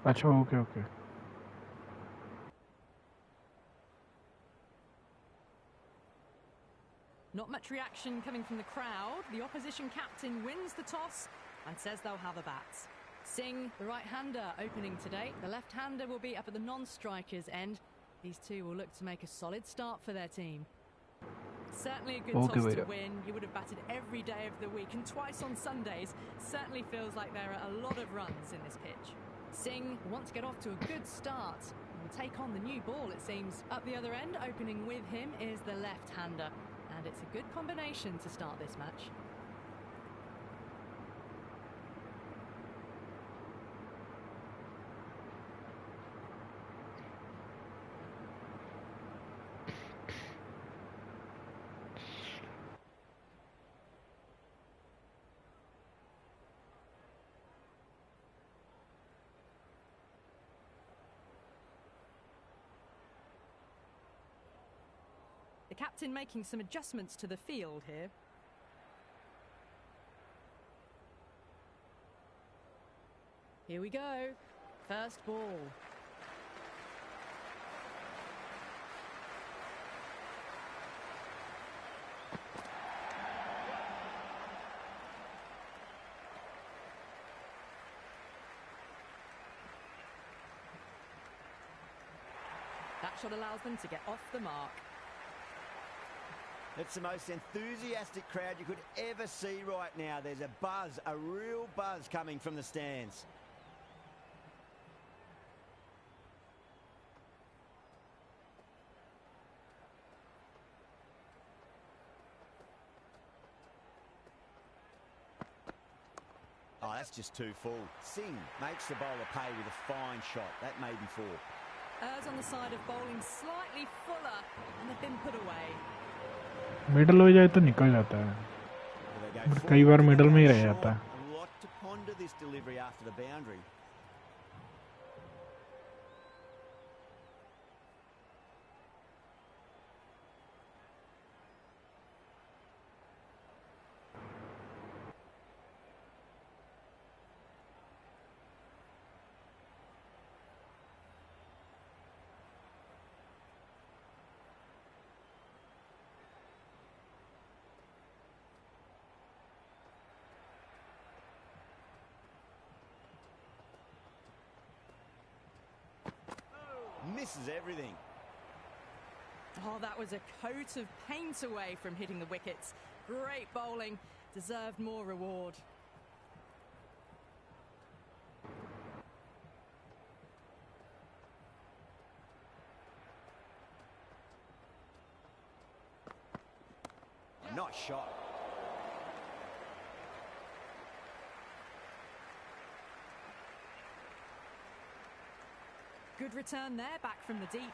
[SPEAKER 3] अच्छा okay
[SPEAKER 2] Not much reaction coming from the crowd. The opposition captain wins the toss and says they'll have a bat. Singh, the right-hander, opening today. The left-hander will be up at the non-striker's end. These two will look to make a solid start for their team. Certainly a good toss to win. You would have batted every day of the week and twice on Sundays. Certainly feels like there are a lot of runs in this pitch. Singh want to get off to a good start and take on the new ball, it seems. Up the other end, opening with him, is the left-hander. And it's a good combination to start this match. The captain making some adjustments to the field here. Here we go. First ball. That shot allows them to get off the mark.
[SPEAKER 1] It's the most enthusiastic crowd you could ever see right now. There's a buzz, a real buzz coming from the stands. Oh, that's just too full. Singh makes the bowler pay with a fine shot. That may be four.
[SPEAKER 2] Errs on the side of bowling slightly fuller, and they've been put away.
[SPEAKER 3] Middle हो जाए तो निकल जाता है कई बार middle में ही रह जाता है
[SPEAKER 1] Misses everything.
[SPEAKER 2] Oh, that was a coat of paint away from hitting the wickets. Great bowling. Deserved more reward.
[SPEAKER 1] Nice shot.
[SPEAKER 2] Good return there, back from the deep.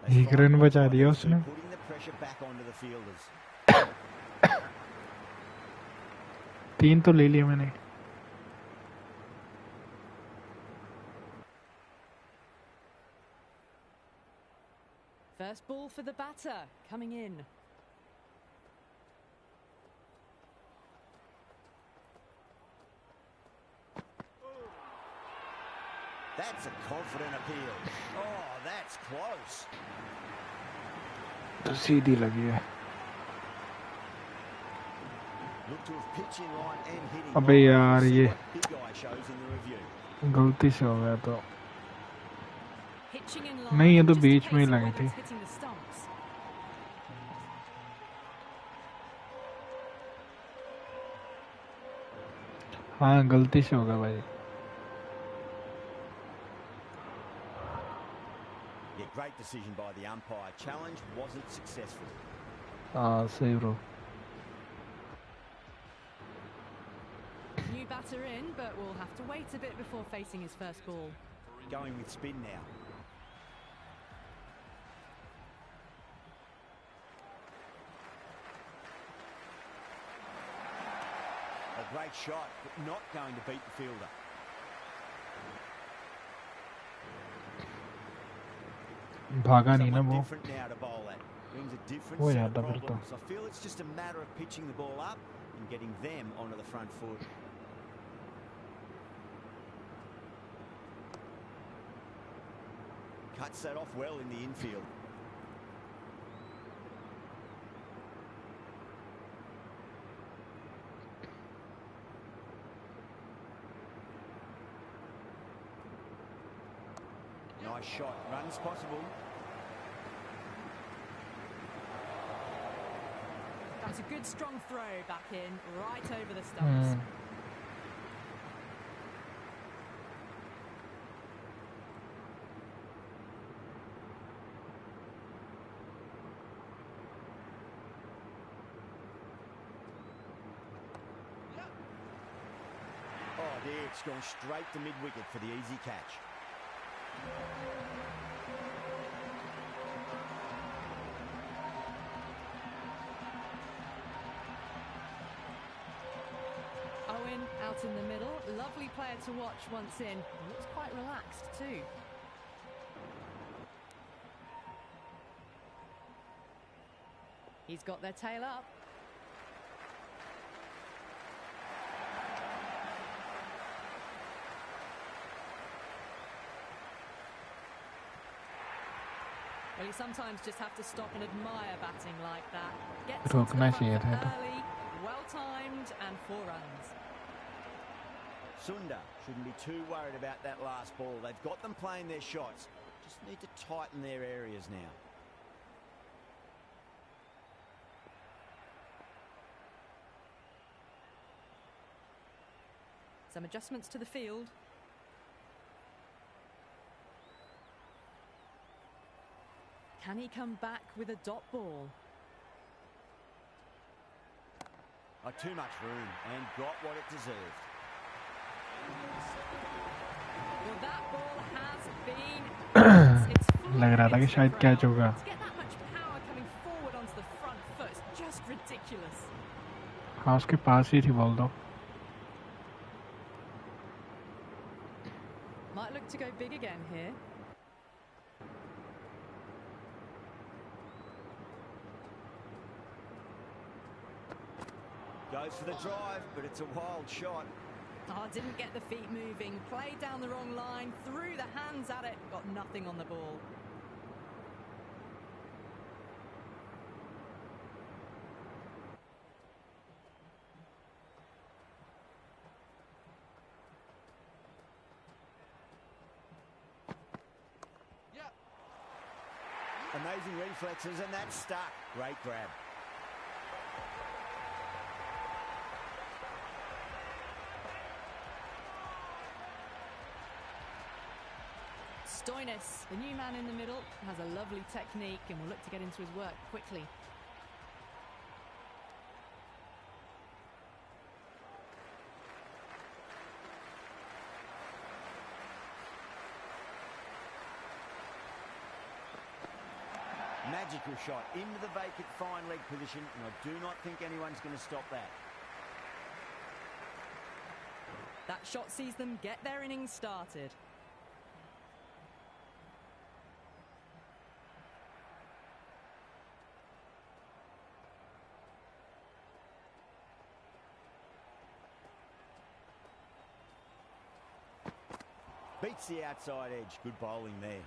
[SPEAKER 3] एक रन बचा दिया उसने तीन तो ले लिया मैंने
[SPEAKER 2] First ball for the batter coming in.
[SPEAKER 1] That's a confident appeal. Oh, that's close.
[SPEAKER 3] तो सीधी लगी है अबे यार ये गलती से हो गया तो नहीं ये तो बीच में ही लगी थी हाँ गलती से होगा भाई.
[SPEAKER 1] Yeah, great decision by the umpire. Challenge wasn't successful.
[SPEAKER 3] हाँ सही bro.
[SPEAKER 2] New batter in, but will have to wait a bit before facing his first ball.
[SPEAKER 1] Going with spin now. A great shot, but not going to beat the fielder.
[SPEAKER 3] भागा नहीं ना
[SPEAKER 1] Someone
[SPEAKER 3] वो.
[SPEAKER 1] different now to bowl at. Brings a different
[SPEAKER 3] हो
[SPEAKER 1] set of
[SPEAKER 3] जाता फिर तो.
[SPEAKER 1] problems. I feel it's just a matter of pitching the ball up and getting them onto the front foot. Cuts that off well in the infield. Nice shot. Runs possible.
[SPEAKER 2] That's a good strong throw back in, right over the stumps.
[SPEAKER 1] Oh dear, it's gone straight to mid-wicket for the easy catch.
[SPEAKER 2] Owen out in the middle. Lovely player to watch once in. He looks quite relaxed too. He's got their tail up. Well, you sometimes just have to stop and admire batting like that. Gets onto the front foot early, well timed, and 4 runs.
[SPEAKER 1] Sunda shouldn't be too worried about that last ball. They've got them playing their shots. Just need to tighten their areas now.
[SPEAKER 2] Some adjustments to the field. Can he come back with a dot ball?
[SPEAKER 1] Oh, too much room and got what it deserved.
[SPEAKER 2] Well, that ball has been. It's
[SPEAKER 3] लग रहा था कि शायद catch होगा.
[SPEAKER 2] To get that much power coming forward onto the front foot is just ridiculous.
[SPEAKER 3] हाँ उसके पास ही थी ball तो.
[SPEAKER 2] Might look to go big again here.
[SPEAKER 1] Goes for the drive, but it's a wild shot.
[SPEAKER 2] Oh, didn't get the feet moving. Played down the wrong line. Threw the hands at it. Got nothing on the ball.
[SPEAKER 1] Amazing reflexes, and that's stuck. Great grab.
[SPEAKER 2] Stoinis, the new man in the middle, has a lovely technique and will look to get into his work quickly.
[SPEAKER 1] Magical shot into the vacant fine leg position, and I do not think anyone's going to stop that.
[SPEAKER 2] That shot sees them get their innings started.
[SPEAKER 1] Beats the outside edge. Good bowling there.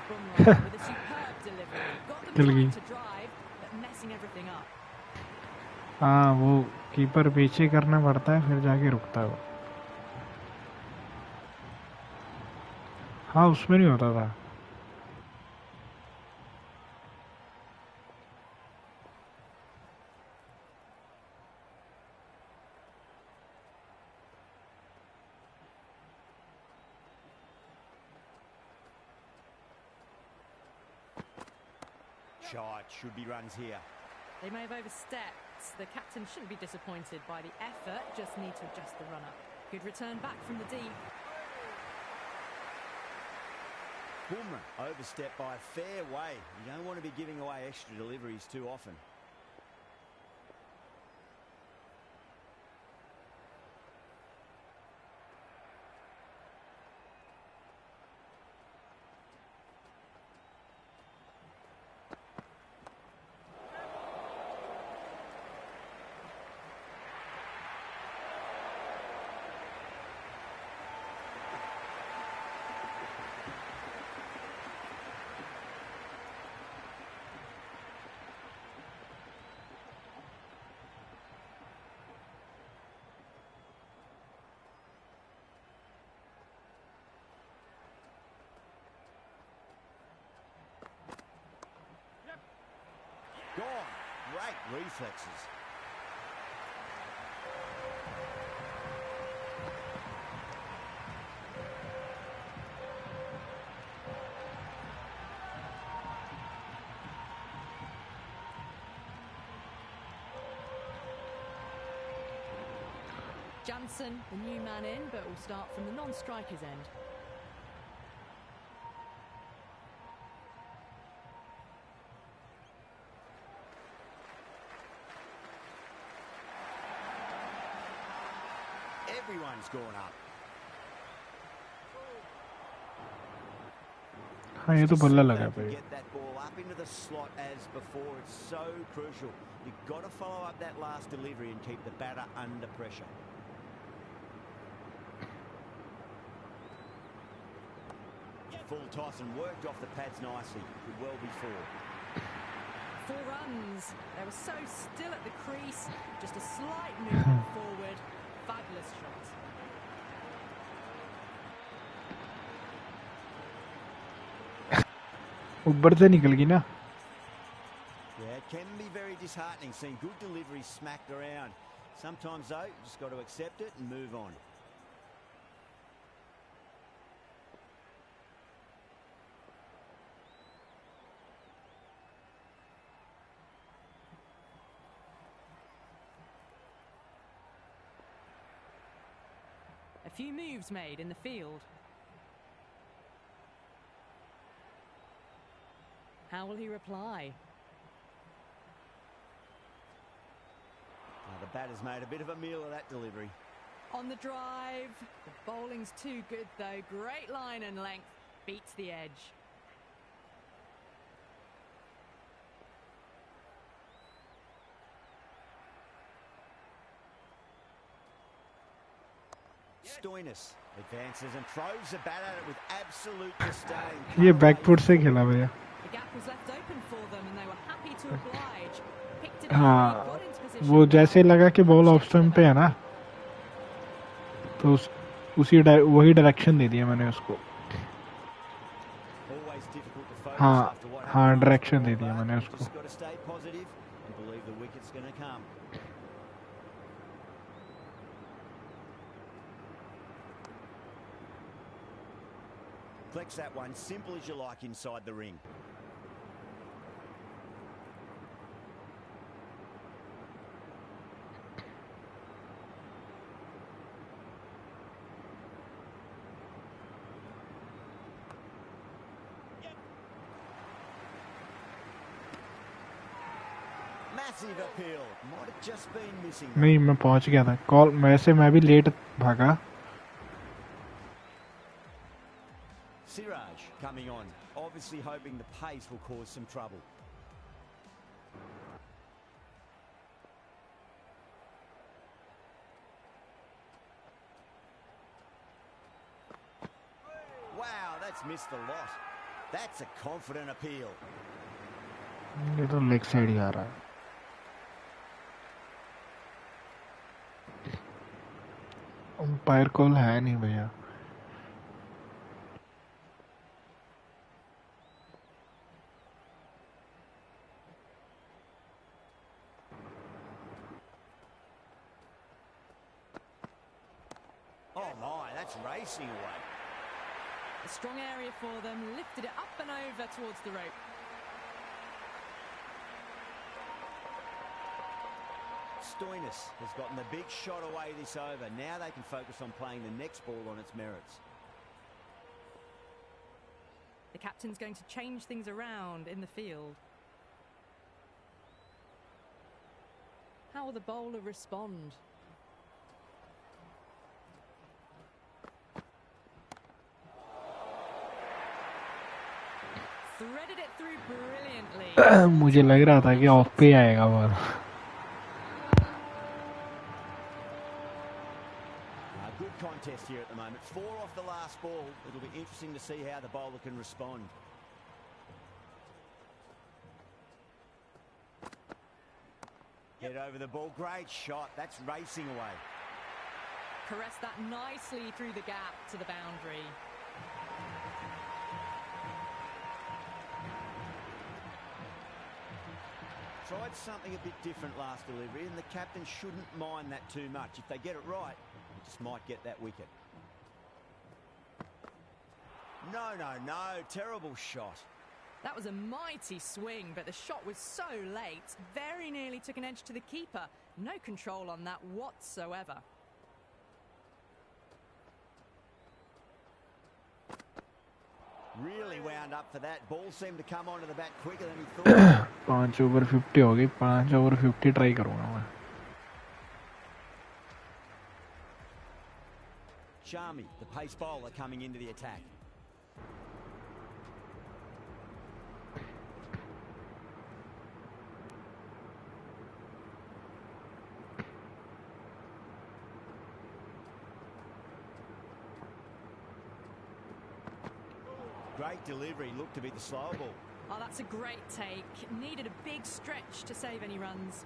[SPEAKER 2] Bumrah with a superb delivery. Got them trying to drive, but messing everything up.
[SPEAKER 3] हाँ वो keeper पीछे करना पड़ता है फिर जाके रुकता है वो. हाँ उसमें नहीं होता था.
[SPEAKER 1] Shot, should be runs here.
[SPEAKER 2] They may have overstepped. The captain shouldn't be disappointed by the effort, just need to adjust the run-up. Good return back from the deep.
[SPEAKER 1] Bumrah overstepped by a fair way. You don't want to be giving away extra deliveries too often. Gone. Great reflexes.
[SPEAKER 2] Jansen, the new man in, but will start from the non-striker's end.
[SPEAKER 1] Everyone's gone up.
[SPEAKER 3] हाँ ये तो बल्ला लगा भाई.
[SPEAKER 1] Get that ball up into the slot as before. It's so crucial. You've got to follow up that last delivery and keep the batter under pressure. Full toss and worked off the pads nicely. Could well be 4.
[SPEAKER 2] 4 runs. They were so still at the crease. Just a slight movement forward. Fabulous shot.
[SPEAKER 3] ऊपर से निकल गई ना.
[SPEAKER 1] Yeah, it can be very disheartening seeing good deliveries smacked around. Sometimes though, you just got to accept it and move on.
[SPEAKER 2] A few moves made in the field. How will he reply?
[SPEAKER 1] The batter's made a bit of a meal of that delivery.
[SPEAKER 2] On the drive. The bowling's too good though. Great line and length. Beats the edge.
[SPEAKER 1] Stoinis advances and throws the bat at it with absolute disdain.
[SPEAKER 3] ये back foot से खेला भैया.
[SPEAKER 2] The gap was left open for them and they were happy to oblige. Picked it
[SPEAKER 3] हाँ,
[SPEAKER 2] up, got into position.
[SPEAKER 3] वो जैसे लगा कि ball off stump पे है ना, तो वही डायरेक्शन दे दिया मैंने उसको. हाँ हाँ डायरेक्शन दे दिया मैंने उसको.
[SPEAKER 1] Flex that one, simple as you like inside the ring. Massive appeal. Might have just been missing.
[SPEAKER 3] नहीं मैं पहुंच गया था. कॉल मैं भी लेट भागा.
[SPEAKER 1] Siraj coming on, obviously hoping the pace will cause some trouble. Wow, that's missed the lot. That's a confident appeal.
[SPEAKER 3] ये तो लेग साइड ही आ रहा है. अंपायर कॉल है नहीं भैया.
[SPEAKER 1] Racing away.
[SPEAKER 2] A strong area for them, lifted it up and over towards the rope.
[SPEAKER 1] Stoinis has gotten the big shot away this over. Now they can focus on playing the next ball on its merits.
[SPEAKER 2] The captain's going to change things around in the field. How will the bowler respond? Threaded it through brilliantly.
[SPEAKER 3] मुझे लग रहा था कि of पे आएगा ball.
[SPEAKER 1] Good contest here at the moment. 4 off the last ball. It'll be interesting to see how the bowler can respond. Head over the ball. Great shot. That's racing away.
[SPEAKER 2] Caressed that nicely through the gap to the boundary.
[SPEAKER 1] Tried something a bit different last delivery, and the captain shouldn't mind that too much. If they get it right, they just might get that wicket. No, no, no. Terrible shot.
[SPEAKER 2] That was a mighty swing, but the shot was so late. Very nearly took an edge to the keeper. No control on that whatsoever.
[SPEAKER 1] Really wound up for that. Ball seemed to come onto the bat quicker than he thought.
[SPEAKER 3] 5 over 50 हो गई. 5 over 50 try करूँगा मैं.
[SPEAKER 1] Sharmi, the pace bowler, coming into the attack. Great delivery, looked to be the slower ball.
[SPEAKER 2] Oh, that's a great take. Needed a big stretch to save any runs.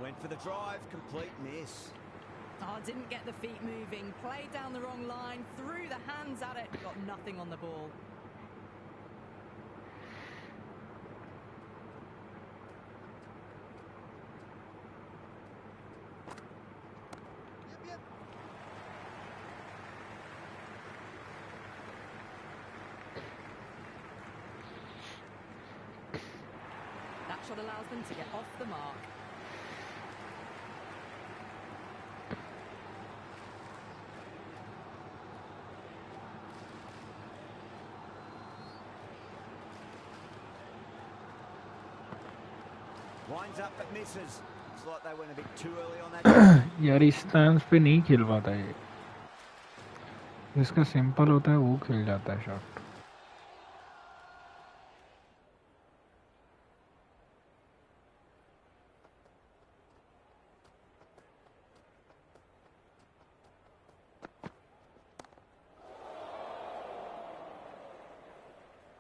[SPEAKER 1] Went for the drive, complete miss.
[SPEAKER 2] Oh, didn't get the feet moving. Played down the wrong line, threw the hands at it, got nothing on the ball. That shot allows them to get off the mark.
[SPEAKER 1] Winds up but misses. Looks like they went a bit too early on that.
[SPEAKER 3] यार इस stance पे नहीं खेल पाता ये. जिसका simple होता है वो खेल जाता है shot.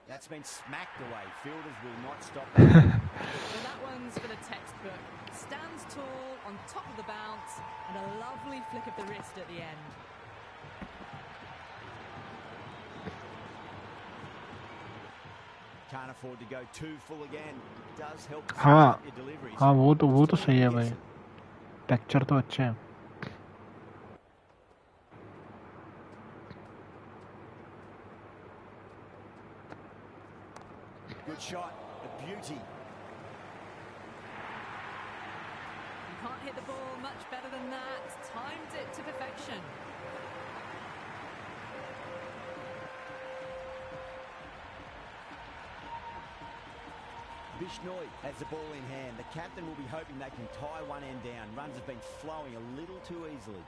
[SPEAKER 1] That's been smacked away. Fielders will not stop that.
[SPEAKER 2] Well, that one's for the textbook. Stands tall, on top of the bounce, and a lovely flick of the wrist at the end.
[SPEAKER 1] Can't afford to go too full again. Does help to
[SPEAKER 3] हाँ
[SPEAKER 1] up your deliveries.
[SPEAKER 3] हाँ वो तो सही है भाई. Texture तो अच्छा है.
[SPEAKER 1] Good shot, a beauty.
[SPEAKER 2] You can't hit the ball much better than that. Timed it to perfection.
[SPEAKER 1] Bishnoi has the ball in hand. The captain will be hoping they can tie one end down. Runs have been flowing a little too easily.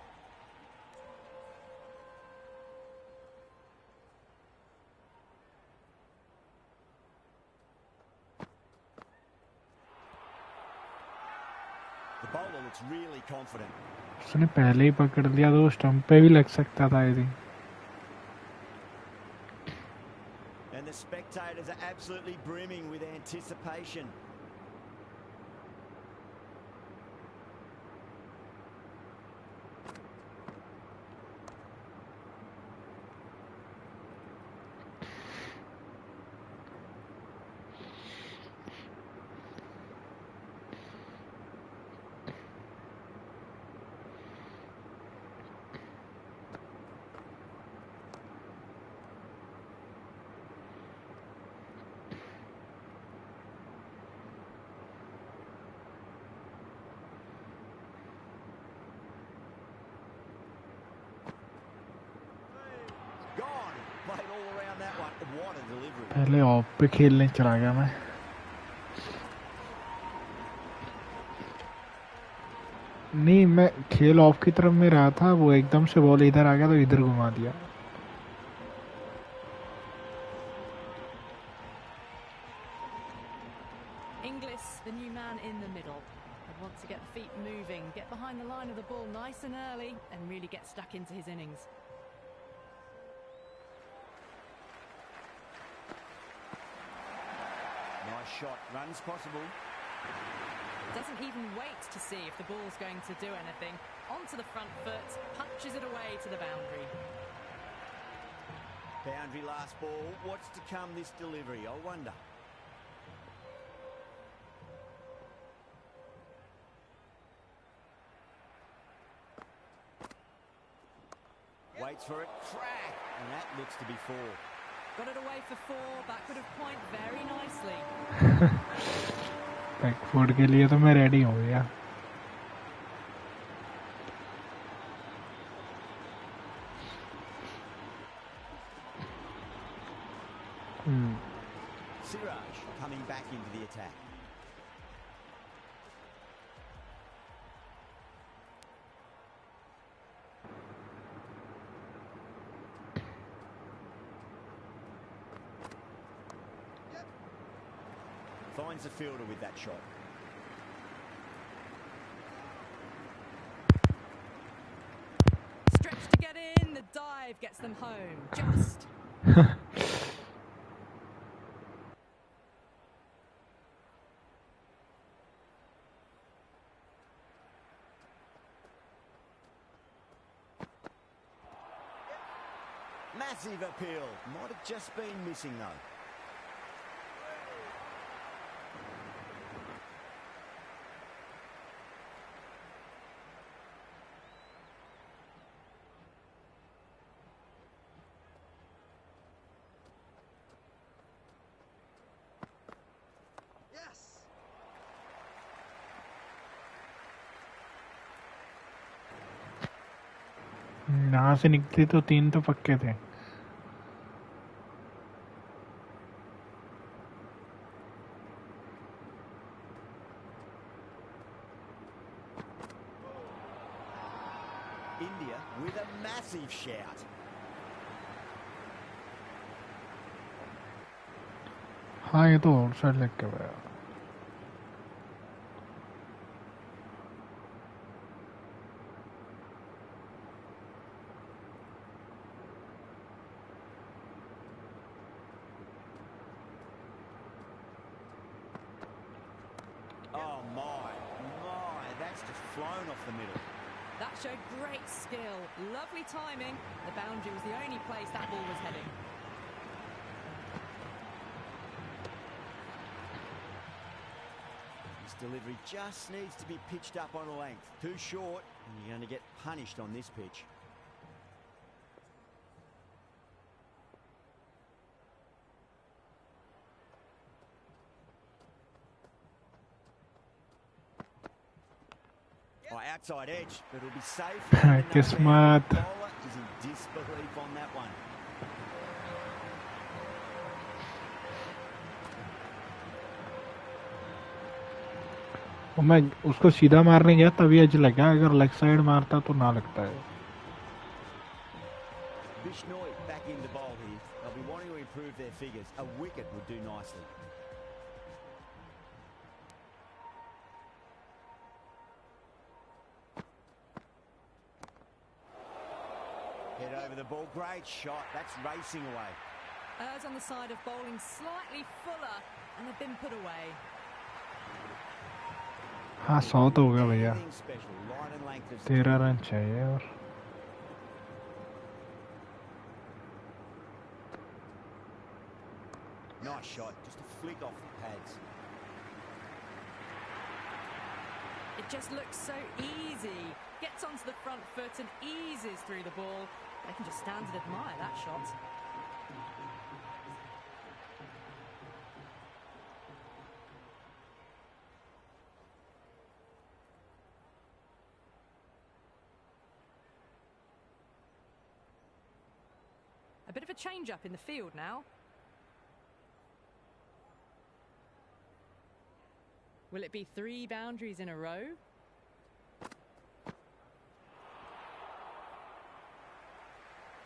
[SPEAKER 1] The bowler looks really confident.
[SPEAKER 3] उसने पहले ही पकड़ लिया तो stump पे भी लग सकता था I think.
[SPEAKER 1] And the spectators are absolutely brimming with anticipation. straight all around that one. What a delivery.
[SPEAKER 3] पहले ऑफ पे खेलने चला गया मैं. नहीं, मैं खेल ऑफ की तरफ में रहा था, वो एकदम से बॉल इधर आ गया तो इधर घुमा दिया.
[SPEAKER 2] Inglis, the new man in the middle. They want to get the feet moving, get behind the line of the ball nice and early, and really get stuck into his innings.
[SPEAKER 1] Nice shot. Runs possible.
[SPEAKER 2] Doesn't even wait to see if the ball's going to do anything. Onto the front foot, punches it away to the boundary.
[SPEAKER 1] Boundary last ball. What's to come this delivery? I wonder. Waits for it. Crack. And that looks to be 4.
[SPEAKER 2] Got it away for 4. Backward of point very nicely.
[SPEAKER 3] Back foot के लिए तो मैं ready हो गया.
[SPEAKER 1] Siraj coming back into the attack. Finds the fielder with that shot.
[SPEAKER 2] Stretch to get in, the dive gets them home. Just.
[SPEAKER 1] Massive appeal. Might have just been missing though.
[SPEAKER 3] यहाँ से निकले तो 3 तो पक्के थे.
[SPEAKER 1] India with a massive shout.
[SPEAKER 3] हाँ, ये तो और साइड लग के गया.
[SPEAKER 1] Oh my, that's just flown off the middle.
[SPEAKER 2] That showed great skill. Lovely timing. The boundary was the only place that ball was heading.
[SPEAKER 1] This delivery just needs to be pitched up on a length. Too short, and you're going to get punished on this pitch. Outside edge, but it'll be safe.
[SPEAKER 3] Kismat.
[SPEAKER 1] Bowler is in disbelief on that one.
[SPEAKER 3] मैं उसको सीधा मारने गया तभी as लगा. अगर leg side मारता तो ना लगता है.
[SPEAKER 1] Bishnoi back in the bowl here. They'll be wanting to improve their figures. A wicket would do nicely. Head over the ball. Great shot. That's racing away.
[SPEAKER 2] Errs on the side of bowling slightly fuller, and they've been put away.
[SPEAKER 3] हाँ, 100 तो हो गया भैया.
[SPEAKER 1] Anything special. Line and length of
[SPEAKER 3] 13 run चाहिए और
[SPEAKER 1] nice shot. Just a flick off the pads.
[SPEAKER 2] It just looks so easy. Gets onto the front foot and eases through the ball. They can just stand and admire that shot. A bit of a change-up in the field now. Will it be 3 boundaries in a row?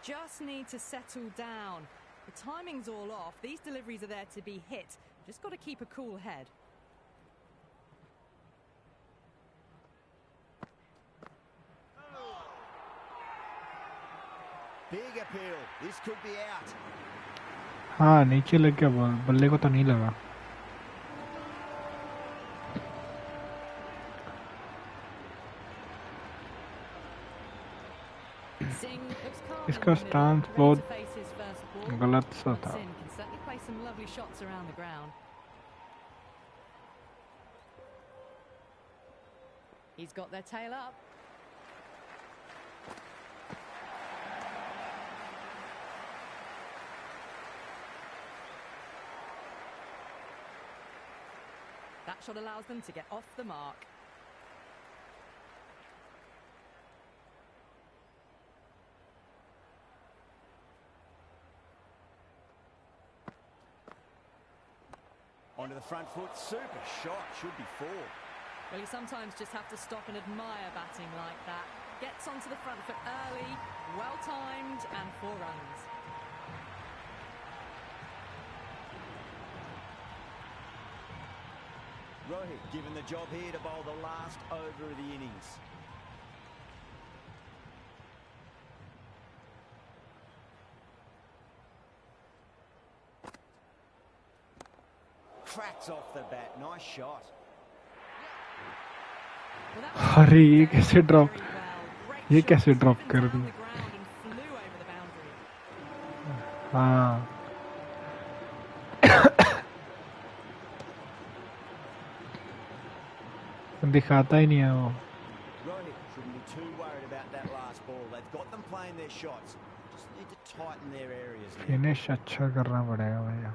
[SPEAKER 2] Just need to settle down. The timing's all off. These deliveries are there to be hit. Just got to keep a cool head.
[SPEAKER 1] Big appeal. This could be out.
[SPEAKER 3] हाँ नीचे लग गया ball, बल्ले को तो नहीं लगा. इसका स्टांस बहुत गलत सा था.
[SPEAKER 2] He's got their tail up. That shot allows them to get off the mark.
[SPEAKER 1] Onto the front foot, super shot, should be 4.
[SPEAKER 2] Well, you sometimes just have to stop and admire batting like that. Gets onto the front foot early, well-timed, and 4 runs.
[SPEAKER 1] Rohit given the job here to bowl the last over of the innings. Cracks off the bat, nice shot.
[SPEAKER 3] अरे ये कैसे drop कर दी. हाँ दिखाता ही नहीं है वो.
[SPEAKER 1] Rohit shouldn't be too worried about that last ball. They've got them playing their shots. Just need to tighten their areas now.
[SPEAKER 3] Finish अच्छा करना पड़ेगा भैया.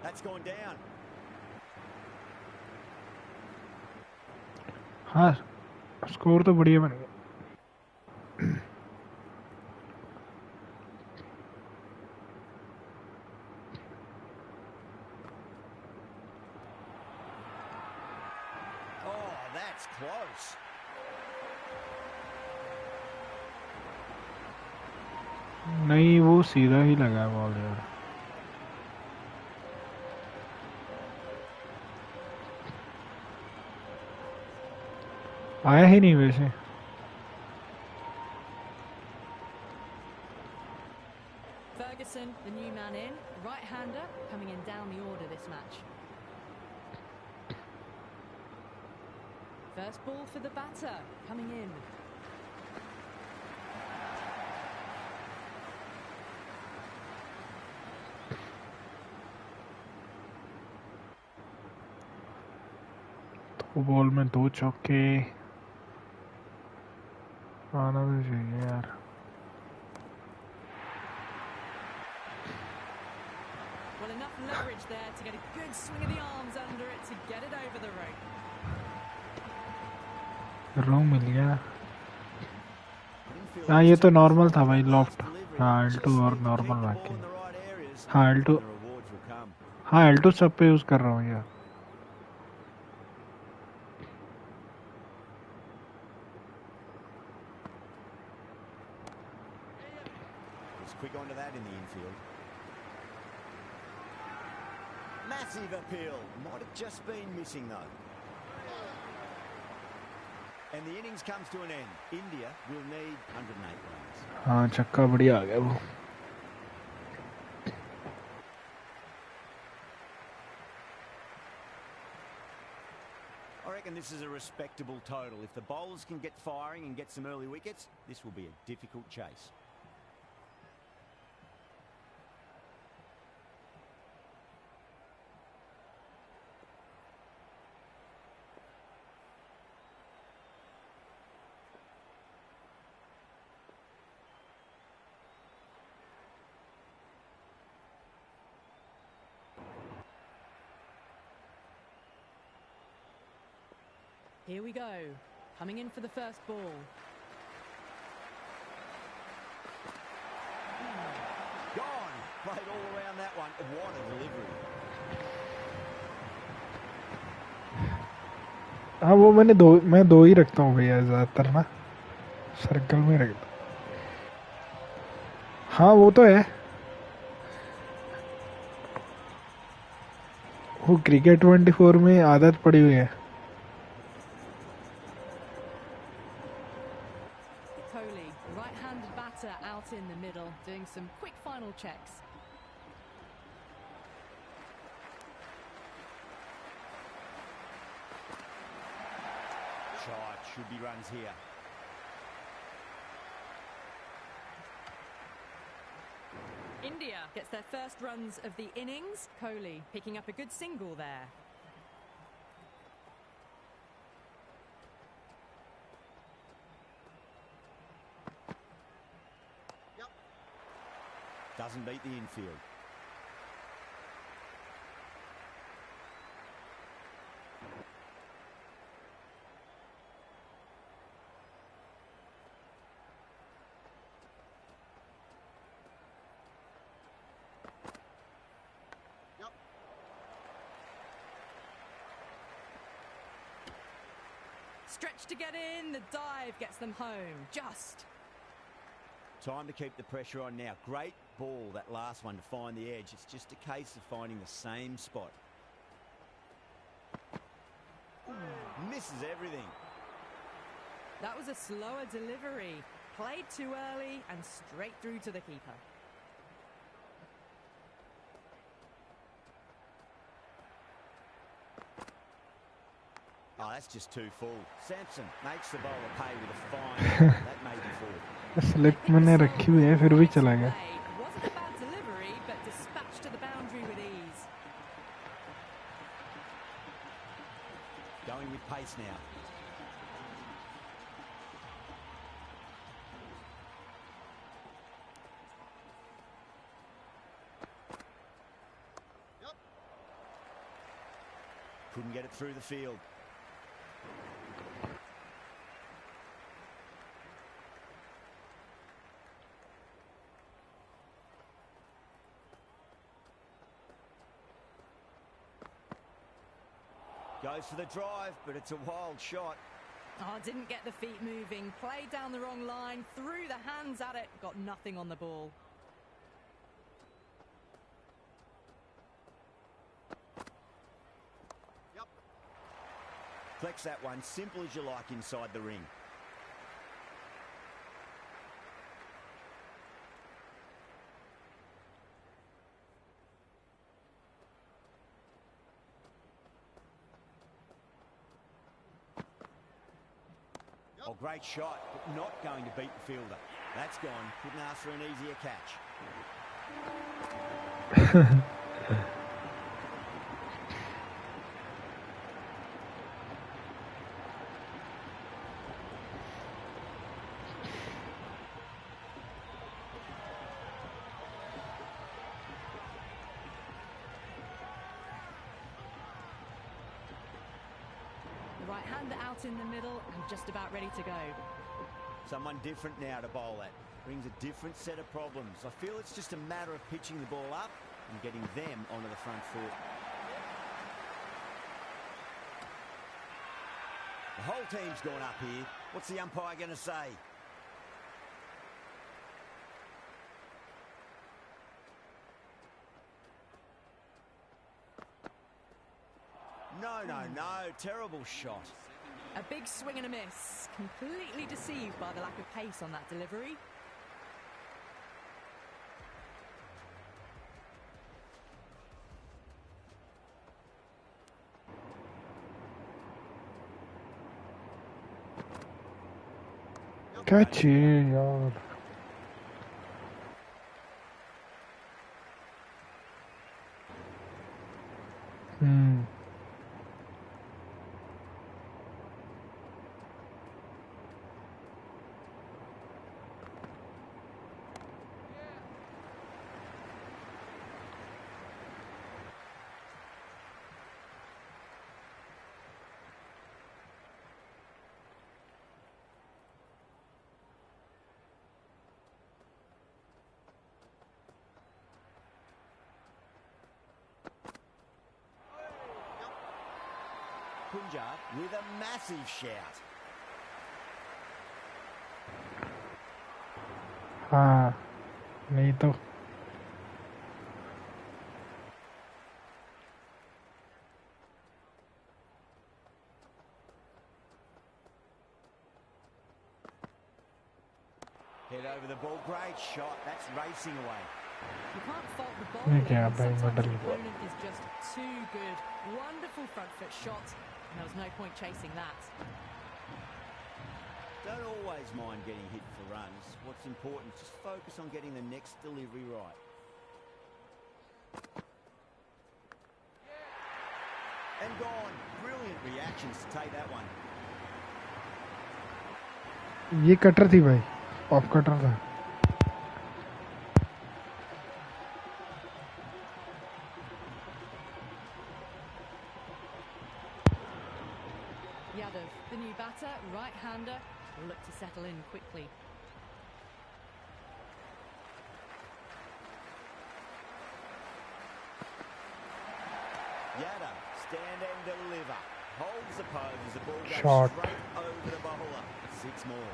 [SPEAKER 1] That's gone down.
[SPEAKER 3] हाँ स्कोर तो बढ़िया बन गया.
[SPEAKER 1] Oh, that's close.
[SPEAKER 3] नहीं वो सीधा ही लगा बॉल यार. आया ही नहीं वैसे.
[SPEAKER 2] Ferguson, the new man in, right-hander, coming in down the order this match. First ball for the batter, coming in.
[SPEAKER 3] तो बॉल में 2 चौके आना तो चाहिए यार.
[SPEAKER 2] Well, enough leverage there to get a good swing of the arms under it to get it over the rope.
[SPEAKER 3] Wrong मिल गया. हाँ ये तो नॉर्मल था भाई. लॉफ्ट. हाँ L2 और नॉर्मल बाकी. हाँ L2. हाँ L2 सब पे यूज कर रहा हूँ यार.
[SPEAKER 1] Quick onto that in the infield. Massive appeal. Might have just been missing though. And the innings comes to an end. India will need 108 runs.
[SPEAKER 3] हाँ छक्का बढ़िया आ गया वो.
[SPEAKER 1] I reckon this is a respectable total. If the bowlers can get firing and get some early wickets, this will be a difficult chase.
[SPEAKER 2] Here we go. coming in for the first ball.
[SPEAKER 1] Gone. Played all around that one. What a delivery.
[SPEAKER 3] हाँ वो मैं दो ही रखता हूँ भैया ज़्यादातर ना, circle में रखता हूँ। हाँ वो तो है, वो क्रिकेट 24 में आदत पड़ी हुई है।
[SPEAKER 2] Kohli, right-handed batter out in the middle, doing some quick final checks.
[SPEAKER 1] Shot. Should be runs here.
[SPEAKER 2] India gets their first runs of the innings. Kohli picking up a good single there.
[SPEAKER 1] Doesn't beat the infield.
[SPEAKER 2] Stretch to get in, the dive gets them home, just.
[SPEAKER 1] Time to keep the pressure on now. Great ball, that last one, to find the edge. It's just a case of finding the same spot. Misses everything.
[SPEAKER 2] That was a slower delivery. Played too early and straight through to the keeper.
[SPEAKER 1] Oh, that's just too full. Sampson makes the bowler pay with a fine. That may be full.
[SPEAKER 3] Slip मैंने रखी हुई है फिर भी चला गया।
[SPEAKER 2] Wasn't a bad delivery, but dispatched to the boundary with ease.
[SPEAKER 1] Going with pace now. Couldn't get it through the field. Goes for the drive, but it's a wild shot.
[SPEAKER 2] Oh, didn't get the feet moving. Played down the wrong line, threw the hands at it, got nothing on the ball.
[SPEAKER 1] Flex that one, simple as you like inside the ring. Oh, great shot, but not going to beat the fielder. That's gone. Couldn't ask for an easier catch.
[SPEAKER 2] Right-hander out in the middle and just about ready to go.
[SPEAKER 1] Someone different now to bowl at. Brings a different set of problems. I feel it's just a matter of pitching the ball up and getting them onto the front foot. The whole team's gone up here. What's the umpire going to say? No, terrible shot.
[SPEAKER 2] A big swing and a miss. Completely deceived by the lack of pace on that delivery.
[SPEAKER 3] Catch it, yaar.
[SPEAKER 1] Punjab with a massive shout.
[SPEAKER 3] हाँ नहीं तो
[SPEAKER 1] Head over the ball, great shot. That's racing away.
[SPEAKER 2] You can't fault the
[SPEAKER 3] ये
[SPEAKER 2] bowling.
[SPEAKER 3] क्या भाई
[SPEAKER 2] Sometimes the
[SPEAKER 3] middle
[SPEAKER 2] opponent is just too good. Wonderful front foot shot. And there was no point chasing that.
[SPEAKER 1] Don't always mind getting hit for runs. What's important is just focus on getting the next delivery right. And gone. Brilliant reactions to take that one.
[SPEAKER 3] ये cutter थी भाई off cutter था
[SPEAKER 2] Yadav, the new batter, right-hander, will look to settle in quickly.
[SPEAKER 1] Yadav, stand and deliver. Holds the pose as the ball goes
[SPEAKER 3] Shot.
[SPEAKER 1] straight over the bowler. 6 more.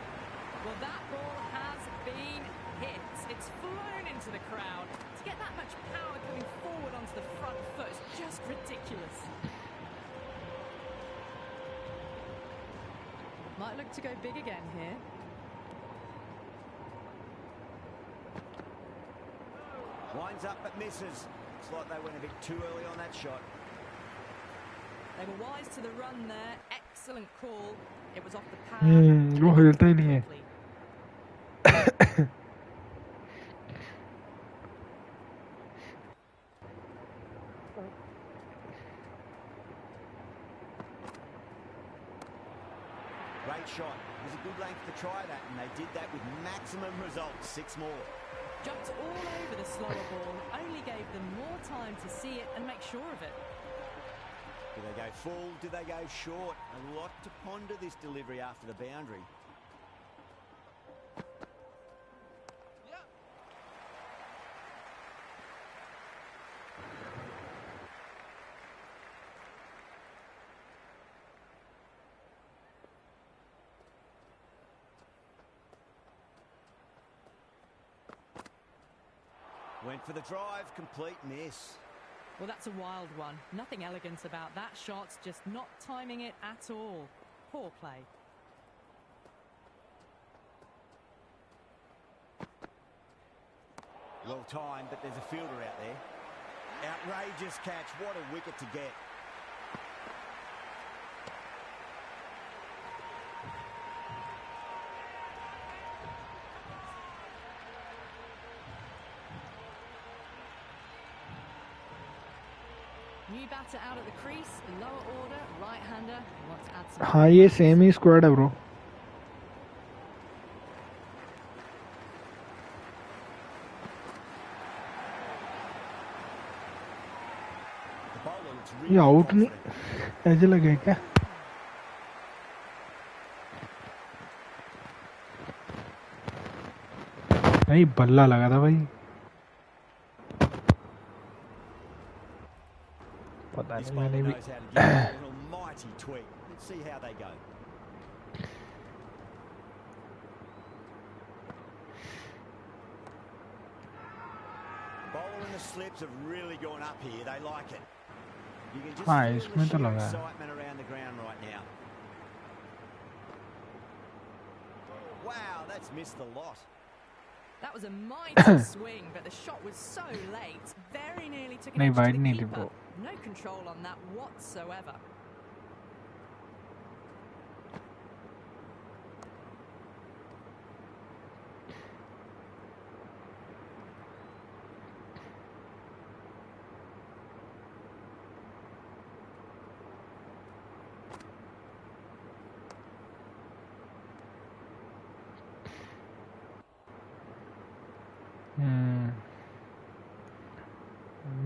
[SPEAKER 2] Well, that ball has been hit. It's flown into the crowd. To get that much power coming forward onto the front foot is just ridiculous. Might look to go big again here.
[SPEAKER 1] Winds up but misses. Looks like they went a bit too early on that shot.
[SPEAKER 2] They were wise to the run there. Excellent call. It was off the pad.
[SPEAKER 3] वो हिलता ही नहीं है
[SPEAKER 1] Great shot. It was a good length to try that, and they did that with maximum results. 6 more.
[SPEAKER 2] Jumped all over the slower ball. Only gave them more time to see it and make sure of it.
[SPEAKER 1] Do they go full? Do they go short? A lot to ponder this delivery after the boundary. Went for the drive, complete miss.
[SPEAKER 2] Well, that's a wild one. Nothing elegant about that shot, just not timing it at all. Poor play.
[SPEAKER 1] Well timed, but there's a fielder out there. Outrageous catch. What a wicket to get.
[SPEAKER 2] New batter out at the crease, lower order, right-hander. Wants to add some.
[SPEAKER 3] हाँ ये same ही squad है bro
[SPEAKER 1] The bowler looks
[SPEAKER 3] ये
[SPEAKER 1] really
[SPEAKER 3] out नहीं
[SPEAKER 1] confident.
[SPEAKER 3] ऐसे लगे क्या नहीं बल्ला लगा था भाई पता
[SPEAKER 1] This
[SPEAKER 3] नहीं
[SPEAKER 1] bowler
[SPEAKER 3] मैंने भी
[SPEAKER 1] knows how to give it an almighty tweak. Let's see how they go. Bowler and the slips have really gone up here. They like it. You can just
[SPEAKER 3] हाँ
[SPEAKER 1] feel
[SPEAKER 3] इसमें
[SPEAKER 1] the
[SPEAKER 3] तो
[SPEAKER 1] sheer
[SPEAKER 3] लगा है
[SPEAKER 1] excitement around the ground right now. Wow, that's missed the lot.
[SPEAKER 2] That was a mighty swing, but the shot was so late. Very nearly took an
[SPEAKER 3] नहीं
[SPEAKER 2] edge to
[SPEAKER 3] wide
[SPEAKER 2] the
[SPEAKER 3] नहीं थी
[SPEAKER 2] keeper.
[SPEAKER 3] Bro
[SPEAKER 2] No control on that whatsoever.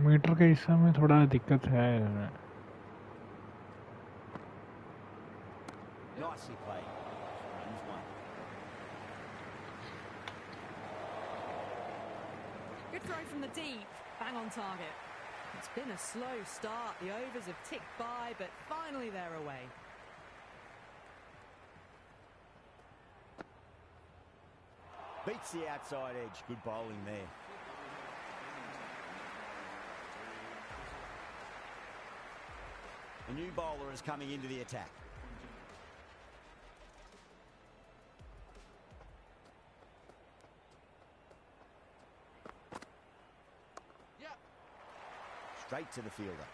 [SPEAKER 3] Metre के हिस्से में थोड़ा दिक्कत है
[SPEAKER 1] Nicely played. Runs one.
[SPEAKER 2] Good throw from the deep. Bang on target. It's been a slow start. The overs have ticked by, but finally they're away.
[SPEAKER 1] Beats the outside edge. Good bowling there. A new bowler is coming into the attack. Straight to the fielder.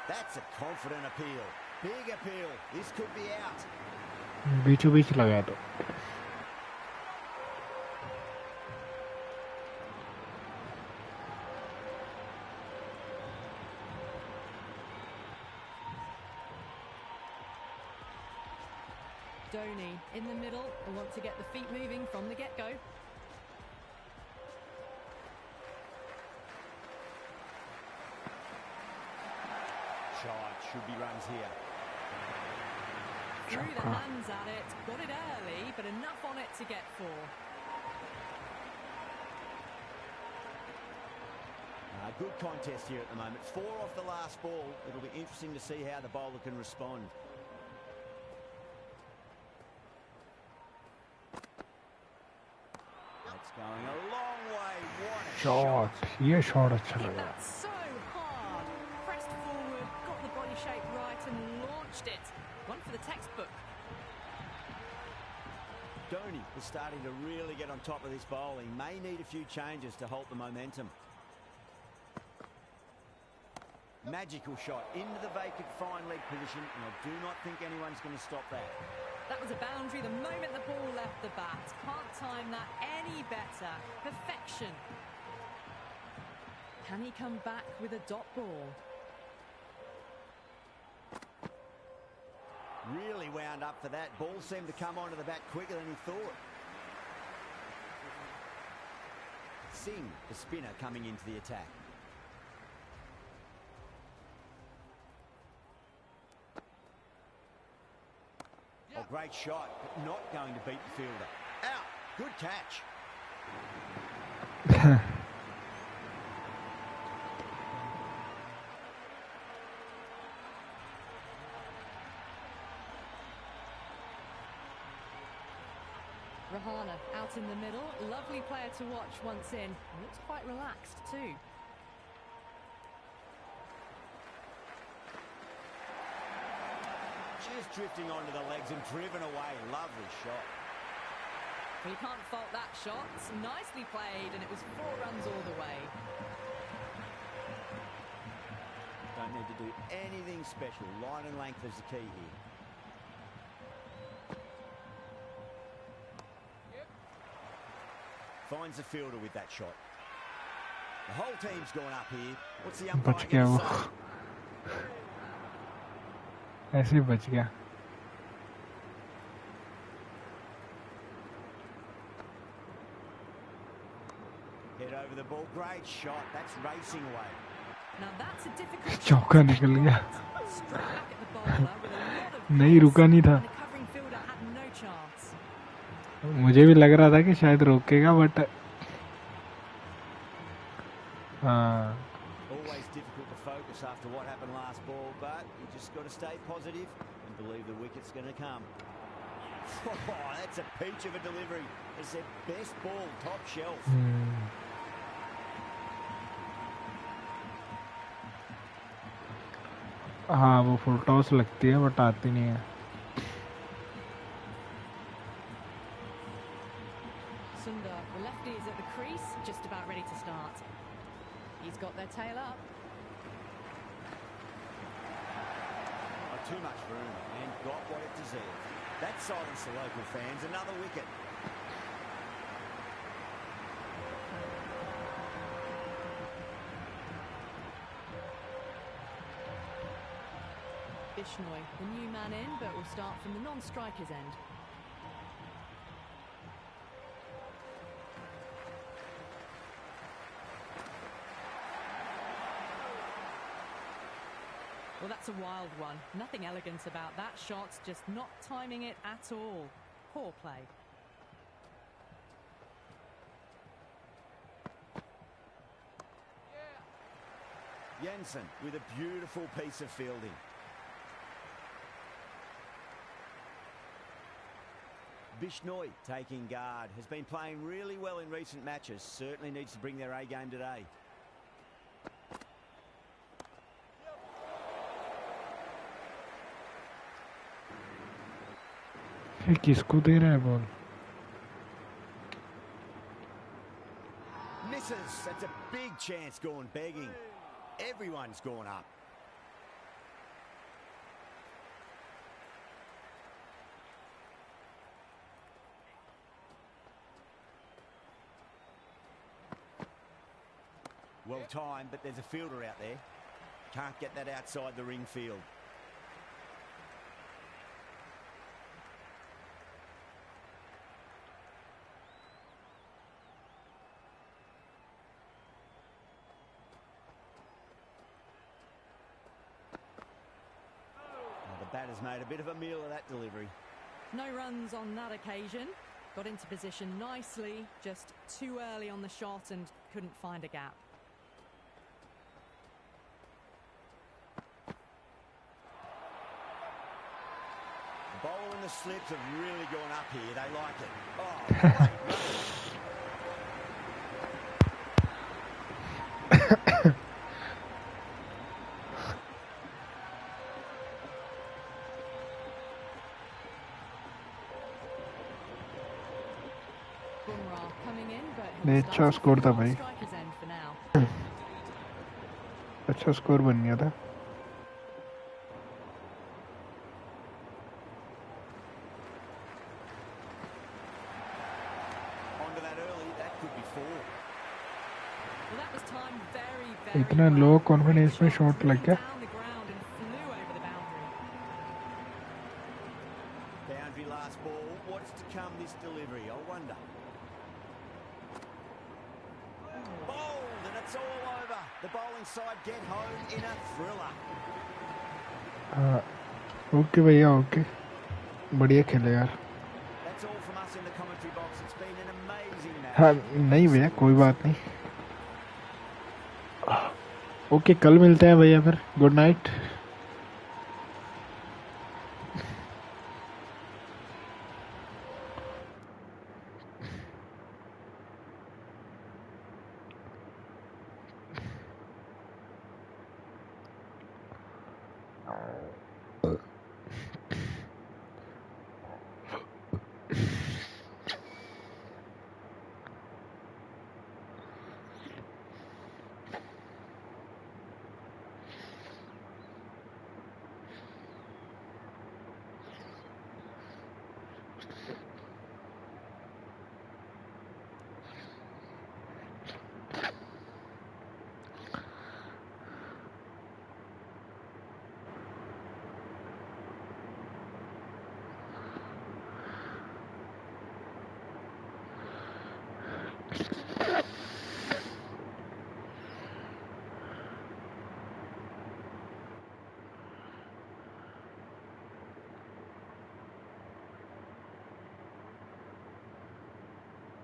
[SPEAKER 1] That's a confident appeal. Big appeal. This could be out.
[SPEAKER 3] बीचों बीच लगाया तो
[SPEAKER 2] Dhoni in the middle. They want to get the feet moving from the get-go.
[SPEAKER 1] Shot. Should be runs here.
[SPEAKER 2] Threw the hands at it. Got it early, but enough on it to get 4.
[SPEAKER 1] Good contest here at the moment. 4 off the last ball. It'll be interesting to see how the bowler can respond. That's going a long way. What a shot.
[SPEAKER 3] ये shot अच्छा
[SPEAKER 2] Hit
[SPEAKER 3] लगा
[SPEAKER 2] that so hard. Pressed forward, got the body shape right and launched it. One for the textbook.
[SPEAKER 1] Dhoni is starting to really get on top of this bowling. May need a few changes to halt the momentum. Magical shot into the vacant fine leg position, and I do not think anyone's going to stop that.
[SPEAKER 2] That was a boundary the moment the ball left the bat. Can't time that any better. Perfection. Can he come back with a dot ball?
[SPEAKER 1] Really wound up for that. Ball seemed to come onto the bat quicker than he thought. Singh, the spinner, coming into the attack. Oh, great shot, but not going to beat the fielder. Out. Good catch.
[SPEAKER 2] Rahana out in the middle. Lovely player to watch once in. Looks quite relaxed too.
[SPEAKER 1] Just drifting onto the legs and driven away. Lovely shot.
[SPEAKER 2] Well, you can't fault that shot. Nicely played, and it was 4 runs all the way.
[SPEAKER 1] Don't need to do anything special. Line and length is the key here. Finds the fielder with that shot. The whole team's gone up here. What's the umpire
[SPEAKER 3] बच गया
[SPEAKER 1] going
[SPEAKER 3] वो
[SPEAKER 1] to say?
[SPEAKER 3] ऐसे बच गया
[SPEAKER 1] Head over the ball. Great shot. That's racing away.
[SPEAKER 2] Now that's a difficult
[SPEAKER 3] चौका निकल गया
[SPEAKER 2] Straight back at the bowler with a lot of
[SPEAKER 3] नहीं रुका नहीं था
[SPEAKER 2] and the covering fielder had no chance.
[SPEAKER 3] मुझे भी लग रहा था कि शायद रोकेगा बट हाँ
[SPEAKER 1] Always difficult to focus after what happened last ball, but you just got to stay positive and believe the wicket's going to come. Oh, that's a peach of a delivery. It's their best ball, top shelf.
[SPEAKER 3] हाँ वो full toss लगती है but आती नहीं है
[SPEAKER 2] Sundar, the lefty is at the crease, just about ready to start. He's got their tail up.
[SPEAKER 1] Oh, too much room and got what it deserved. That silenced the local fans. Another wicket.
[SPEAKER 2] Bishnoi, the new man in, but will start from the non-striker's end. Well, that's a wild one. Nothing elegant about that shot, just not timing it at all. Poor play.
[SPEAKER 1] Jensen with a beautiful piece of fielding. Bishnoi taking guard. Has been playing really well in recent matches. Certainly needs to bring their A game today.
[SPEAKER 3] किसको दे रहा है ball?
[SPEAKER 1] Misses. That's a big chance gone begging. Everyone's gone up. Well timed, but there's a fielder out there. Can't get that outside the ring field. Batter's made a bit of a meal of that delivery.
[SPEAKER 2] No runs on that occasion. Got into position nicely, just too early on the shot and couldn't find a gap.
[SPEAKER 1] The bowl and the slips have really gone up here. They like it. Oh, great run.
[SPEAKER 3] अच्छा score था भाई, अच्छा score बन गया था। इतना low confidence में shot लग गया।
[SPEAKER 1] Boundary last ball. What's to come this delivery? I wonder. Bowled and it's all over. The bowling side get home in a thriller.
[SPEAKER 3] Okay भैया ओके, बढ़िया खेले यार।
[SPEAKER 1] That's all from us in the commentary box. It's been an amazing match.
[SPEAKER 3] हाँ नहीं भैया कोई बात नहीं। ओके कल मिलते हैं भैया फिर। Good night.